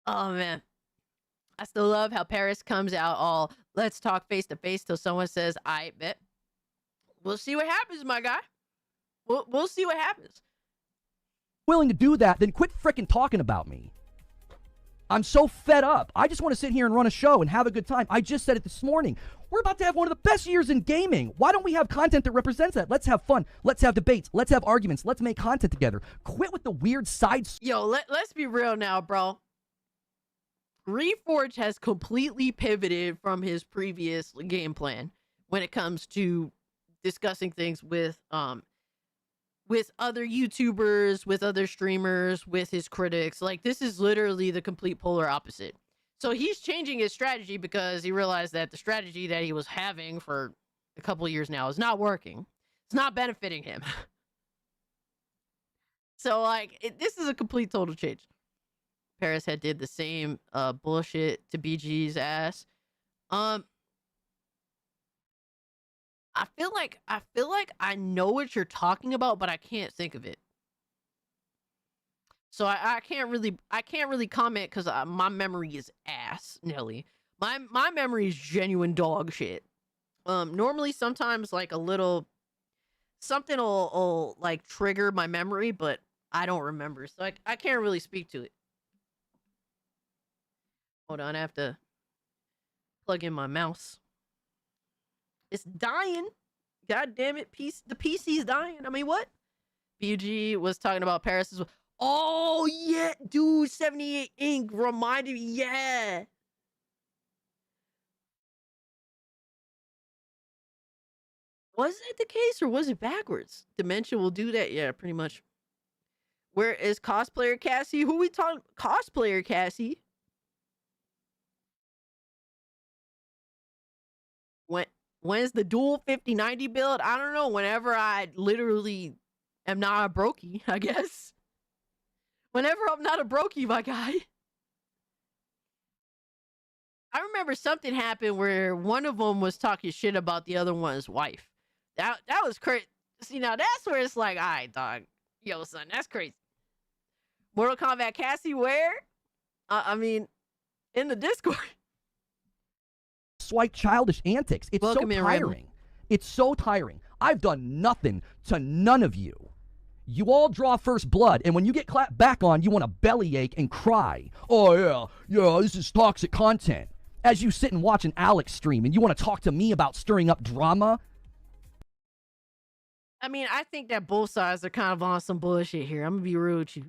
Oh, man. I still love how Parris comes out all, let's talk face to face till someone says, I bet. We'll see what happens, my guy. We'll see what happens. Willing to do that, then quit frickin' talking about me. I'm so fed up. I just want to sit here and run a show and have a good time. I just said it this morning. We're about to have one of the best years in gaming. Why don't we have content that represents that? Let's have fun. Let's have debates. Let's have arguments. Let's make content together. Quit with the weird side. Yo, let's be real now, bro. Reforge has completely pivoted from his previous game plan when it comes to discussing things with other YouTubers, with other streamers, with his critics. Like, this is literally the complete polar opposite. So he's changing his strategy because he realized that the strategy that he was having for a couple of years now is not working. It's not benefiting him. So, like, this is a complete total change. Parris had did the same bullshit to BG's ass. I feel like I know what you're talking about, but I can't think of it. So I can't really comment because my memory is ass, Nelly. My memory is genuine dog shit. Normally sometimes like a little something will like trigger my memory, but I don't remember, so I can't really speak to it. Hold on, I have to Plug in my mouse. It's dying. God damn it. The PC's dying. I mean, what? BG was talking about Parris. Oh, yeah. Dude, 78 Ink reminded me. Yeah. Was that the case or was it backwards? Dementia will do that. Yeah, pretty much. Where is cosplayer Cassie? Who we talking? Cosplayer Cassie? When's the dual 5090 build? I don't know. Whenever I literally am not a brokey, I guess. Whenever I'm not a brokey, my guy. I remember something happened where one of them was talking shit about the other one's wife. That was crazy. See, now that's where it's like, all right, dog. Yo, son, that's crazy. Mortal Kombat Cassie, where? I mean, in the Discord. Swipe childish antics. It's Welcome so in, tiring. Rebel. It's so tiring. I've done nothing to none of you. You all draw first blood, and when you get clapped back on, you want to bellyache and cry. Oh, yeah, this is toxic content. As you sit and watch an Alex stream, and you want to talk to me about stirring up drama. I mean, I think that both sides are kind of on some bullshit here. I'm going to be real with you.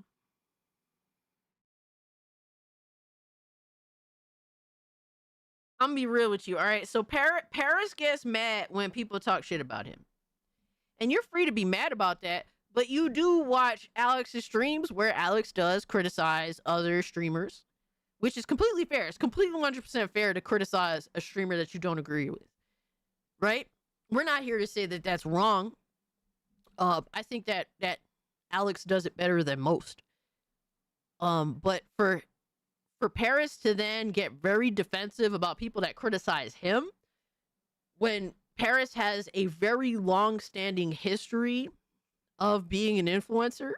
I'm going to be real with you, all right? So Parris gets mad when people talk shit about him. And you're free to be mad about that, but you do watch Alex's streams where Alex does criticize other streamers, which is completely fair. It's completely 100% fair to criticize a streamer that you don't agree with, right? We're not here to say that that's wrong. I think that Alex does it better than most. But for Parris to then get very defensive about people that criticize him, when Parris has a very long-standing history of being an influencer,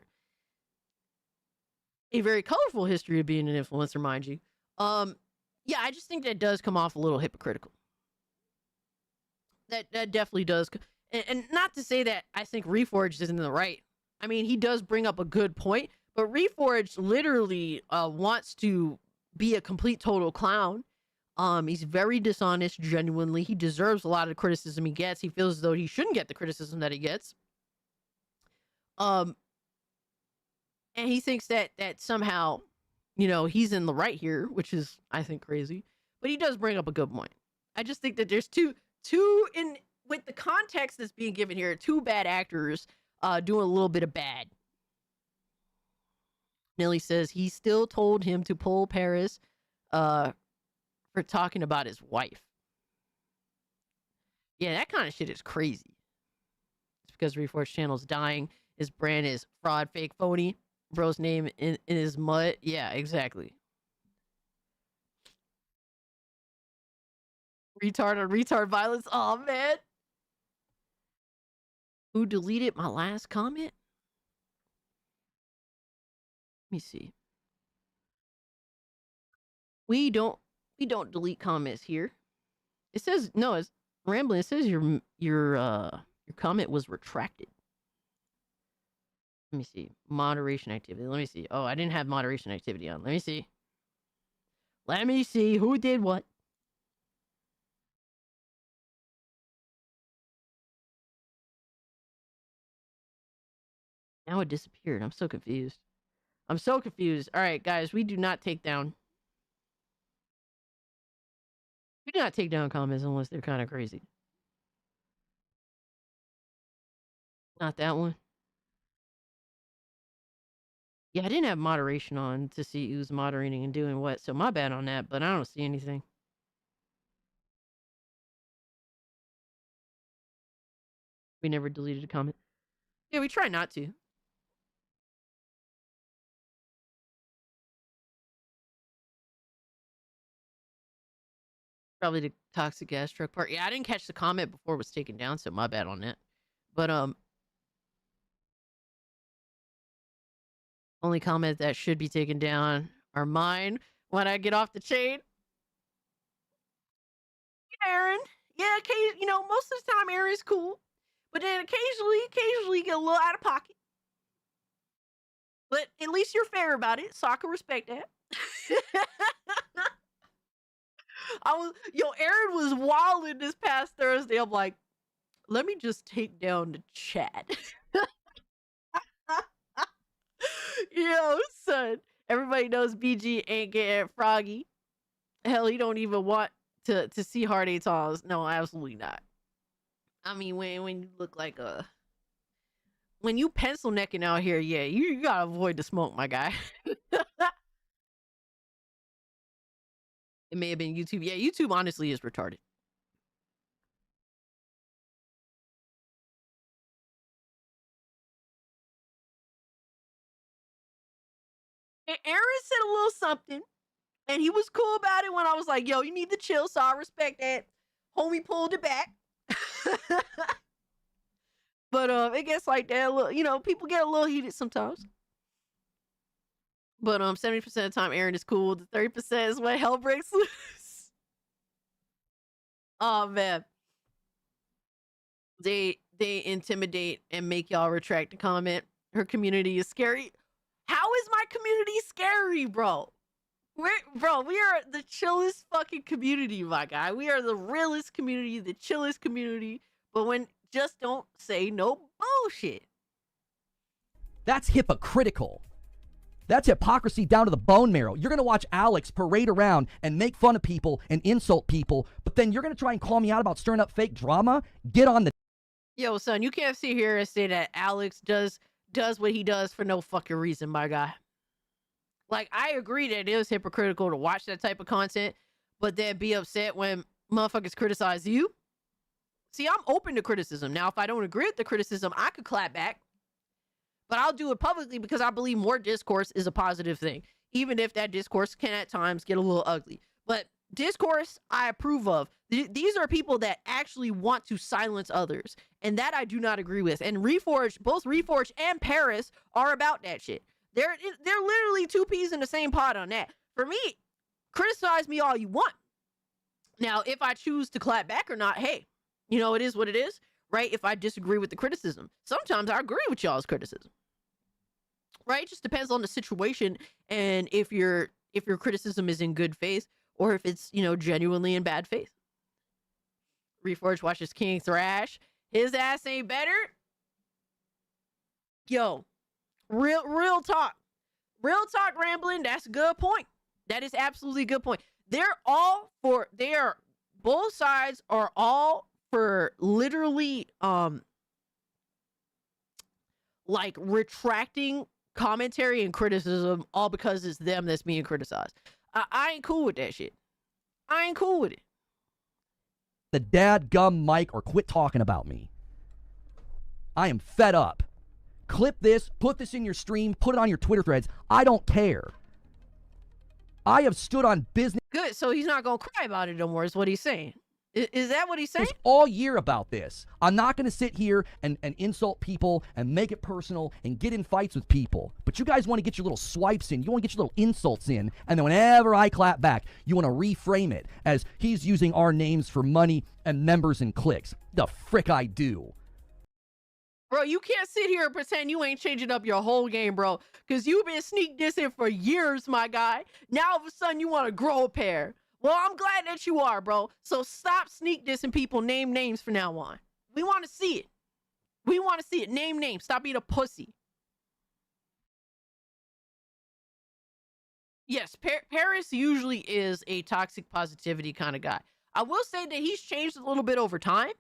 a very colorful history of being an influencer, mind you. Yeah, I just think that does come off a little hypocritical. That definitely does. And not to say that I think Reforge isn't in the right. I mean, he does bring up a good point, but Reforge literally wants to be a complete total clown. He's very dishonest, genuinely. He deserves a lot of criticism he gets. He feels as though he shouldn't get the criticism that he gets. And he thinks that somehow, you know, he's in the right here, which is, I think, crazy. But he does bring up a good point. I just think that there's two in with the context that's being given here, two bad actors doing a little bit of bad. Nelly says he still told him to pull Parris for talking about his wife. Yeah, that kind of shit is crazy. It's because Reforge channel's dying. His brand is fraud, fake, phony. Bro's name in his mud. Yeah, exactly. Retard on retard violence. Oh, man. Who deleted my last comment? Let me see. We don't delete comments here. It says no, it's rambling. It says your comment was retracted. Let me see. Moderation activity. Let me see. Oh, I didn't have moderation activity on. Let me see. Let me see who did what. Now it disappeared. I'm so confused. I'm so confused. All right, guys, we do not take down. We do not take down comments unless they're kind of crazy. Not that one. Yeah, I didn't have moderation on to see who's moderating and doing what, so my bad on that, but I don't see anything. We never deleted a comment. Yeah, we try not to. Probably the toxic gas truck part. Yeah, I didn't catch the comment before it was taken down, so my bad on that. But only comment that should be taken down are mine when I get off the chain. Aaron. Yeah, you know, most of the time Aaron's cool. But then occasionally get a little out of pocket. But at least you're fair about it, so I can respect that. Aaron was wilding this past Thursday. I'm like, let me just take down the chat. Yo, son, everybody knows BG ain't getting froggy. Hell, he don't even want to see Hard Eight Talls. No, absolutely not. I mean, when you look like when you pencil necking out here, yeah, you gotta avoid the smoke, my guy. It may have been YouTube. Yeah, YouTube honestly is retarded. And Aaron said a little something, and he was cool about it when I was like, yo, you need to chill, so I respect that. Homie pulled it back. But it gets like that. People get a little heated sometimes. But 70% of the time, Aaron is cool. The 30% is when hell breaks loose. Oh man, they intimidate and make y'all retract the comment. Her community is scary. How is my community scary, bro? We are the chillest fucking community, my guy. We are the realest community, the chillest community. But just don't say no bullshit. That's hypocritical. That's hypocrisy down to the bone marrow. You're going to watch Alex parade around and make fun of people and insult people, but then you're going to try and call me out about stirring up fake drama? Get on the... Yo, son, you can't sit here and say that Alex does what he does for no fucking reason, my guy. Like, I agree that it is hypocritical to watch that type of content, but then be upset when motherfuckers criticize you. See, I'm open to criticism. Now, if I don't agree with the criticism, I could clap back. But I'll do it publicly because I believe more discourse is a positive thing, even if that discourse can at times get a little ugly. But discourse, I approve of. These are people that actually want to silence others, and that I do not agree with. And Reforge, both Reforge and Parris are about that shit. They're literally two peas in the same pot on that. For me, criticize me all you want. Now, if I choose to clap back or not, hey, it is what it is. Right? If I disagree with the criticism, sometimes I agree with y'all's criticism. Right? It just depends on the situation and if your criticism is in good faith or if it's, genuinely in bad faith. Reforge watches King thrash. His ass ain't better. Yo, real talk. Real talk rambling, that's a good point. That is absolutely a good point. Both sides are all for literally like retracting commentary and criticism all because it's them that's being criticized. I ain't cool with that shit. I ain't cool with it. The dadgum mic or quit talking about me. I am fed up. Clip this, put this in your stream, put it on your Twitter threads. I don't care. I have stood on business. Good, so he's not gonna cry about it no more, is what he's saying. Is that what he's saying? All year about this. I'm not going to sit here and insult people and make it personal and get in fights with people. But you guys want to get your little swipes in. You want to get your little insults in. And then whenever I clap back, you want to reframe it as he's using our names for money and members and clicks. The frick I do. Bro, you can't sit here and pretend you ain't changing up your whole game, bro. Because you've been sneak dissing for years, my guy. Now all of a sudden you want to grow a pair. Well, I'm glad that you are, bro. So stop sneak dissing people. Name names from now on. We want to see it. We want to see it. Name names. Stop being a pussy. Yes, Parris usually is a toxic positivity kind of guy. I will say that he's changed a little bit over time.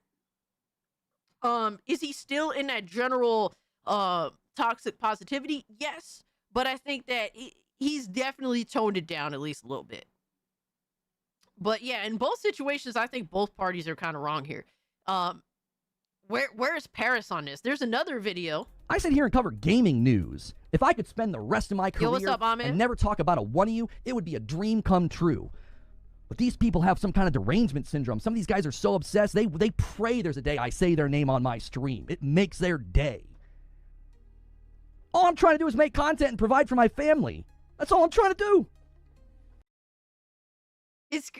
Is he still in that general toxic positivity? Yes. But I think that he's definitely toned it down at least a little bit. But yeah, in both situations, I think both parties are kind of wrong here. Where's Parris on this? There's another video. I sit here and cover gaming news. If I could spend the rest of my career what's up, and never talk about a one of you, it would be a dream come true. But these people have some kind of derangement syndrome. Some of these guys are so obsessed, they pray there's a day I say their name on my stream. It makes their day. All I'm trying to do is make content and provide for my family. That's all I'm trying to do.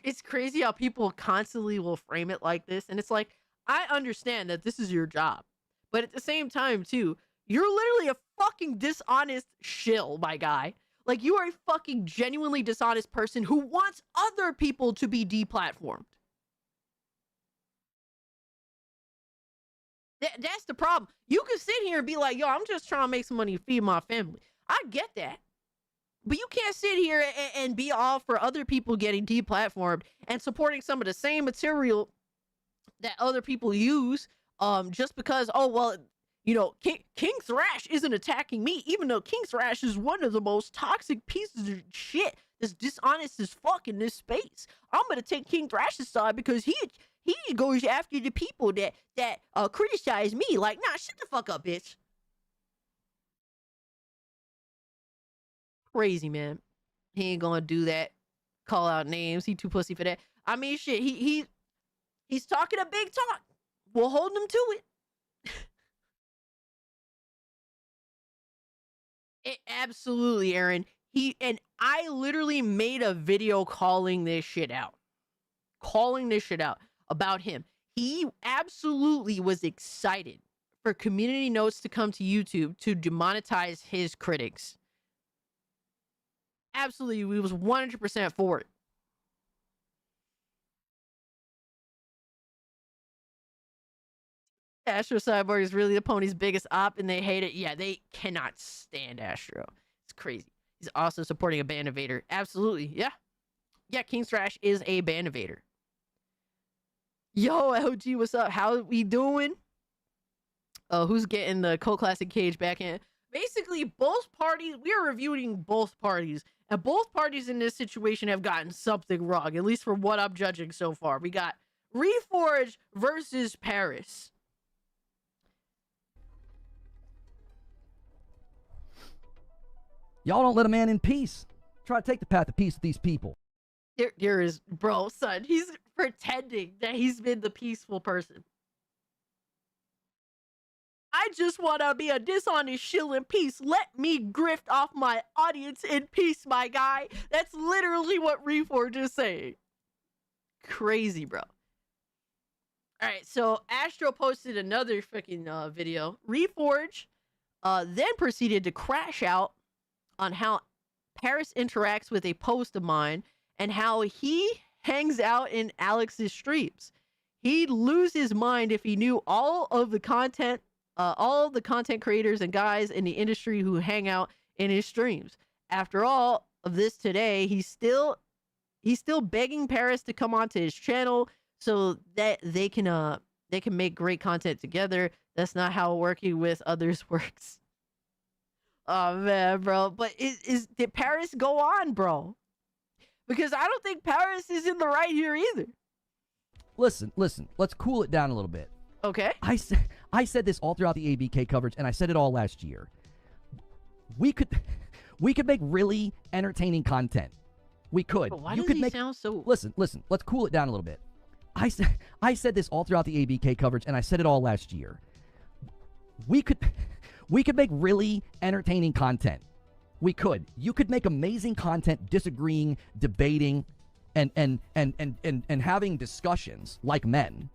It's crazy how people constantly will frame it like this. And it's like, I understand that this is your job. But at the same time, too, you're literally a fucking dishonest shill, my guy. Like, you are a fucking genuinely dishonest person who wants other people to be deplatformed. That's the problem. You can sit here and be like, yo, I'm just trying to make some money to feed my family. I get that. But you can't sit here and be all for other people getting deplatformed and supporting some of the same material that other people use, just because, oh, well, you know, King Thrash isn't attacking me, even though King Thrash is one of the most toxic pieces of shit that's dishonest as fuck in this space. I'm gonna take King Thrash's side because he goes after the people that criticize me. Like, nah, shut the fuck up, bitch. Crazy, man. He ain't gonna do that. Call out names. He too pussy for that. I mean, shit. He's talking a big talk. We'll hold him to it. Absolutely, Aaron. I literally made a video calling this shit out about him. He absolutely was excited for community notes to come to YouTube to demonetize his critics. Absolutely, he was 100% for it. Astro Cyborg is really the pony's biggest op, and they hate it. Yeah, they cannot stand Astro. It's crazy. He's also supporting a ban evader. Absolutely, yeah. Yeah, King Thrash is a ban evader. Yo, LG, what's up? How we doing? Who's getting the Cult Classic cage back in? Basically, both parties, we are reviewing both parties, and both parties in this situation have gotten something wrong, at least for what I'm judging so far. We got Reforge versus Parris. Y'all don't let a man in peace. Try to take the path of peace with these people. There is, bro, son. He's pretending that he's been the peaceful person. I just want to be a dishonest shill in peace. Let me grift off my audience in peace, my guy. That's literally what Reforge is saying. Crazy, bro. All right, so Astro posted another freaking video. Reforge then proceeded to crash out on how Parris interacts with a post of mine and how he hangs out in Alex's streams. He'd lose his mind if he knew all of the content creators and guys in the industry who hang out in his streams. After all of this today, he's still begging Parris to come onto his channel so that they can make great content together. That's not how working with others works. Oh man, bro. But did Parris go on, bro? Because I don't think Parris is in the right here either. Listen. Let's cool it down a little bit. Okay. I said this all throughout the ABK coverage, and I said it all last year. We could make really entertaining content. We could. But why does he sound so? Listen. Let's cool it down a little bit. I said this all throughout the ABK coverage, and I said it all last year. We could make really entertaining content. We could. You could make amazing content, disagreeing, debating, and having discussions like men.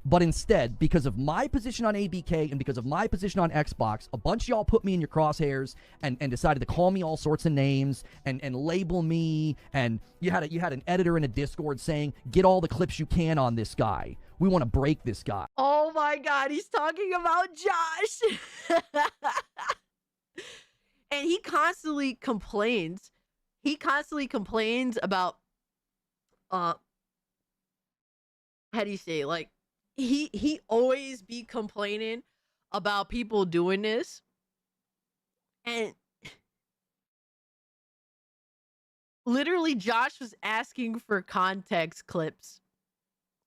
But instead, because of my position on ABK and because of my position on Xbox, a bunch of y'all put me in your crosshairs and decided to call me all sorts of names and label me. And you had an editor in a Discord saying, get all the clips you can on this guy. We want to break this guy. Oh my God, he's talking about Josh. And he constantly complains. About, how do you say, like, he always be complaining about people doing this. And literally Josh was asking for context clips.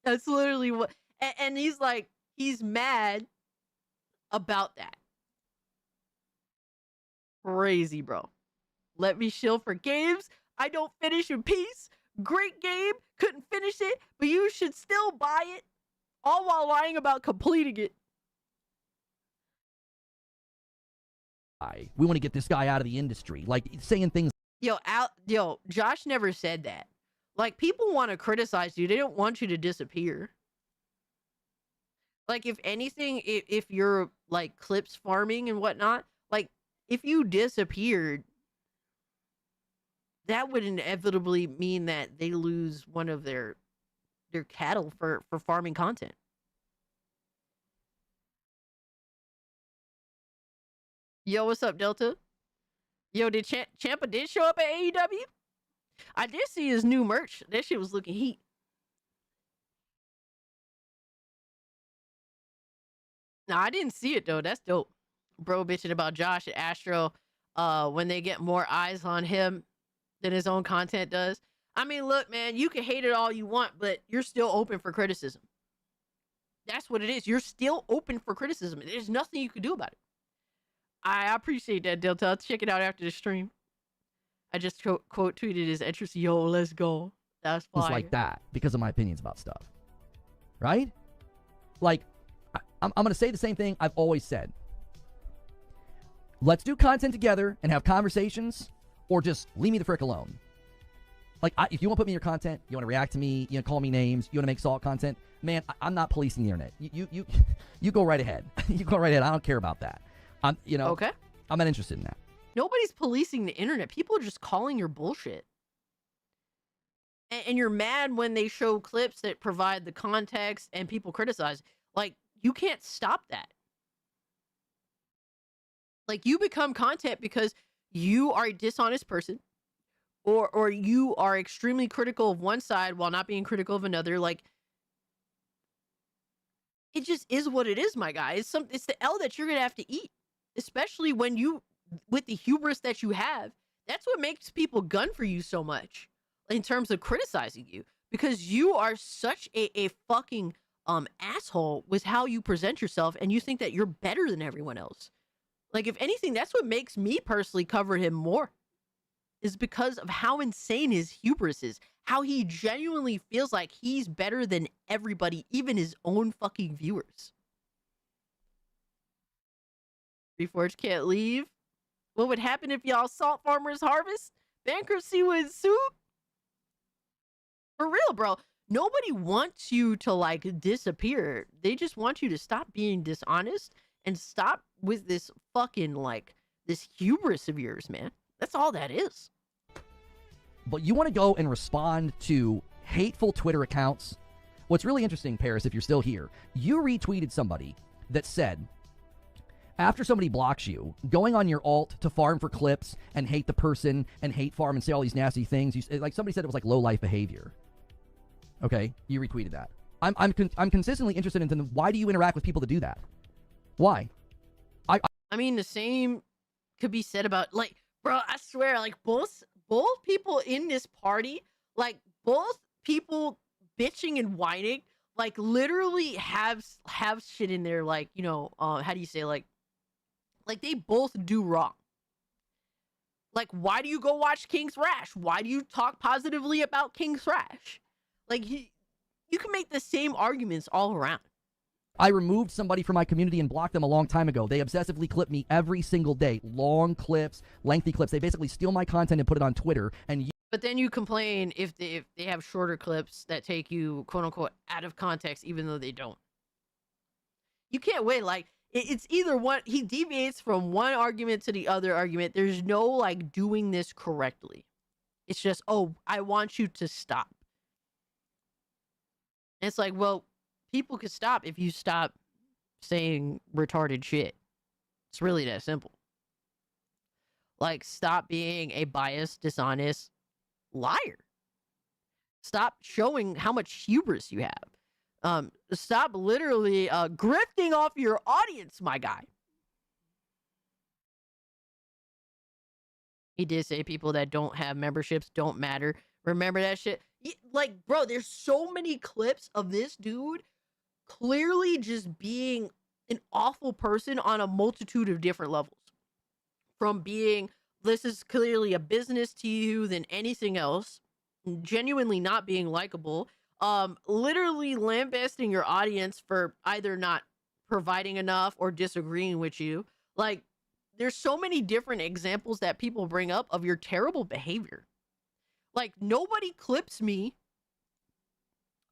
That's literally what, and he's like, he's mad about that. Crazy, bro. Let me shill for games I don't finish in peace. Great game, couldn't finish it, but you should still buy it, all while lying about completing it. We want to get this guy out of the industry, like saying things. Yo, Josh never said that. Like, people want to criticize you. They don't want you to disappear. Like, if anything, if you're, like, clips farming and whatnot, like, if you disappeared, that would inevitably mean that they lose one of their cattle for farming content. Yo, what's up, Delta? Yo, did Ciampa did show up at AEW? I did see his new merch. That shit was looking heat. No, I didn't see it though. That's dope. Bro bitching about Josh and Astro when they get more eyes on him than his own content does. I mean, look, man, you can hate it all you want, but you're still open for criticism. That's what it is. You're still open for criticism. There's nothing you can do about it. I appreciate that, Delta. I'll check it out after the stream. I just quote tweeted his entrance. Yo, let's go. That's fire. Just like that because of my opinions about stuff. Right? Like, I'm going to say the same thing I've always said. Let's do content together and have conversations, or just leave me the frick alone. Like, if you want to put me in your content, you want to react to me, you want to call me names, you want to make salt content, man, I'm not policing the internet. You go right ahead. You go right ahead. I don't care about that. Okay. I'm not interested in that. Nobody's policing the internet. People are just calling your bullshit. And you're mad when they show clips that provide the context and people criticize. Like, you can't stop that. Like, you become content because you are a dishonest person, or you are extremely critical of one side while not being critical of another. Like, it just is what it is, my guy. It's the L that you're gonna have to eat, especially when with the hubris that you have. That's what makes people gun for you so much in terms of criticizing you, because you are such a fucking asshole with how you present yourself, and you think that you're better than everyone else. Like, if anything, that's what makes me personally cover him more, is because of how insane his hubris is, how he genuinely feels like he's better than everybody, even his own fucking viewers. Reforge can't leave. What would happen if y'all salt farmers harvest? Bankruptcy would ensue? For real, bro. Nobody wants you to, like, disappear. They just want you to stop being dishonest and stop with this fucking, like, this hubris of yours, man. That's all that is. But you want to go and respond to hateful Twitter accounts? What's really interesting, Parris, if you're still here, you retweeted somebody that said, after somebody blocks you, going on your alt to farm for clips and hate the person and hate farm and say all these nasty things, like somebody said it was like low-life behavior. Okay, you retweeted that. I'm consistently interested in why do you interact with people that do that? Why? I mean, the same could be said about, like, bro, I swear, like, both people in this party, like, both people bitching and whining, like, literally have shit in there, like, you know, how do you say, like they both do wrong. Like, why do you go watch King Thrash? Why do you talk positively about King Thrash? Like, you can make the same arguments all around. I removed somebody from my community and blocked them a long time ago. They obsessively clip me every single day. Long clips, lengthy clips. They basically steal my content and put it on Twitter. But then you complain if they have shorter clips that take you, quote unquote, out of context, even though they don't. You can't wait. Like, it's either one. He deviates from one argument to the other argument. There's no, like, doing this correctly. It's just, oh, I want you to stop. And it's like, well, people could stop if you stop saying retarded shit. It's really that simple. Like, stop being a biased, dishonest liar. Stop showing how much hubris you have. Stop literally grifting off your audience, my guy. He did say people that don't have memberships don't matter. Remember that shit? Like, bro, there's so many clips of this dude clearly just being an awful person on a multitude of different levels. From being, this is clearly a business to you than anything else, genuinely not being likable, literally lambasting your audience for either not providing enough or disagreeing with you. Like, there's so many different examples that people bring up of your terrible behavior. Like, nobody clips me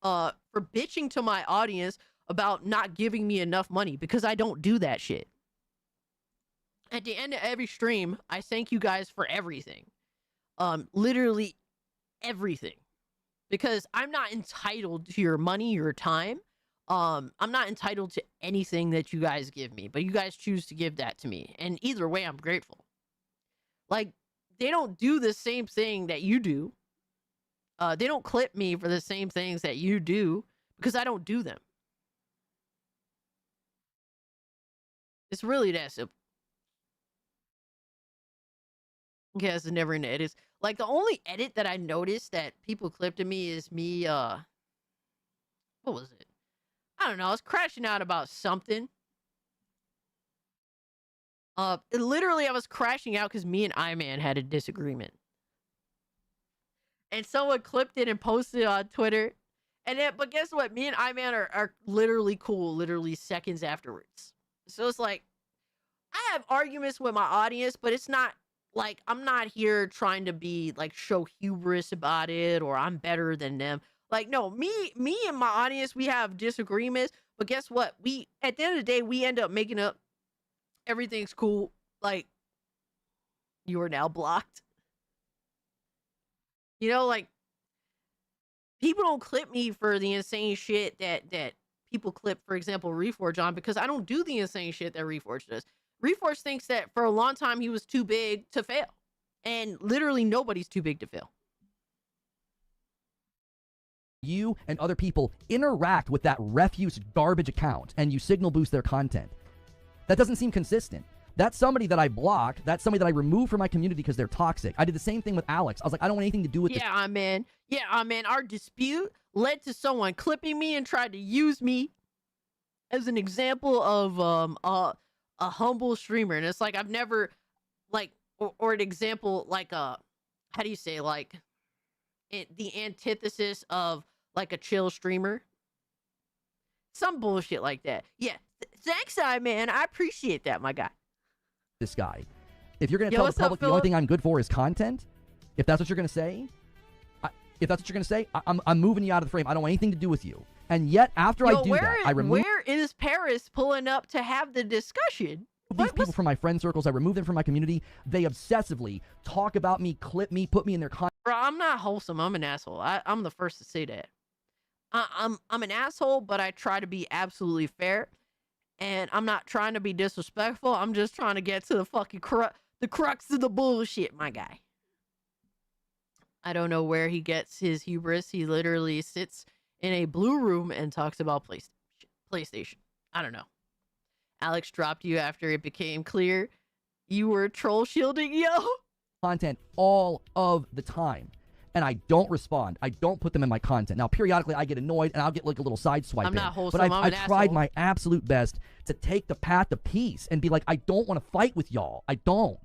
for bitching to my audience about not giving me enough money, because I don't do that shit. At the end of every stream, I thank you guys for everything. literally everything, because I'm not entitled to your money, your time. I'm not entitled to anything that you guys give me, but you guys choose to give that to me. And either way, I'm grateful. Like, they don't do the same thing that you do. They don't clip me for the same things that you do because I don't do them. It's really that simple. Yeah, it's never in the edits. Like, the only edit that I noticed that people clipped of me is me, what was it? I don't know. I was crashing out about something. Literally, I was crashing out because me and I-Man had a disagreement. And someone clipped it and posted it on Twitter. And then, but guess what? Me and I-Man are literally cool, literally seconds afterwards. So it's like, I have arguments with my audience, but it's not like, I'm not here trying to be like, show hubris about it, or I'm better than them. Like, no, me and my audience, we have disagreements, but guess what? At the end of the day, we end up making up. Everything's cool. Like, you are now blocked. You know, like, people don't clip me for the insane shit that people clip, for example, Reforge on, because I don't do the insane shit that Reforge does. Reforge thinks that for a long time he was too big to fail. And literally nobody's too big to fail. You and other people interact with that refuse garbage account and you signal boost their content. That doesn't seem consistent. That's somebody that I blocked. That's somebody that I removed from my community because they're toxic. I did the same thing with Alex. I was like, I don't want anything to do with this. Yeah, man. Our dispute led to someone clipping me and tried to use me as an example of a humble streamer. And it's like, I've never, like, or an example, like, how do you say, like, the antithesis of, like, a chill streamer? Some bullshit like that. Yeah. Thanks, man. I appreciate that, my guy. This guy. If you're going to tell the public the only thing I'm good for is content, if that's what you're going to say, I'm moving you out of the frame. I don't want anything to do with you. And yet, after I do that, I remove... Where is Parris pulling up to have the discussion? These people from my friend circles, I remove them from my community. They obsessively talk about me, clip me, put me in their content. Bro, I'm not wholesome. I'm an asshole. I'm the first to say that. I'm an asshole, but I try to be absolutely fair. And I'm not trying to be disrespectful. I'm just trying to get to the fucking the crux of the bullshit, my guy. I don't know where he gets his hubris. He literally sits in a blue room and talks about PlayStation. I don't know. Alex dropped you after it became clear you were troll shielding, yo. Content all of the time. And I don't respond. I don't put them in my content. Now, periodically, I get annoyed, and I'll get like a little side swipe. I'm not wholesome. But I've tried my absolute best to take the path of peace and be like, I don't want to fight with y'all. I don't.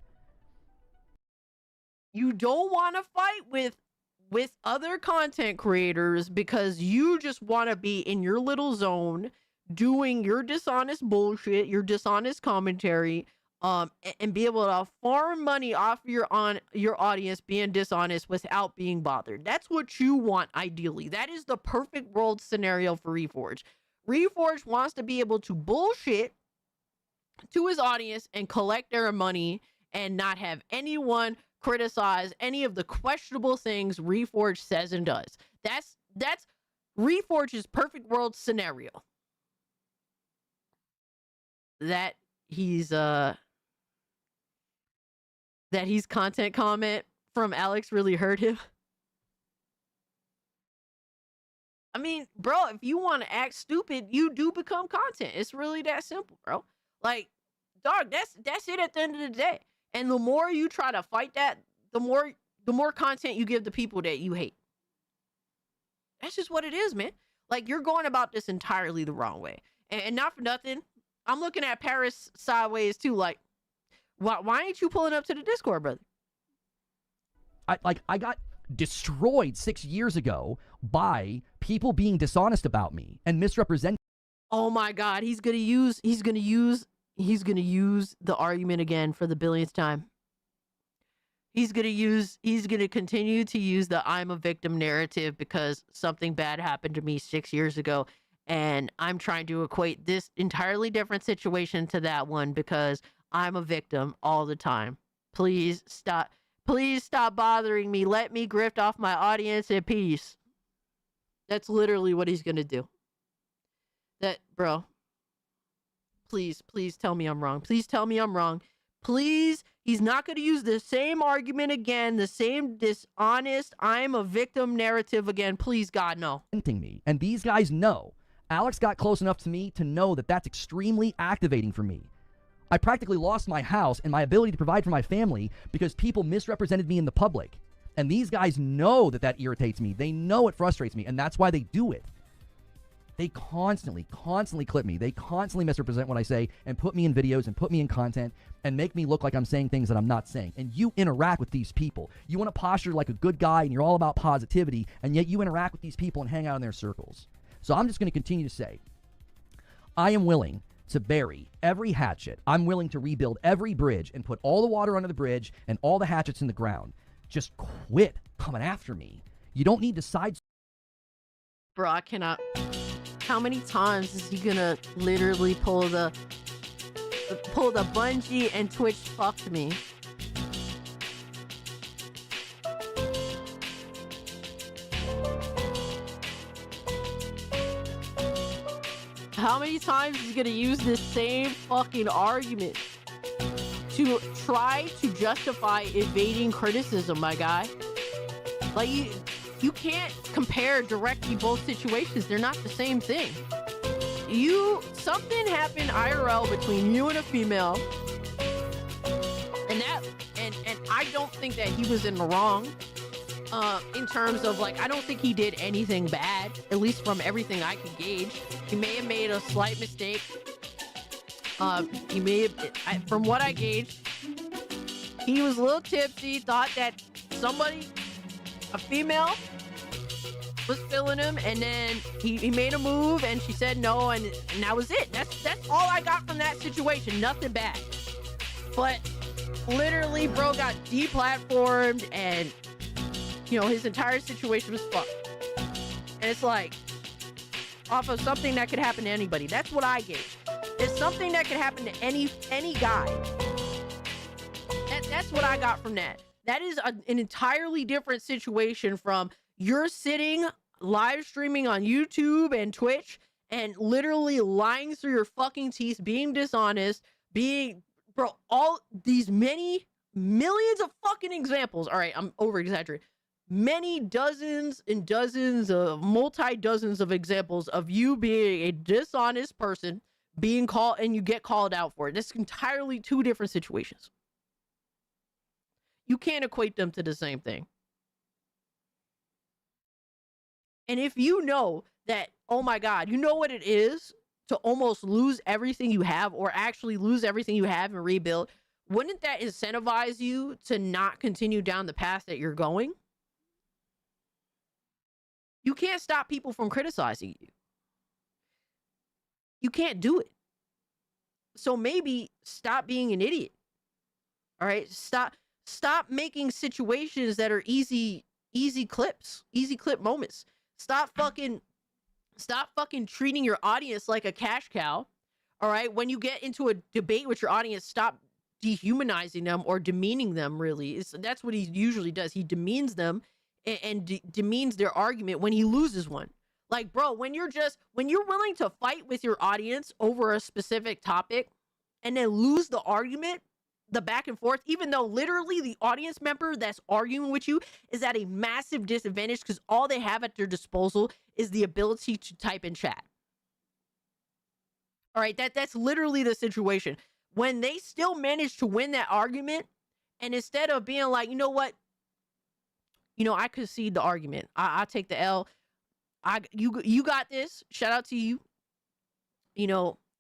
You don't want to fight with other content creators because you just want to be in your little zone doing your dishonest bullshit, your dishonest commentary, and be able to farm money off your audience being dishonest without being bothered. That's what you want, ideally. That is the perfect world scenario for Reforge. Reforge wants to be able to bullshit to his audience and collect their money and not have anyone criticize any of the questionable things Reforge says and does. That's Reforge's perfect world scenario. That he's content comment from Alex really hurt him. I mean, bro, if you want to act stupid, you do become content. It's really that simple, bro. Like, dog, that's it at the end of the day. And the more you try to fight that, the more content you give the people that you hate. That's just what it is, man. Like, you're going about this entirely the wrong way. And not for nothing, I'm looking at Parris sideways too. Like, why ain't you pulling up to the Discord, brother? I got destroyed 6 years ago by people being dishonest about me and misrepresenting. Oh my God, he's gonna use the argument again for the billionth time. He's gonna continue to use the I'm a victim narrative because something bad happened to me 6 years ago. And I'm trying to equate this entirely different situation to that one because I'm a victim all the time. Please stop. Please stop bothering me. Let me grift off my audience in peace. That's literally what he's gonna do. That, bro. Please tell me I'm wrong. Please tell me I'm wrong. Please, he's not gonna use the same argument again, the same dishonest, I'm a victim narrative again. Please, God, no. Me. And these guys know. Alex got close enough to me to know that that's extremely activating for me. I practically lost my house and my ability to provide for my family because people misrepresented me in the public. And these guys know that that irritates me. They know it frustrates me, and that's why they do it. They constantly clip me. They constantly misrepresent what I say and put me in videos and put me in content and make me look like I'm saying things that I'm not saying. And you interact with these people. You want to posture like a good guy and you're all about positivity, and yet you interact with these people and hang out in their circles. So I'm just going to continue to say, I am willing to bury every hatchet. I'm willing to rebuild every bridge and put all the water under the bridge and all the hatchets in the ground. Just quit coming after me. You don't need to side. Bro, I cannot. How many times is he gonna literally pull the Bungie and Twitch fuck me? How many times is he gonna use this same fucking argument to try to justify evading criticism, my guy? Like, you can't compare directly both situations. They're not the same thing. Something happened IRL between you and a female, and I don't think that he was in the wrong. In terms of, like, I don't think he did anything bad, at least from everything I can gauge. He may have made a slight mistake. He may have, from what I gauged, he was a little tipsy, thought that a female, was feeling him, and then he made a move, and she said no, and that was it. That's all I got from that situation. Nothing bad. But literally, bro got deplatformed, and his entire situation was fucked. And it's like, off of something that could happen to anybody. That's what I gauge. It's something that could happen to any guy. That's what I got from that. That is an entirely different situation from you're sitting live streaming on YouTube and Twitch and literally lying through your fucking teeth, being dishonest, all these many millions of fucking examples. All right, I'm over exaggerating. Many dozens and dozens of multi-dozens of examples of you being a dishonest person, being called, and you get called out for it. That's entirely two different situations. You can't equate them to the same thing. And if you know that, oh my God, you know what it is to almost lose everything you have, or actually lose everything you have and rebuild, wouldn't that incentivize you to not continue down the path that you're going? You can't stop people from criticizing you. You can't do it. So maybe stop being an idiot. All right? Stop making situations that are easy clips, easy clip moments. Stop fucking treating your audience like a cash cow. All right? When you get into a debate with your audience, stop dehumanizing them or demeaning them, really. That's what he usually does. He demeans them and demeans their argument when he loses one. Like, bro, when you're willing to fight with your audience over a specific topic and then lose the argument, the back and forth, even though literally the audience member that's arguing with you is at a massive disadvantage because all they have at their disposal is the ability to type in chat. All right, that's literally the situation. When they still manage to win that argument, and instead of being like, you know what, I concede the argument. I take the L. You got this. Shout out to you.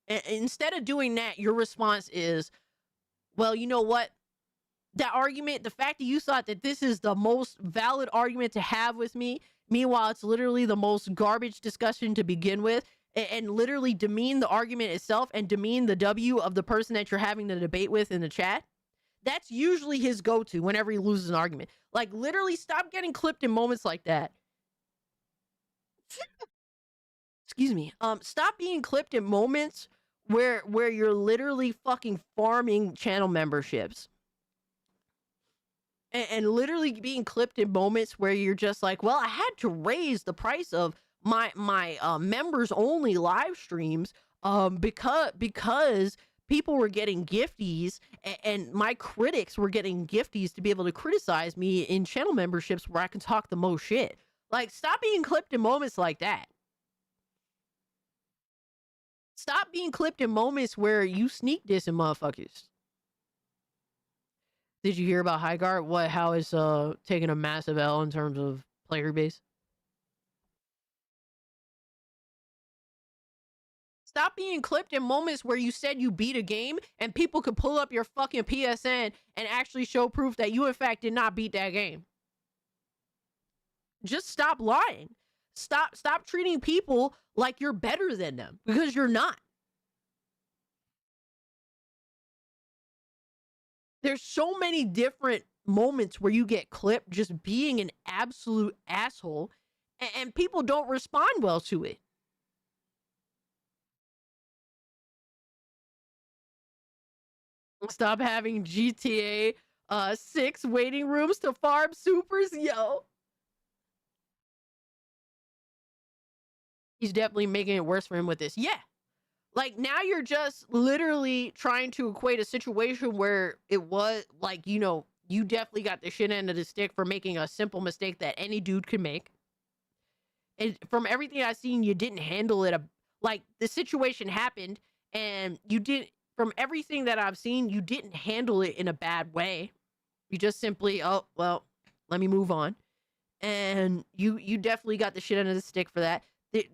Instead of doing that, your response is, well, you know what? That argument, the fact that you thought that this is the most valid argument to have with me, meanwhile, it's literally the most garbage discussion to begin with, and literally demean the argument itself and demean the W of the person that you're having the debate with in the chat. That's usually his go-to whenever he loses an argument. Like, literally, stop getting clipped in moments like that. Excuse me. Stop being clipped in moments where you're literally fucking farming channel memberships. and literally being clipped in moments where you're just like, well, I had to raise the price of my members only live streams because people were getting gifties and my critics were getting gifties to be able to criticize me in channel memberships where I can talk the most shit. Like, stop being clipped in moments like that. Stop being clipped in moments where you sneak dissing motherfuckers. Did you hear about Highguard? How it's taking a massive L in terms of player base? Stop being clipped in moments where you said you beat a game and people could pull up your fucking PSN and actually show proof that you in fact did not beat that game. Just stop lying. Stop treating people like you're better than them, because you're not. There's so many different moments where you get clipped just being an absolute asshole, and people don't respond well to it. Stop having GTA 6 waiting rooms to farm supers, yo. He's definitely making it worse for him with this. Yeah. Like, now you're just literally trying to equate a situation where it was like, you know, you definitely got the shit end of the stick for making a simple mistake that any dude could make. And from everything I've seen, you didn't handle it. Like, the situation happened and you didn't, from everything that I've seen, you didn't handle it in a bad way. You just simply, oh, well, let me move on. And you definitely got the shit end of the stick for that.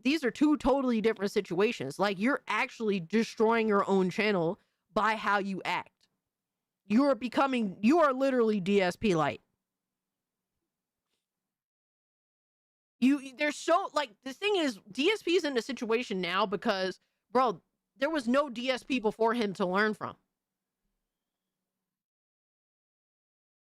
These are two totally different situations. Like, you're actually destroying your own channel by how you act. You are literally DSP light. There's so, like, the thing is, DSP's in a situation now because, bro, there was no DSP before him to learn from.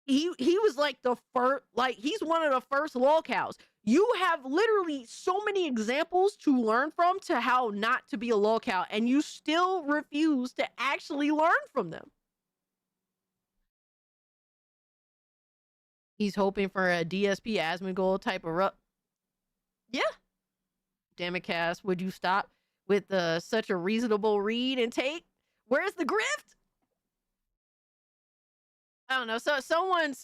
He was like the first, like, he's one of the first lolcows. You have literally so many examples to learn from to how not to be a lolcow, and you still refuse to actually learn from them. He's hoping for a DSP Asmongold type of Yeah. Damn it, Cass. Would you stop with such a reasonable read and take? Where's the grift? I don't know. So someone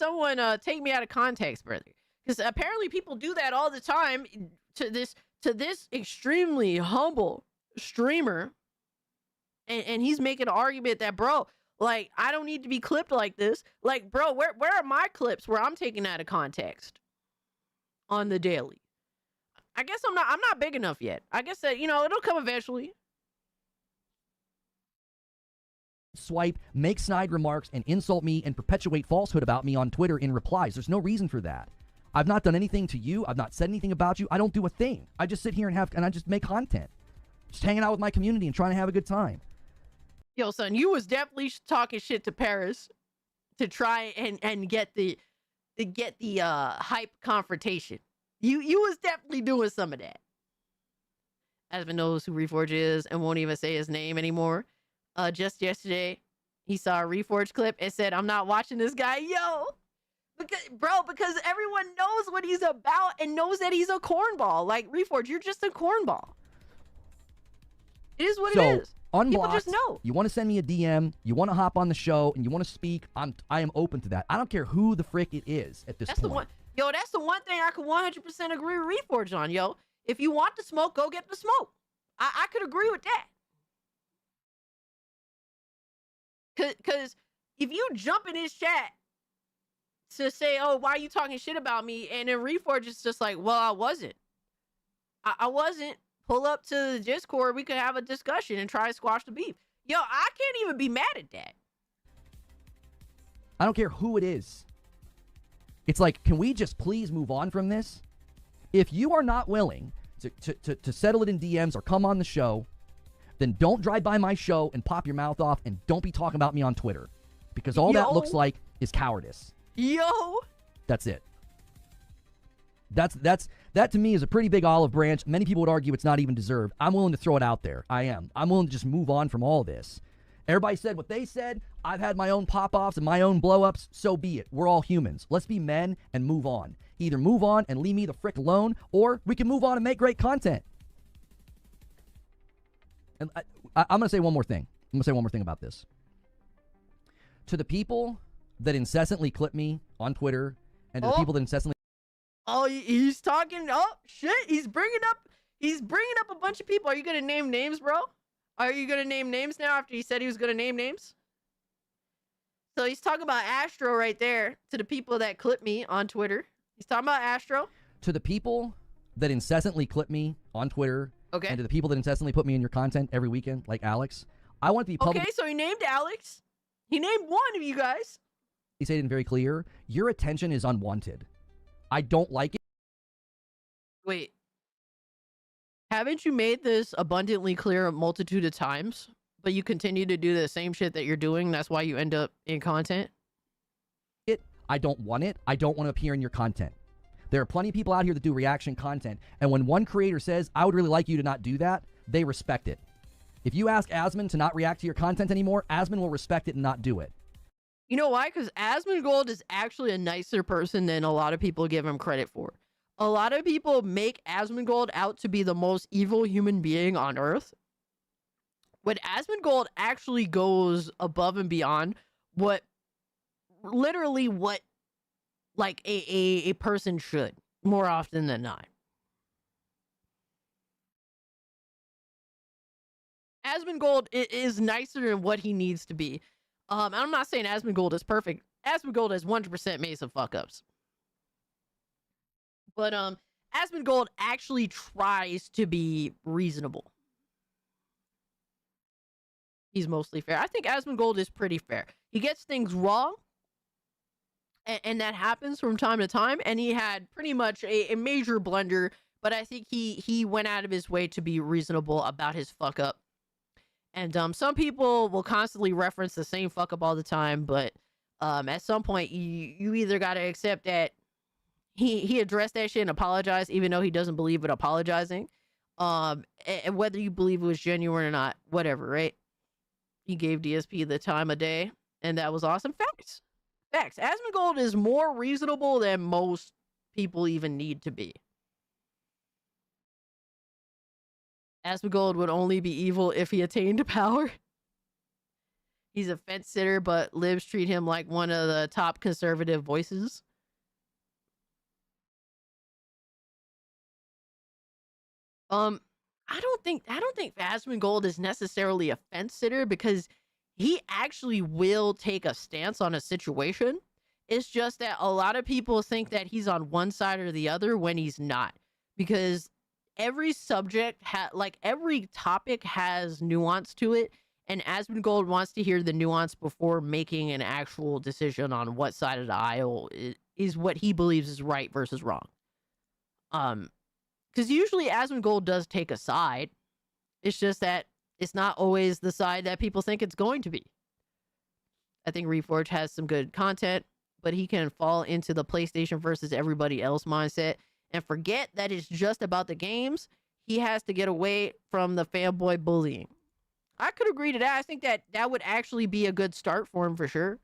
take me out of context, brother. Because apparently people do that all the time to this extremely humble streamer. And he's making an argument that, bro, like, I don't need to be clipped like this. Like, bro, where are my clips where I'm taken out of context on the daily? I guess I'm not big enough yet. I guess that, you know, it'll come eventually. Swipe, make snide remarks, and insult me and perpetuate falsehood about me on Twitter in replies. There's no reason for that. I've not done anything to you. I've not said anything about you. I don't do a thing. I just sit here and I just make content. Just hanging out with my community and trying to have a good time. Yo, son, you was definitely talking shit to Parris to try and get the hype confrontation. You was definitely doing some of that. Aspen knows who Reforge is and won't even say his name anymore. Just yesterday, he saw a Reforge clip and said, "I'm not watching this guy." Yo, because everyone knows what he's about and knows that he's a cornball. Like, Reforge, you're just a cornball. It is what it is. Unblocked, people just know. You want to send me a DM, you want to hop on the show, and you want to speak, I am open to that. I don't care who the frick it is at this point. The one. Yo, that's the one thing I could 100% agree with Reforge on, yo. If you want the smoke, go get the smoke. I could agree with that. Because if you jump in his chat to say, oh, why are you talking shit about me? And then Reforge is just like, well, I wasn't. I wasn't. Pull up to the Discord. We could have a discussion and try to squash the beef. Yo, I can't even be mad at that. I don't care who it is. It's like, can we just please move on from this? If you are not willing to settle it in DMs or come on the show, then don't drive by my show and pop your mouth off, and don't be talking about me on Twitter. Because all that looks like is cowardice. Yo! That's it. That to me is a pretty big olive branch. Many people would argue it's not even deserved. I'm willing to throw it out there. I am. I'm willing to just move on from all this Everybody said what they said. I've had my own pop-offs and my own blow-ups. So be it. We're all humans. Let's be men and move on. Either move on and leave me the frick alone, or we can move on and make great content. And I'm going to say one more thing. I'm going to say one more thing about this. To the people that incessantly clip me on Twitter, and to the people that incessantly... Oh, he's talking... Oh, shit. He's bringing up a bunch of people. Are you going to name names, bro? Are you going to name names now after he said he was going to name names? So he's talking about Astro right there to the people that clip me on Twitter. He's talking about Astro. To the people that incessantly clip me on Twitter, okay, and to the people that incessantly put me in your content every weekend, like Alex, I want to be public. Okay, so he named Alex. He named one of you guys. He said it very clear. Your attention is unwanted. I don't like it. Wait. Haven't you made this abundantly clear a multitude of times, but you continue to do the same shit that you're doing? That's why you end up in content? I don't want it. I don't want to appear in your content. There are plenty of people out here that do reaction content, and when one creator says, I would really like you to not do that, they respect it. If you ask Asmon to not react to your content anymore, Asmon will respect it and not do it. You know why? Because Asmongold is actually a nicer person than a lot of people give him credit for. A lot of people make Asmongold out to be the most evil human being on Earth. When Asmongold actually goes above and beyond what like a person should, more often than not. Asmongold is nicer than what he needs to be. I'm not saying Asmongold is perfect. Asmongold has 100% made some fuck ups. But Asmongold actually tries to be reasonable. He's mostly fair. I think Asmongold is pretty fair. He gets things wrong, and that happens from time to time. And he had pretty much a major blunder, but I think he went out of his way to be reasonable about his fuck up. And some people will constantly reference the same fuck up all the time, but at some point you either got to accept that he addressed that shit and apologized, even though he doesn't believe in apologizing. And whether you believe it was genuine or not, whatever, right? He gave DSP the time of day, and that was awesome. Facts. Asmongold is more reasonable than most people even need to be. Asmongold would only be evil if he attained power. He's a fence sitter, but libs treat him like one of the top conservative voices. I don't think Asmongold is necessarily a fence sitter, because he actually will take a stance on a situation. It's just that a lot of people think that he's on one side or the other when he's not, because every subject every topic has nuance to it, and Asmongold wants to hear the nuance before making an actual decision on what side of the aisle is what he believes is right versus wrong. Because usually Asmongold does take a side. It's just that it's not always the side that people think it's going to be. I think Reforge has some good content, but he can fall into the PlayStation versus everybody else mindset and forget that it's just about the games. He has to get away from the fanboy bullying. I could agree to that. I think that would actually be a good start for him for sure.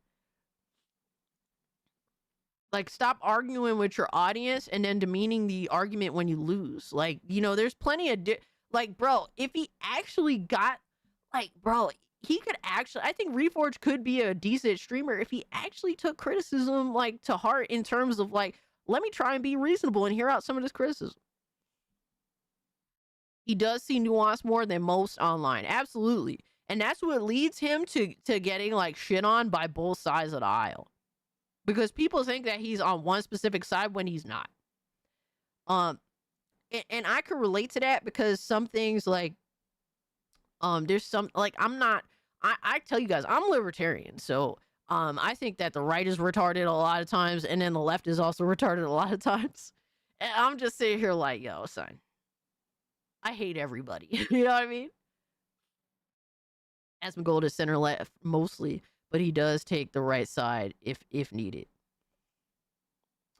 Like, stop arguing with your audience and then demeaning the argument when you lose. Like, you know, there's plenty of... bro, if he actually got... he could actually... I think Reforge could be a decent streamer if he actually took criticism, to heart in terms of, let me try and be reasonable and hear out some of this criticism. He does see nuance more than most online. Absolutely. And that's what leads him to getting, shit on by both sides of the aisle. Because people think that he's on one specific side when he's not. And I can relate to that, because some things there's some, I tell you guys, I'm libertarian. So, I think that the right is retarded a lot of times, and then the left is also retarded a lot of times. And I'm just sitting here yo, son, I hate everybody. You know what I mean? Asmongold is center left mostly, but he does take the right side if needed.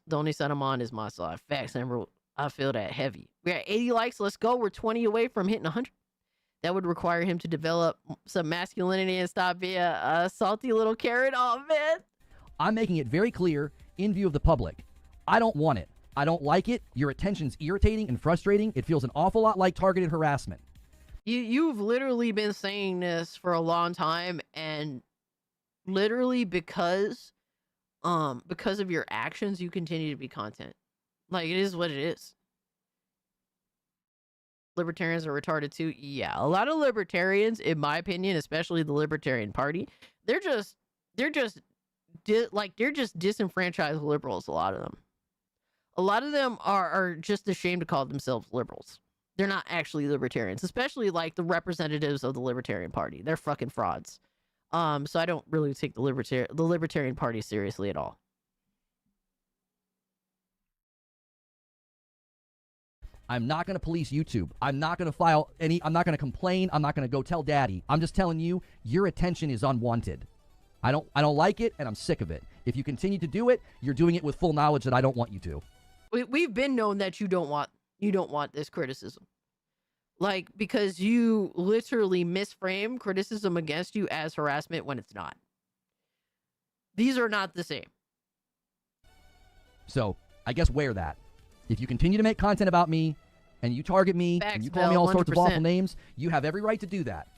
The only side I'm on is my side. Facts, Emerald. I feel that heavy. We're at 80 likes. Let's go. We're 20 away from hitting 100. That would require him to develop some masculinity and stop being a salty little carrot. Oh, man. I'm making it very clear in view of the public. I don't want it. I don't like it. Your attention's irritating and frustrating. It feels an awful lot like targeted harassment. You've literally been saying this for a long time, and literally because of your actions, you continue to be content. Like, it is what it is. Libertarians are retarded too. Yeah, a lot of libertarians, in my opinion, especially the Libertarian Party, they're just disenfranchised liberals. A lot of them are just ashamed to call themselves liberals. They're not actually libertarians, especially like the representatives of the Libertarian Party. They're fucking frauds. So I don't really take the Libertarian Party seriously at all. I'm not going to police YouTube. I'm not going to I'm not going to complain. I'm not going to go tell daddy. I'm just telling you, your attention is unwanted. I don't like it, and I'm sick of it. If you continue to do it, you're doing it with full knowledge that I don't want you to. We've been known that you don't want this criticism. Like, because you literally misframe criticism against you as harassment when it's not. These are not the same. So, I guess wear that. If you continue to make content about me, and you target me, Facts, and you call me all 100%. sorts of awful names, you have every right to do that.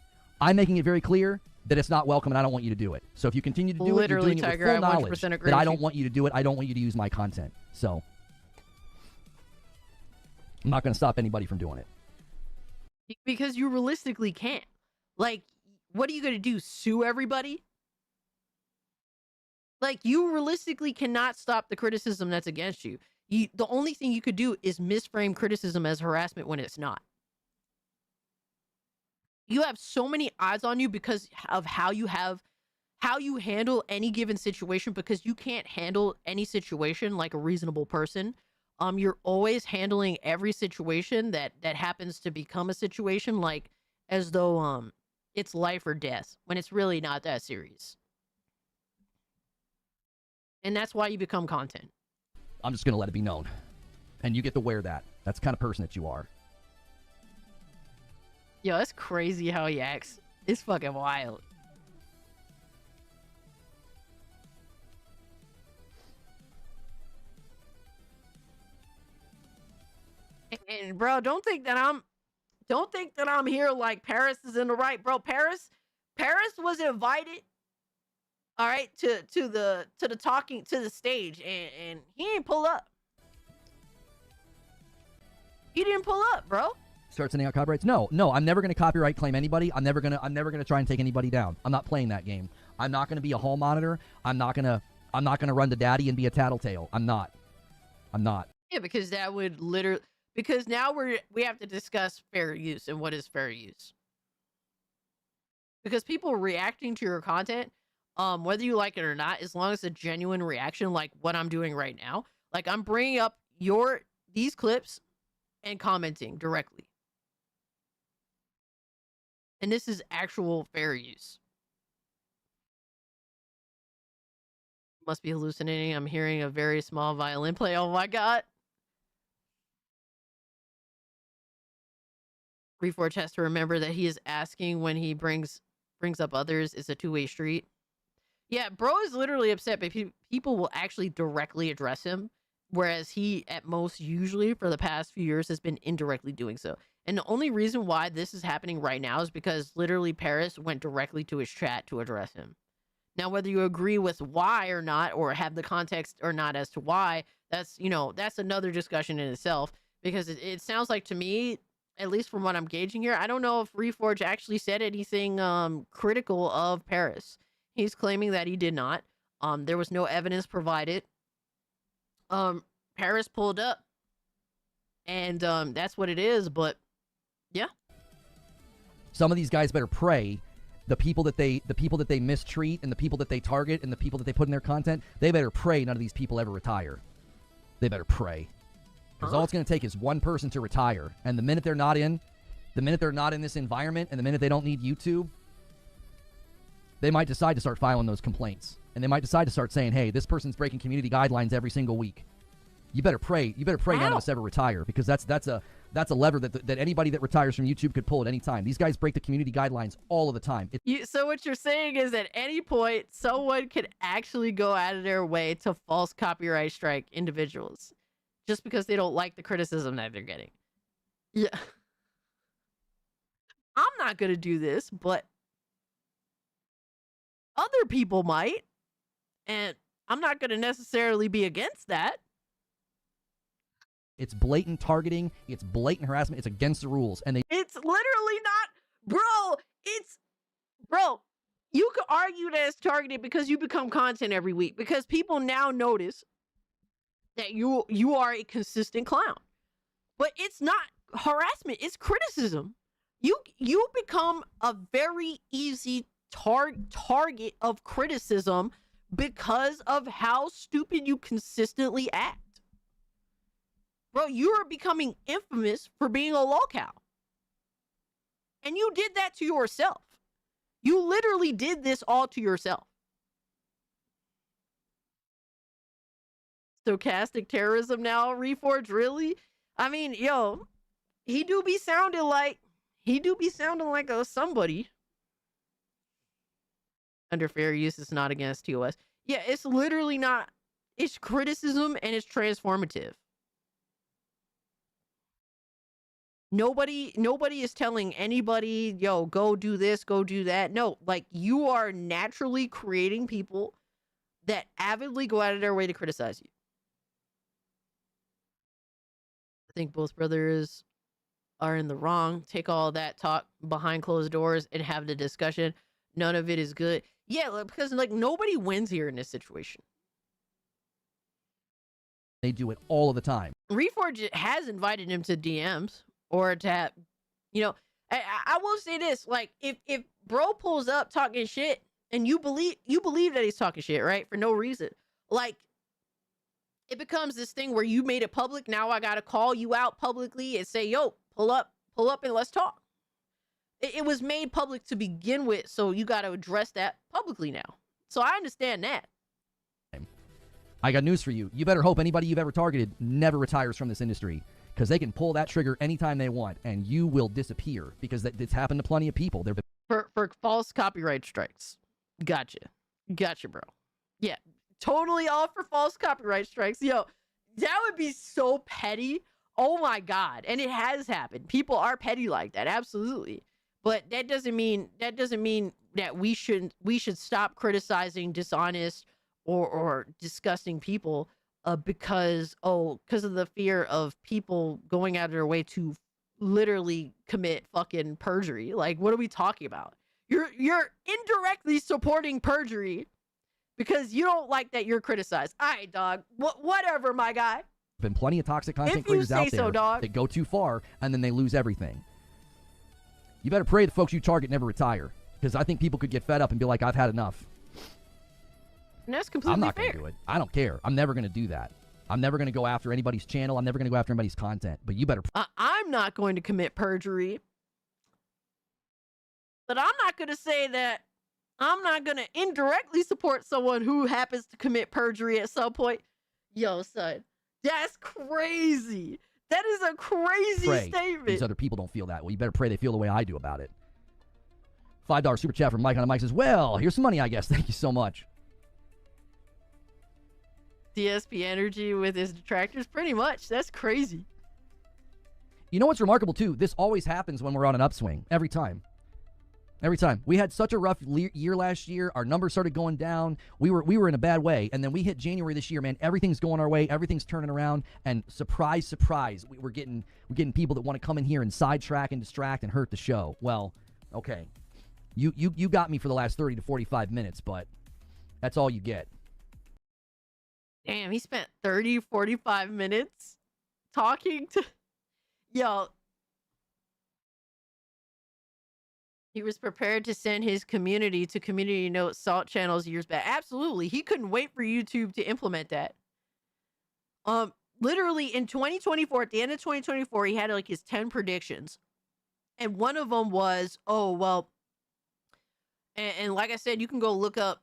I'm making it very clear that it's not welcome, and I don't want you to do it. So if you continue to do it, you're doing it with Tiger, full I 100% knowledge agree that I with don't you. want you to do it. I don't want you to use my content. So I'm not going to stop anybody from doing it. Because you realistically can't. Like, what are you going to do? Sue everybody? Like, you realistically cannot stop the criticism that's against you. The only thing you could do is misframe criticism as harassment when it's not. You have so many odds on you because of how you handle any given situation, because you can't handle any situation like a reasonable person. You're always handling every situation that happens to become a situation like as though it's life or death, when it's really not that serious. And that's why you become content. I'm just going to let it be known. And you get to wear that. That's the kind of person that you are. Yo, that's crazy how he acts. It's fucking wild. And bro, don't think that I'm here like Parris is in the right, bro. Parris was invited, all right, to the stage, and he didn't pull up. He didn't pull up, bro. Start sending out copyrights? No, I'm never going to copyright claim anybody. I'm never gonna try and take anybody down. I'm not playing that game. I'm not going to be a hall monitor. I'm not gonna run to daddy and be a tattletale. I'm not. Yeah, because that would literally, because now we have to discuss fair use and what is fair use. Because people reacting to your content, whether you like it or not, as long as a genuine reaction, like what I'm doing right now, like I'm bringing up these clips and commenting directly. And this is actual fair use. Must be hallucinating. I'm hearing a very small violin play. Oh my god. Reforge has to remember that he is asking when he brings up others. It's a two-way street. Yeah, bro is literally upset, but people will actually directly address him, whereas he, at most, usually for the past few years, has been indirectly doing so. And the only reason why this is happening right now is because literally Parris went directly to his chat to address him. Now, whether you agree with why or not, or have the context or not as to why, that's another discussion in itself, because it sounds like to me, at least from what I'm gauging here, I don't know if Reforge actually said anything critical of Parris. He's claiming that he did not. There was no evidence provided. Parris pulled up, and that's what it is. But yeah, some of these guys better pray. The people that they mistreat, and the people that they target, and the people that they put in their content, they better pray none of these people ever retire. They better pray. Because all it's going to take is one person to retire. And the minute they're not in this environment, and the minute they don't need YouTube, they might decide to start filing those complaints. And they might decide to start saying, hey, this person's breaking community guidelines every single week. You better pray. You better pray none of us ever retire, because that's That's a lever that anybody that retires from YouTube could pull at any time. These guys break the community guidelines all of the time. So what you're saying is at any point, someone could actually go out of their way to false copyright strike individuals just because they don't like the criticism that they're getting. Yeah. I'm not going to do this, but other people might. And I'm not going to necessarily be against that. It's blatant targeting. It's blatant harassment. It's against the rules. And it's literally not, bro, you could argue that it's targeted because you become content every week, because people now notice that you are a consistent clown. But it's not harassment, it's criticism. You become a very easy target of criticism because of how stupid you consistently act. Bro, you are becoming infamous for being a lolcow. And you did that to yourself. You literally did this all to yourself. Stochastic terrorism now, Reforge, really? I mean, yo, he do be sounding like a somebody. Under fair use, it's not against TOS. Yeah, it's literally not. It's criticism and it's transformative. Nobody is telling anybody, yo, go do this, go do that. No, like, you are naturally creating people that avidly go out of their way to criticize you. I think both brothers are in the wrong. Take all that talk behind closed doors and have the discussion. None of it is good. Yeah, because like nobody wins here in this situation. they do it all of the time. Reforge has invited him to DMs or to have, you know, I will say this, like, if bro pulls up talking shit and you believe that he's talking shit, right, for no reason, like, it becomes this thing where you made it public. Now I gotta call you out publicly and say, yo, pull up and let's talk. It was made public to begin with, so you got to address that publicly now. So I understand that. I got news for you. You better hope anybody you've ever targeted never retires from this industry, because they can pull that trigger anytime they want, and you will disappear, because it's happened to plenty of people. For false copyright strikes. Gotcha, bro. Yeah, totally all for false copyright strikes. Yo, that would be so petty. Oh my God. And it has happened. People are petty like that. Absolutely. But that doesn't mean that we should stop criticizing dishonest or disgusting people because of the fear of people going out of their way to literally commit fucking perjury. Like, what are we talking about? You're indirectly supporting perjury because you don't like that you're criticized. All right, dog. Whatever, my guy. Been plenty of toxic content creators out there that go too far and then they lose everything. You better pray the folks you target never retire, because I think people could get fed up and be like, I've had enough. And that's completely I'm not fair. going to do it. I don't care. I'm never going to do that. I'm never going to go after anybody's channel. I'm never going to go after anybody's content. But you better. I'm not going to commit perjury. But I'm not going to say that I'm not going to indirectly support someone who happens to commit perjury at some point. Yo, son, that's crazy. That is a crazy statement. These other people don't feel that way. You better pray they feel the way I do about it. $5 super chat from Mike on the mic says, well, here's some money, I guess. Thank you so much. DSP energy with his detractors? Pretty much. That's crazy. You know what's remarkable, too? This always happens when we're on an upswing. Every time. Every time. We had such a rough year last year. Our numbers started going down. We were in a bad way. And then we hit January this year, man. Everything's going our way. Everything's turning around. And surprise, surprise, we're getting people that want to come in here and sidetrack and distract and hurt the show. Well, okay. You got me for the last 30 to 45 minutes, but that's all you get. Damn, he spent 30, 45 minutes talking to... Yo... He was prepared to send his community to community note salt channels years back. Absolutely. He couldn't wait for YouTube to implement that. Literally in 2024, at the end of 2024, he had like his 10 predictions. And one of them was, oh, well, and like I said, you can go look up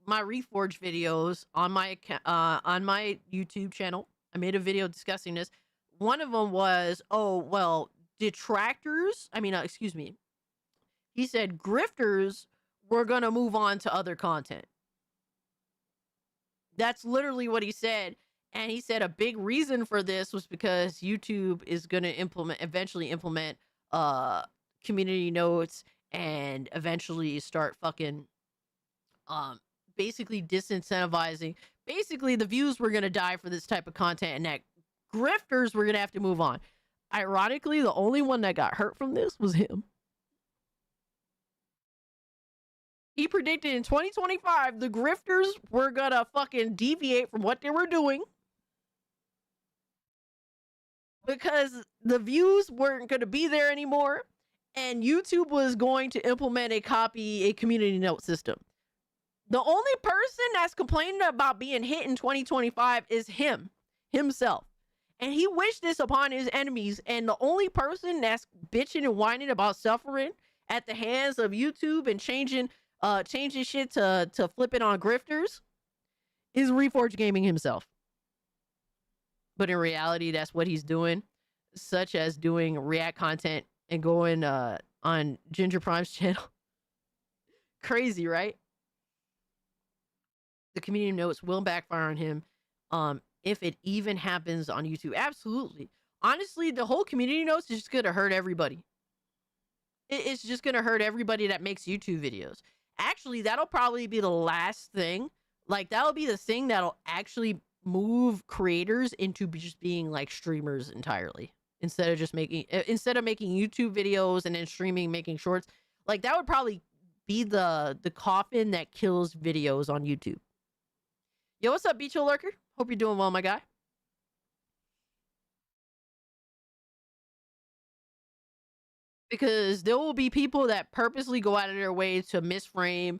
my Reforge videos on my YouTube channel. I made a video discussing this. one of them was, oh, well, detractors. I mean, excuse me. He said grifters were going to move on to other content. That's literally what he said. And he said a big reason for this was because YouTube is going to eventually implement community notes and eventually start fucking basically disincentivizing. Basically, the views were going to die for this type of content, and that grifters were going to have to move on. Ironically, the only one that got hurt from this was him. He predicted in 2025 the grifters were going to fucking deviate from what they were doing because the views weren't going to be there anymore, and YouTube was going to implement a community note system. The only person that's complaining about being hit in 2025 is himself. And he wished this upon his enemies. And the only person that's bitching and whining about suffering at the hands of YouTube and changing shit to flip it on grifters is Reforge Gaming himself. But in reality, that's what he's doing, such as doing React content and going on Ginger Prime's channel. Crazy, right? The community notes will backfire on him if it even happens on YouTube. Absolutely. Honestly, the whole community notes is just going to hurt everybody. It's just going to hurt everybody that makes YouTube videos. Actually, that'll probably be the last thing. Like, that'll be the thing that'll actually move creators into just being like streamers entirely. Instead of making YouTube videos and then streaming, making shorts. Like, that would probably be the coffin that kills videos on YouTube. Yo, what's up, Beach Lurker? Hope you're doing well, my guy. Because there will be people that purposely go out of their way to misframe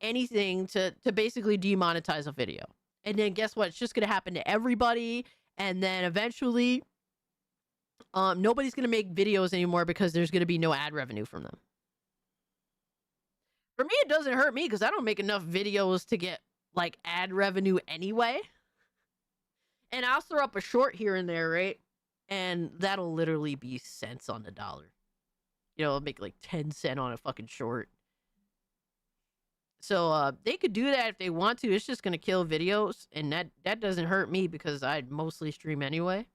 anything to basically demonetize a video. And then guess what? It's just going to happen to everybody. And then eventually, nobody's going to make videos anymore because there's going to be no ad revenue from them. For me, it doesn't hurt me because I don't make enough videos to get like ad revenue anyway. And I'll throw up a short here and there, right? And that'll literally be cents on the dollar. You know, I'll make like 10 cents on a fucking short. So they could do that if they want to. It's just going to kill videos. And that doesn't hurt me because I mostly stream anyway.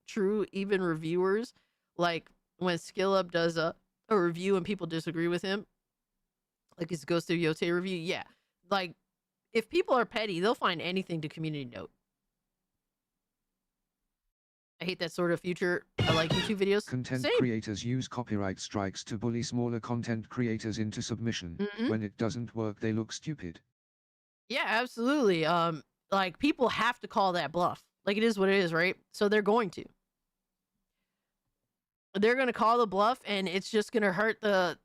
True, even reviewers, like when SkillUp does a review and people disagree with him, like his Ghost of Yote review, yeah. Like, if people are petty, they'll find anything to community note. I hate that sort of future. I like YouTube videos. Content creators use copyright strikes to bully smaller content creators into submission. When it doesn't work, they look stupid. Yeah, absolutely. Like, people have to call that bluff. Like, it is what it is, right? So they're going to. They're going to call the bluff, and it's just going to hurt the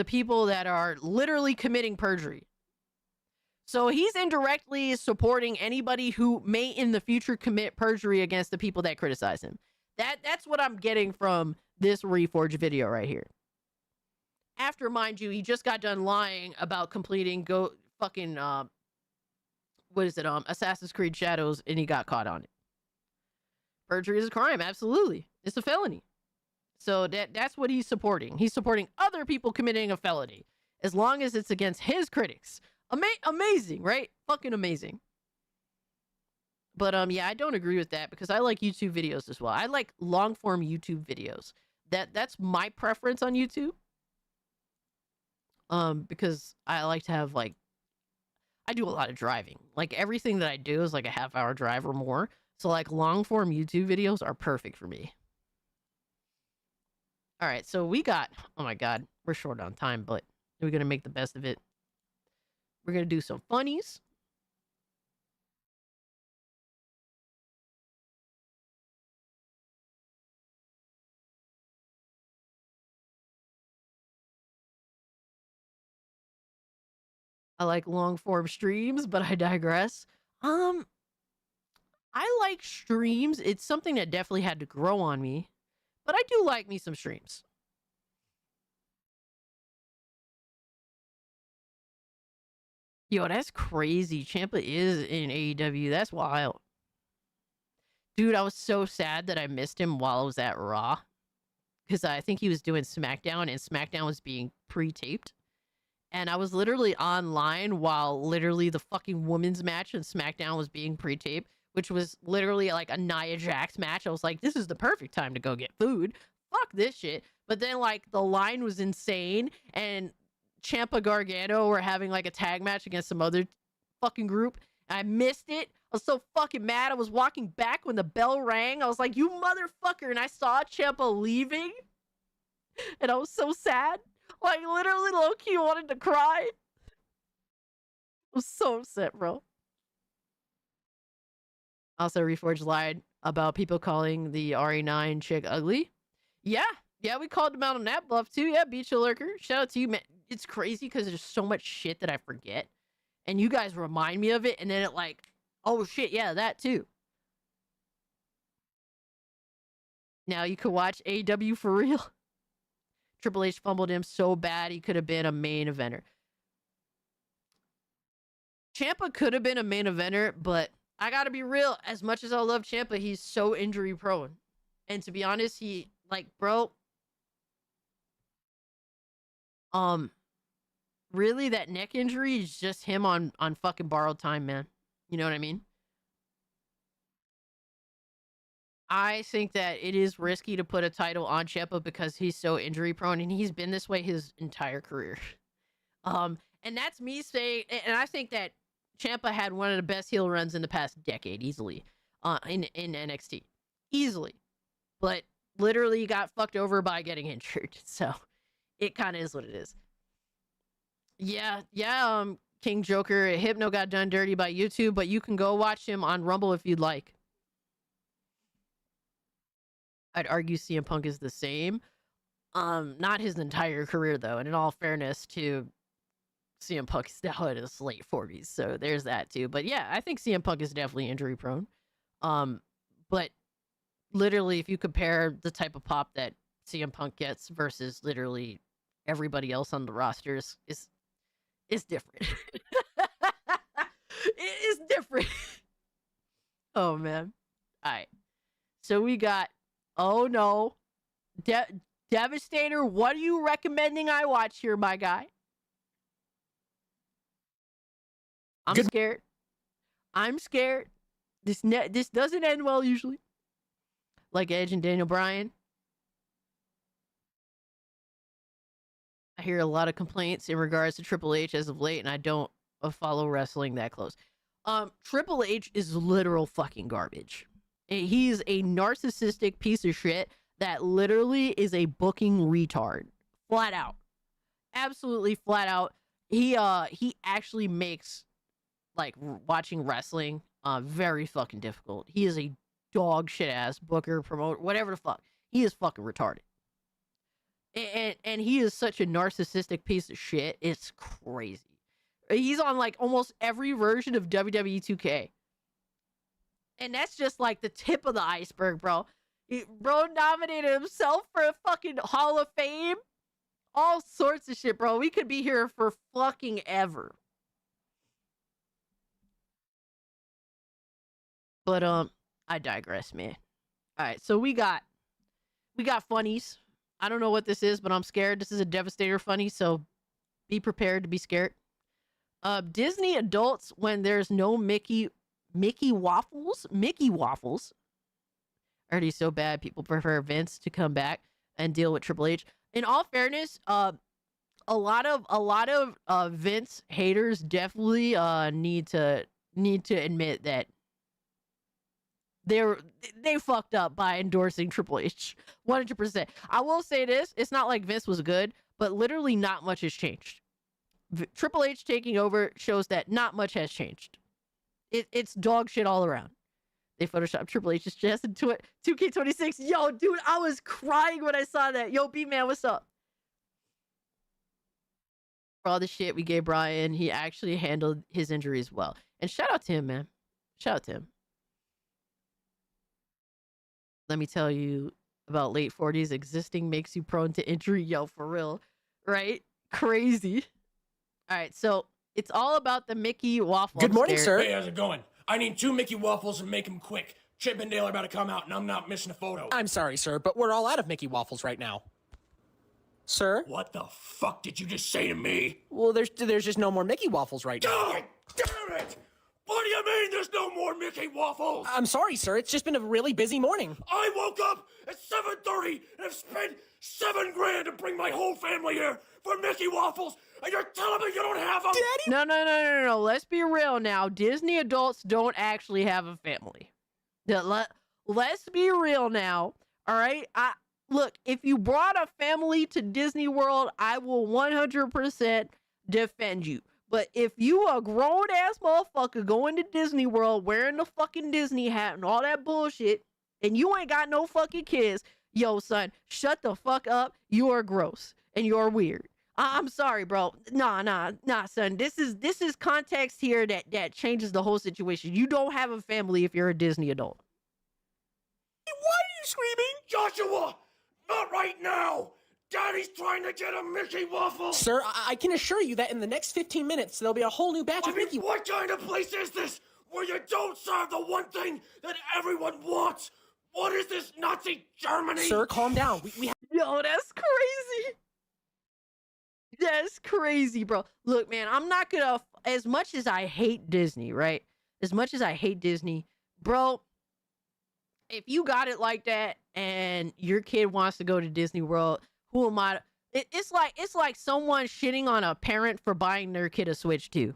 people that are literally committing perjury. So he's indirectly supporting anybody who may in the future commit perjury against the people that criticize him. That's what I'm getting from this Reforge video right here. After, mind you, he just got done lying about completing Assassin's Creed Shadows, and he got caught on it. Perjury is a crime, absolutely. It's a felony. So that's what he's supporting. He's supporting other people committing a felony, as long as it's against his critics. Amazing, right? Fucking amazing. But yeah, I don't agree with that because I like YouTube videos as well. I like long form YouTube videos. That's my preference on YouTube. Because I like to have I do a lot of driving. Like everything that I do is like a half-hour drive or more. So like long form YouTube videos are perfect for me. All right, so we got, oh my God, we're short on time, but we're going to make the best of it. We're going to do some funnies. I like long form streams, but I digress. I like streams. It's something that definitely had to grow on me, but I do like me some streams. Yo, that's crazy. Ciampa is in AEW. That's wild. Dude, I was so sad that I missed him while I was at Raw. Because I think he was doing SmackDown, and SmackDown was being pre-taped. And I was literally online while literally the fucking women's match in SmackDown was being pre-taped, which was literally like a Nia Jax match. I was like, this is the perfect time to go get food. Fuck this shit. But then like the line was insane, and Ciampa Gargano were having like a tag match against some other fucking group. I missed it. I was so fucking mad. I was walking back when the bell rang. I was like, you motherfucker. And I saw Ciampa leaving. And I was so sad. Like, literally, low-key wanted to cry. I was so upset, bro. Also, Reforge lied about people calling the RE9 chick ugly. Yeah, we called them out on that bluff, too. Yeah, Beach Lurker. Shout out to you, man. It's crazy because there's so much shit that I forget. And you guys remind me of it, and then it like, oh, shit, yeah, that, too. Now you can watch AEW for real. Triple H fumbled him so bad he could have been a main eventer. Ciampa could have been a main eventer, but I gotta be real. As much as I love Ciampa, he's so injury prone. And to be honest, he, like, bro, really, that neck injury is just him on fucking borrowed time, man. You know what I mean? I think that it is risky to put a title on Ciampa because he's so injury prone, and he's been this way his entire career. And that's me saying, and I think that Ciampa had one of the best heel runs in the past decade, easily, in NXT, easily. But literally got fucked over by getting injured, so it kind of is what it is. Yeah, King Joker, Hypno got done dirty by YouTube, but you can go watch him on Rumble if you'd like. I'd argue CM Punk is the same. Not his entire career, though. And in all fairness to CM Punk, is now in his late 40s. So there's that, too. But yeah, I think CM Punk is definitely injury prone. But literally, if you compare the type of pop that CM Punk gets versus literally everybody else on the roster, it's different. It is different. Oh, man. All right. So we got... Oh, no. Devastator, what are you recommending I watch here, my guy? I'm scared. I'm scared. This doesn't end well, usually. Like Edge and Daniel Bryan. I hear a lot of complaints in regards to Triple H as of late, and I don't follow wrestling that close. Triple H is literal fucking garbage. He's a narcissistic piece of shit that literally is a booking retard. Flat out. Absolutely flat out. He actually makes, like, watching wrestling very fucking difficult. He is a dog shit ass booker, promoter, whatever the fuck. He is fucking retarded. And he is such a narcissistic piece of shit. It's crazy. He's on, like, almost every version of WWE 2K. And that's just like the tip of the iceberg, bro. Bro nominated himself for a fucking Hall of Fame. All sorts of shit, bro. We could be here for fucking ever. But I digress, man. All right, so we got funnies. I don't know what this is, but I'm scared. This is a Devastator funny, so be prepared to be scared. Disney adults when there's no Mickey Waffles? Mickey Waffles. Already so bad, people prefer Vince to come back and deal with Triple H. In all fairness, a lot of Vince haters definitely need to admit that they fucked up by endorsing Triple H 100%. I will say this, it's not like Vince was good, but literally not much has changed. Triple H taking over shows that not much has changed. It's dog shit all around. They photoshopped Triple H's chest into it. 2K26. Yo, dude, I was crying when I saw that. Yo, B-Man, what's up? For all the shit we gave Brian, he actually handled his injuries well. And shout out to him, man. Shout out to him. Let me tell you about late 40s. Existing makes you prone to injury. Yo, for real. Right? Crazy. All right, so it's all about the Mickey Waffle. Good morning, sir. Hey, how's it going? I need 2 Mickey waffles and make them quick. Chip and Dale are about to come out, and I'm not missing a photo. I'm sorry, sir, but we're all out of Mickey waffles right now. Sir? What the fuck did you just say to me? Well, there's just no more Mickey waffles right now. God damn it! What do you mean there's no more Mickey waffles? I'm sorry, sir. It's just been a really busy morning. I woke up at 7:30 and have spent $7 grand to bring my whole family here for Mickey waffles, and you're telling me you don't have them? No, no, no, no, no. Let's be real now. Disney adults don't actually have a family. Let's be real now. All right. Look, if you brought a family to Disney World, I will 100% defend you. But if you a grown ass motherfucker going to Disney World wearing the fucking Disney hat and all that bullshit, and you ain't got no fucking kids, yo, son, shut the fuck up. You are gross and you're weird. I'm sorry, bro. Nah, son. This is context here that changes the whole situation. You don't have a family if you're a Disney adult. Why are you screaming? Joshua! Not right now! Daddy's trying to get a Mickey waffle! Sir, I can assure you that in the next 15 minutes, there'll be a whole new batch I of mean, Mickey... what kind of place is this where you don't serve the one thing that everyone wants? What is this, Nazi Germany? Sir, calm down. We have... Yo, that's crazy. That's crazy, bro. Look, man, I'm not gonna, as much as I hate Disney, right? As much as I hate Disney, bro, if you got it like that and your kid wants to go to Disney World, who am I? It's like someone shitting on a parent for buying their kid a Switch too.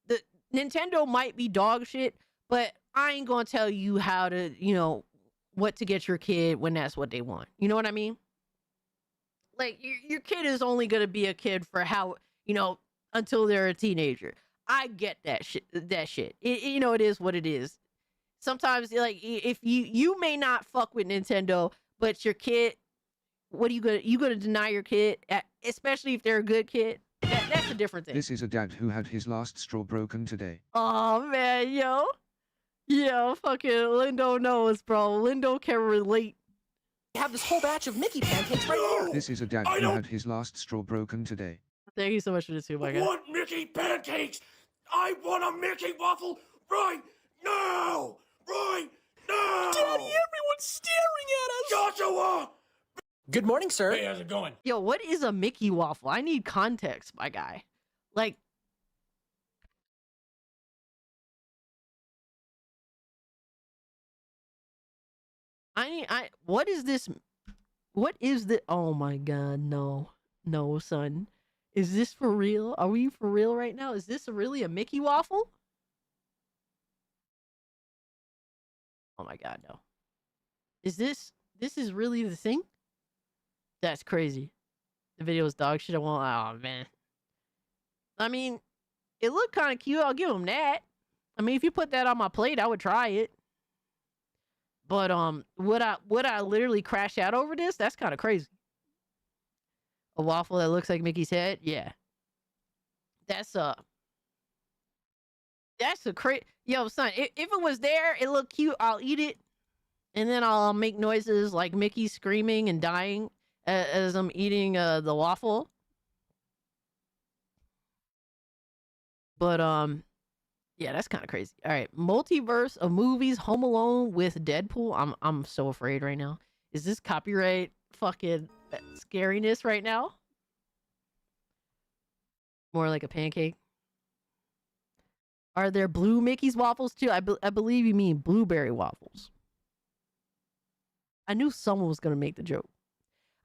The Nintendo might be dog shit, but I ain't gonna tell you how to, what to get your kid when that's what they want. You know what I mean? Like, your kid is only going to be a kid for how, until they're a teenager. I get that shit. It is what it is. Sometimes, like, if you may not fuck with Nintendo, but your kid, what are you going to deny your kid, especially if they're a good kid? That's a different thing. This is a dad who had his last straw broken today. Oh, man, yo, fucking Lindo knows, bro. Lindo can relate. We have this whole batch of Mickey pancakes right here. This is a dad who had his last straw broken today. Thank you so much for this, too, my I guy. want Mickey pancakes! I want a Mickey waffle right now! Right now! Daddy, everyone's staring at us! Joshua! Good morning, sir. Hey, how's it going? Yo, what is a Mickey waffle? I need context, my guy. Like, what is this? What is the? Oh my God, no, son. Is this for real? Are we for real right now? Is this really a Mickey waffle? Oh my God, no. Is this is really the thing? That's crazy. The video is dog shit. Oh man. I mean, it looked kind of cute. I'll give him that. I mean, if you put that on my plate, I would try it. But would I literally crash out over this? That's kind of crazy. A waffle that looks like Mickey's head? Yeah. That's a crazy. Yo, son, if it was there, it looked cute, I'll eat it. And then I'll make noises like Mickey screaming and dying as I'm eating the waffle. But yeah, that's kind of crazy. All right, multiverse of movies, Home Alone with Deadpool. I'm so afraid right now. Is this copyright fucking scariness right now? More like a pancake. Are there blue Mickey's waffles too? I believe you mean blueberry waffles. I knew someone was gonna make the joke.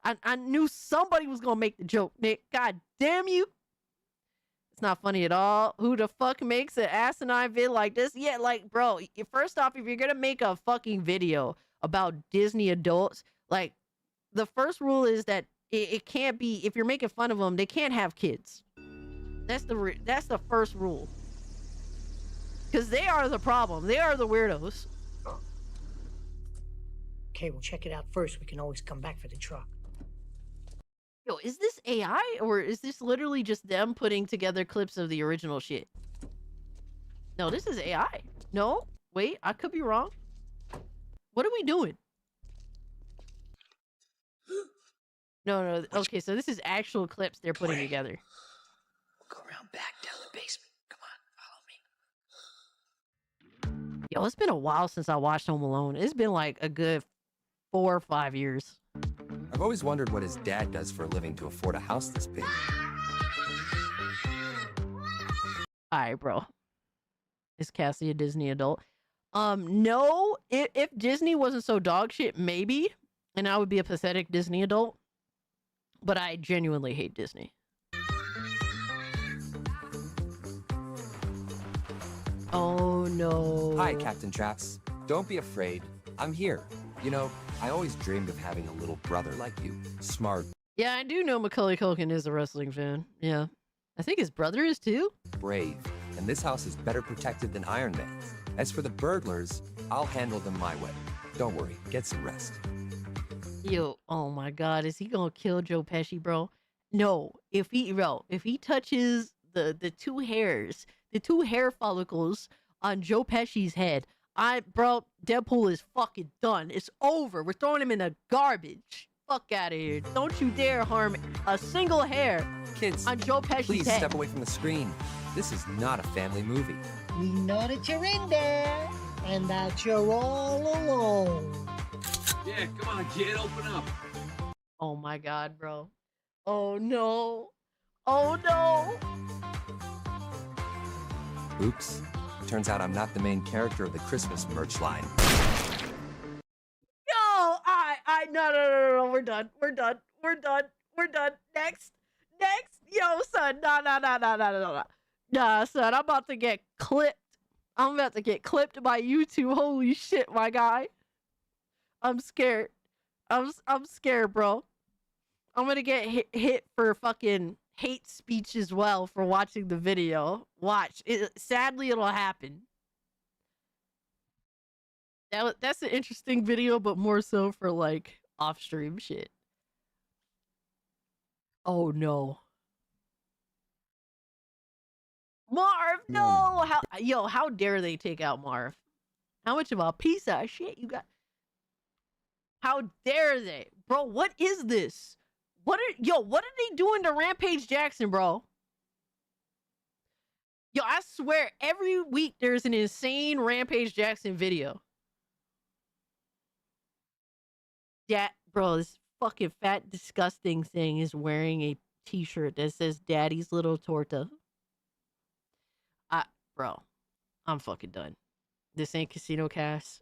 I knew somebody was gonna make the joke, Nick. God damn you. It's not funny at all. Who the fuck makes an asinine vid like this? Yeah, like, bro, first off, if you're gonna make a fucking video about Disney adults, like, the first rule is that it can't be, if you're making fun of them, they can't have kids. That's the first rule. Because they are the problem. They are the weirdos. Okay, we'll check it out first. We can always come back for the truck. Yo, is this AI or is this literally just them putting together clips of the original shit? No, this is AI. No, wait, I could be wrong. What are we doing? No. Okay, so this is actual clips they're putting together. We'll go around back down the basement. Come on, follow me. Yo, it's been a while since I watched Home Alone. It's been like a good 4 or 5 years. I've always wondered what his dad does for a living to afford a house this big. All right, bro. Is Cassie a Disney adult? No. If Disney wasn't so dog shit, maybe, and I would be a pathetic Disney adult. But I genuinely hate Disney. Oh no. Hi, Captain Traps. Don't be afraid. I'm here. You know, I always dreamed of having a little brother like you. Smart, Yeah, I do know Macaulay Culkin is a wrestling fan. Yeah. I think his brother is too. brave, and this house is better protected than Iron Man. As for the burglars, I'll handle them my way. Don't worry, get some rest. Yo, oh my god, is he gonna kill Joe Pesci, bro? No. If he touches the two hairs, the two hair follicles on Joe Pesci's head, bro, Deadpool is fucking done. It's over. We're throwing him in the garbage. Fuck out of here. Don't you dare harm a single hair Kids, on Joe Pesci's please head. step away from the screen. This is not a family movie. We know that you're in there and that you're all alone. Yeah, come on, kid, open up. Oh my god, bro. Oh no. Oh no. Oops. Turns out I'm not the main character of the Christmas merch line. No, no. We're done. Next. Yo, son. No. Nah, son, I'm about to get clipped. I'm about to get clipped by YouTube. Holy shit, my guy. I'm scared. I'm scared, bro. I'm gonna get hit for fucking hate speech as well for watching the video. Watch. Sadly, it'll happen. That's an interesting video, but more so for like off-stream shit. Oh no. Marv, no! How dare they take out Marv? How much of a piece of shit you got? How dare they? Bro, what is this? What are they doing to Rampage Jackson, bro? Yo, I swear every week there's an insane Rampage Jackson video. Yeah, bro, this fucking fat, disgusting thing is wearing a t-shirt that says Daddy's Little Torta. Bro, I'm fucking done. This ain't Casino Cast.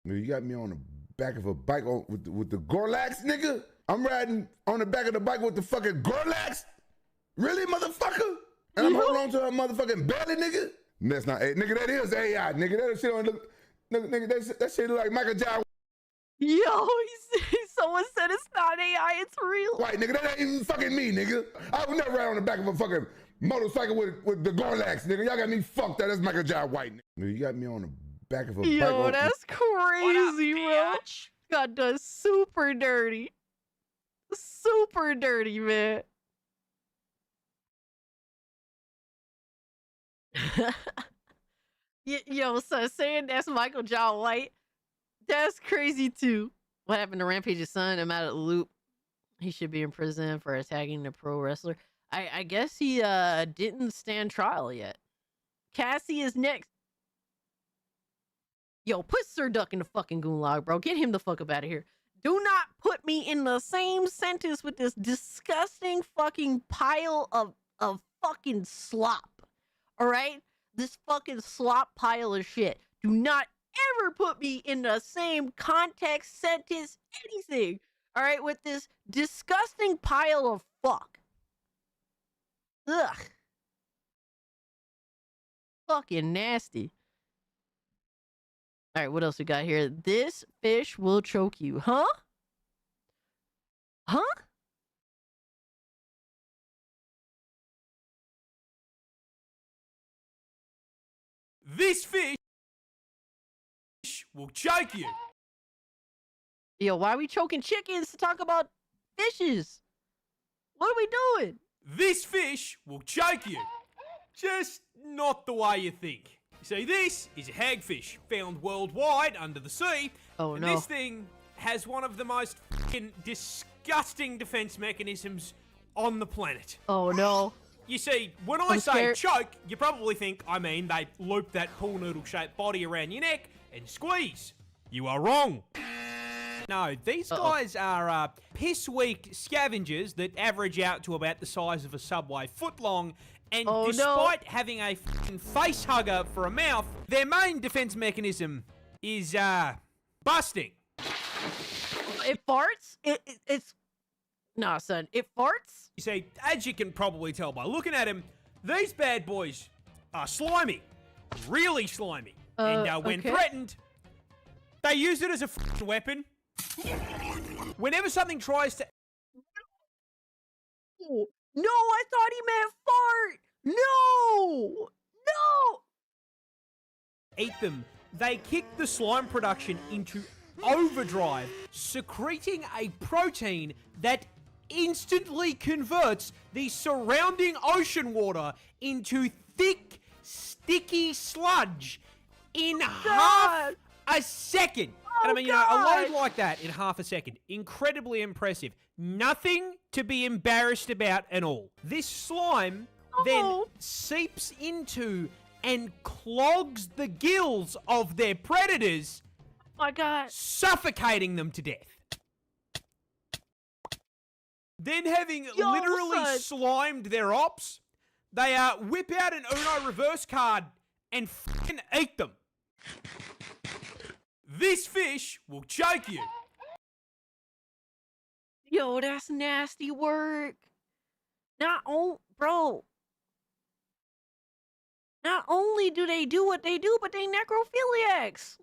You got me on the back of a bike with the Gorlax, nigga? I'm riding on the back of the bike with the fucking Gorlax? Really, motherfucker? And I'm holding on to her motherfucking belly, nigga? That's not, nigga, that is AI, nigga. That shit don't look, nigga, that shit look like Michael Jackson. Yo, someone said it's not AI, it's real. White, nigga, that ain't even fucking me, nigga. I would never ride on the back of a fucking motorcycle with the Gorlax, nigga. Y'all got me fucked up. That's Michael Jackson White, nigga. You got me on the back of a bike. Yo, that's crazy, bro. Got done super dirty. Super dirty, man. Yo, so saying that's Michael John White, that's crazy too. What happened to Rampage's son? I'm out of the loop. He should be in prison for attacking the pro wrestler. I guess he didn't stand trial yet. Cassie is next. Yo, put Sir Duck in the fucking gulag, bro. Get him the fuck up out of here. Do not put me in the same sentence with this disgusting fucking pile of fucking slop. All right? This fucking slop pile of shit. Do not ever put me in the same context, sentence, anything. All right? With this disgusting pile of fuck. Ugh. Fucking nasty. All right, what else we got here? This fish will choke you. Huh? Huh? This fish will choke you. Yo, why are we choking chickens to talk about fishes? What are we doing? This fish will choke you. Just not the way you think. See, this is a hagfish found worldwide under the sea. Oh, and no. This thing has one of the most fucking disgusting defense mechanisms on the planet. Oh, no. You see, when I I'm say scared. choke, you probably think I mean they loop that pool noodle-shaped body around your neck and squeeze. You are wrong. No, these guys are piss-weak scavengers that average out to about the size of a Subway footlong, and despite having a f***ing face hugger for a mouth, their main defense mechanism is, busting. It farts? It's... Nah, son. It farts? You see, as you can probably tell by looking at him, these bad boys are slimy. Really slimy. And when threatened, they use it as a f***ing weapon. Whenever something tries to... No, I thought he meant fart! No! No! Eat them, they kick the slime production into overdrive, secreting a protein that instantly converts the surrounding ocean water into thick, sticky sludge in half a second. And I mean, you know, a load like that in half a second, incredibly impressive. Nothing to be embarrassed about at all. This slime then seeps into and clogs the gills of their predators, suffocating them to death. Then having literally slimed their ops, they whip out an Uno reverse card and fucking eat them. This fish will choke you. Yo, that's nasty work. Bro. Not only do they do what they do, but they necrophiliacs.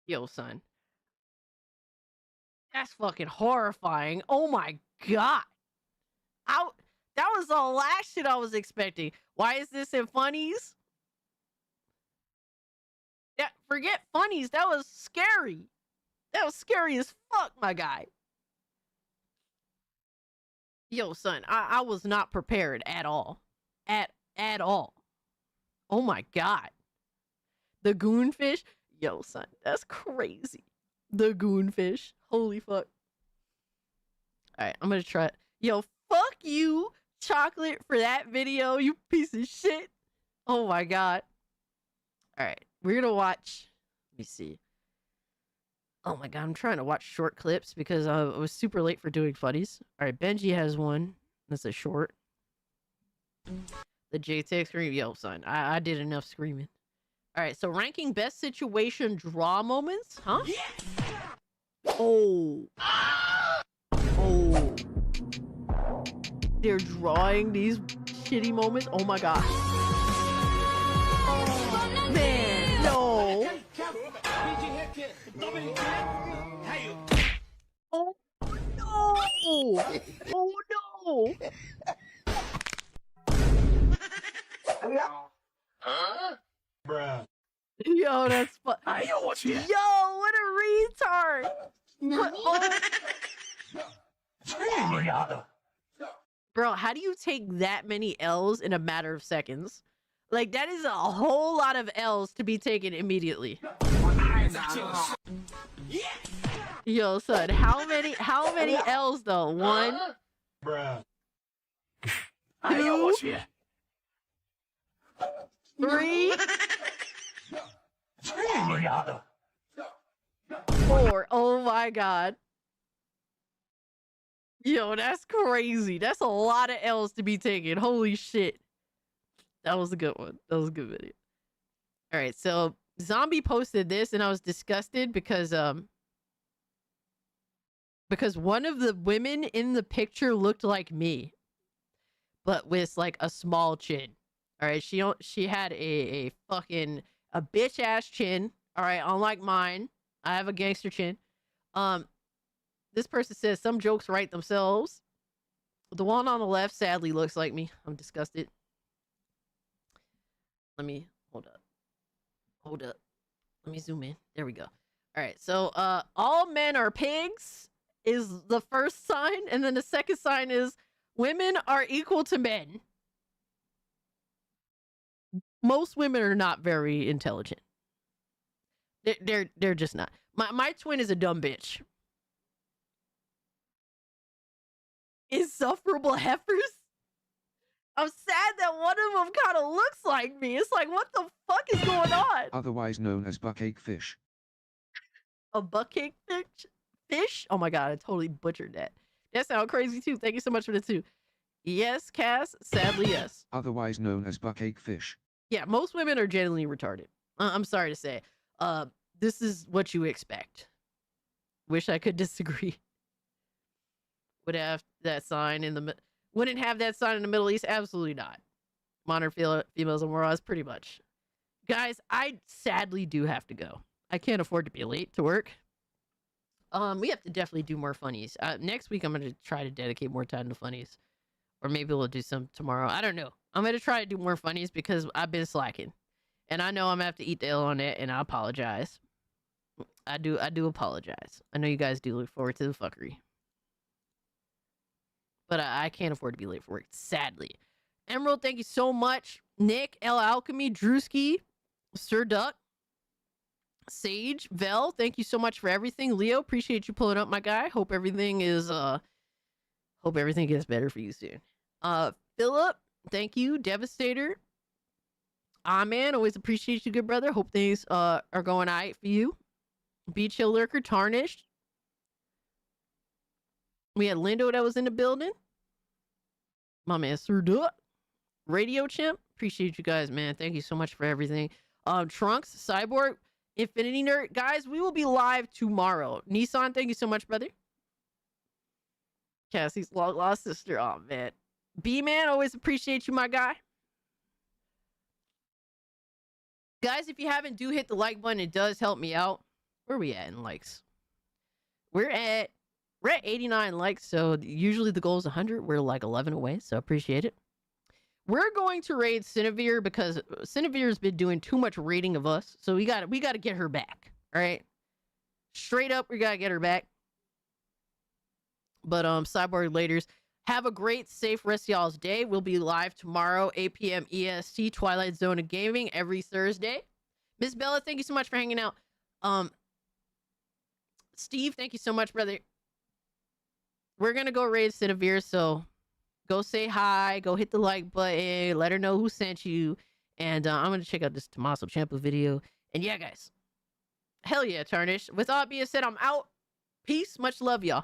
Yo, son. That's fucking horrifying. Oh my god. That was the last shit I was expecting. Why is this in Funnies? Yeah, forget Funnies. That was scary. That was scary as fuck, my guy. Yo, son, I was not prepared at all. At all. Oh my god. The goonfish? Yo, son, that's crazy. The goonfish. Holy fuck. Alright, I'm gonna try it. Yo, fuck you, Chocolate, for that video, you piece of shit. Oh my god. Alright, we're gonna watch. Let me see. Oh my god, I'm trying to watch short clips because I was super late for doing Funnies. Alright, Benji has one. That's a short. The JTech scream. Yo, son, I did enough screaming. Alright, so ranking best situation draw moments? Huh? Oh. Oh. They're drawing these shitty moments? Oh my god. Oh, man, no. Oh no! Oh no! Huh? Bruh. Yo, that's fun. Yo, what a retard! Bro, how do you take that many L's in a matter of seconds? Like, that is a whole lot of L's to be taken immediately. Yo, son, how many L's though? 1, Bruh. 2, 3, 4. Oh my god. Yo, that's crazy. That's a lot of L's to be taken. Holy shit. That was a good one. That was a good video. All right, so Zombie posted this and I was disgusted because one of the women in the picture looked like me, but with like a small chin. All right, she had a fucking bitch ass chin. All right, unlike mine, I have a gangster chin. This person says some jokes write themselves. The one on the left sadly looks like me. I'm disgusted. Let me hold up. Let me zoom in. There we go. All right, so all men are pigs is the first sign, and then the second sign is women are equal to men. Most women are not very intelligent. They're just not. My twin is a dumb bitch. Insufferable heifers? I'm sad that one of them kind of looks like me. It's like, what the fuck is going on? Otherwise known as buckache fish. A buckache fish? Oh my god, I totally butchered that. That sounds crazy too. Thank you so much for the 2. Yes, Cass. Sadly, yes. Otherwise known as buckache fish. Yeah, most women are genuinely retarded. I'm sorry to say. This is what you expect. Wish I could disagree. Would have that sign in the wouldn't have that sign in the Middle East? Absolutely not. Modern females and morons, pretty much. Guys, I sadly do have to go. I can't afford to be late to work. We have to definitely do more funnies. Next week, I'm going to try to dedicate more time to funnies. Or maybe we'll do some tomorrow. I don't know. I'm going to try to do more funnies because I've been slacking. And I know I'm going to have to eat the L on it, and I apologize. I do apologize. I know you guys do look forward to the fuckery. But I can't afford to be late for work, sadly. Emerald, thank you so much. Nick, L Alchemy, Drewski, Sir Duck, Sage, Vel, thank you so much for everything. Leo, appreciate you pulling up, my guy. Hope everything is hope everything gets better for you soon. Philip, thank you. Devastator. Man, always appreciate you, good brother. Hope things are going all right for you. Beach Hill Lurker, Tarnished. We had Lindo that was in the building. My man, Sir Duck. Radio Chimp. Appreciate you guys, man. Thank you so much for everything. Trunks, Cyborg, Infinity Nerd. Guys, we will be live tomorrow. Nissan, thank you so much, brother. Cassie's lost sister. Oh, man. B-Man, always appreciate you, my guy. Guys, if you haven't, do hit the like button. It does help me out. Where are we at in likes? We're at 89 likes, so usually the goal is 100. We're like 11 away, so appreciate it. We're going to raid Cinevere because Cinevere's been doing too much raiding of us, so we got to get her back. All right, straight up, we got to get her back. But Cyborg Laters, have a great, safe rest of y'all's day. We'll be live tomorrow, 8 p.m. EST, Twilight Zone of Gaming, every Thursday. Miss Bella, thank you so much for hanging out. Steve, thank you so much, brother. We're going to go raid Cinevere, so go say hi, go hit the like button, let her know who sent you, and I'm going to check out this Tommaso Ciampa video. And yeah, guys, hell yeah, Tarnish. With all that being said, I'm out. Peace. Much love, y'all.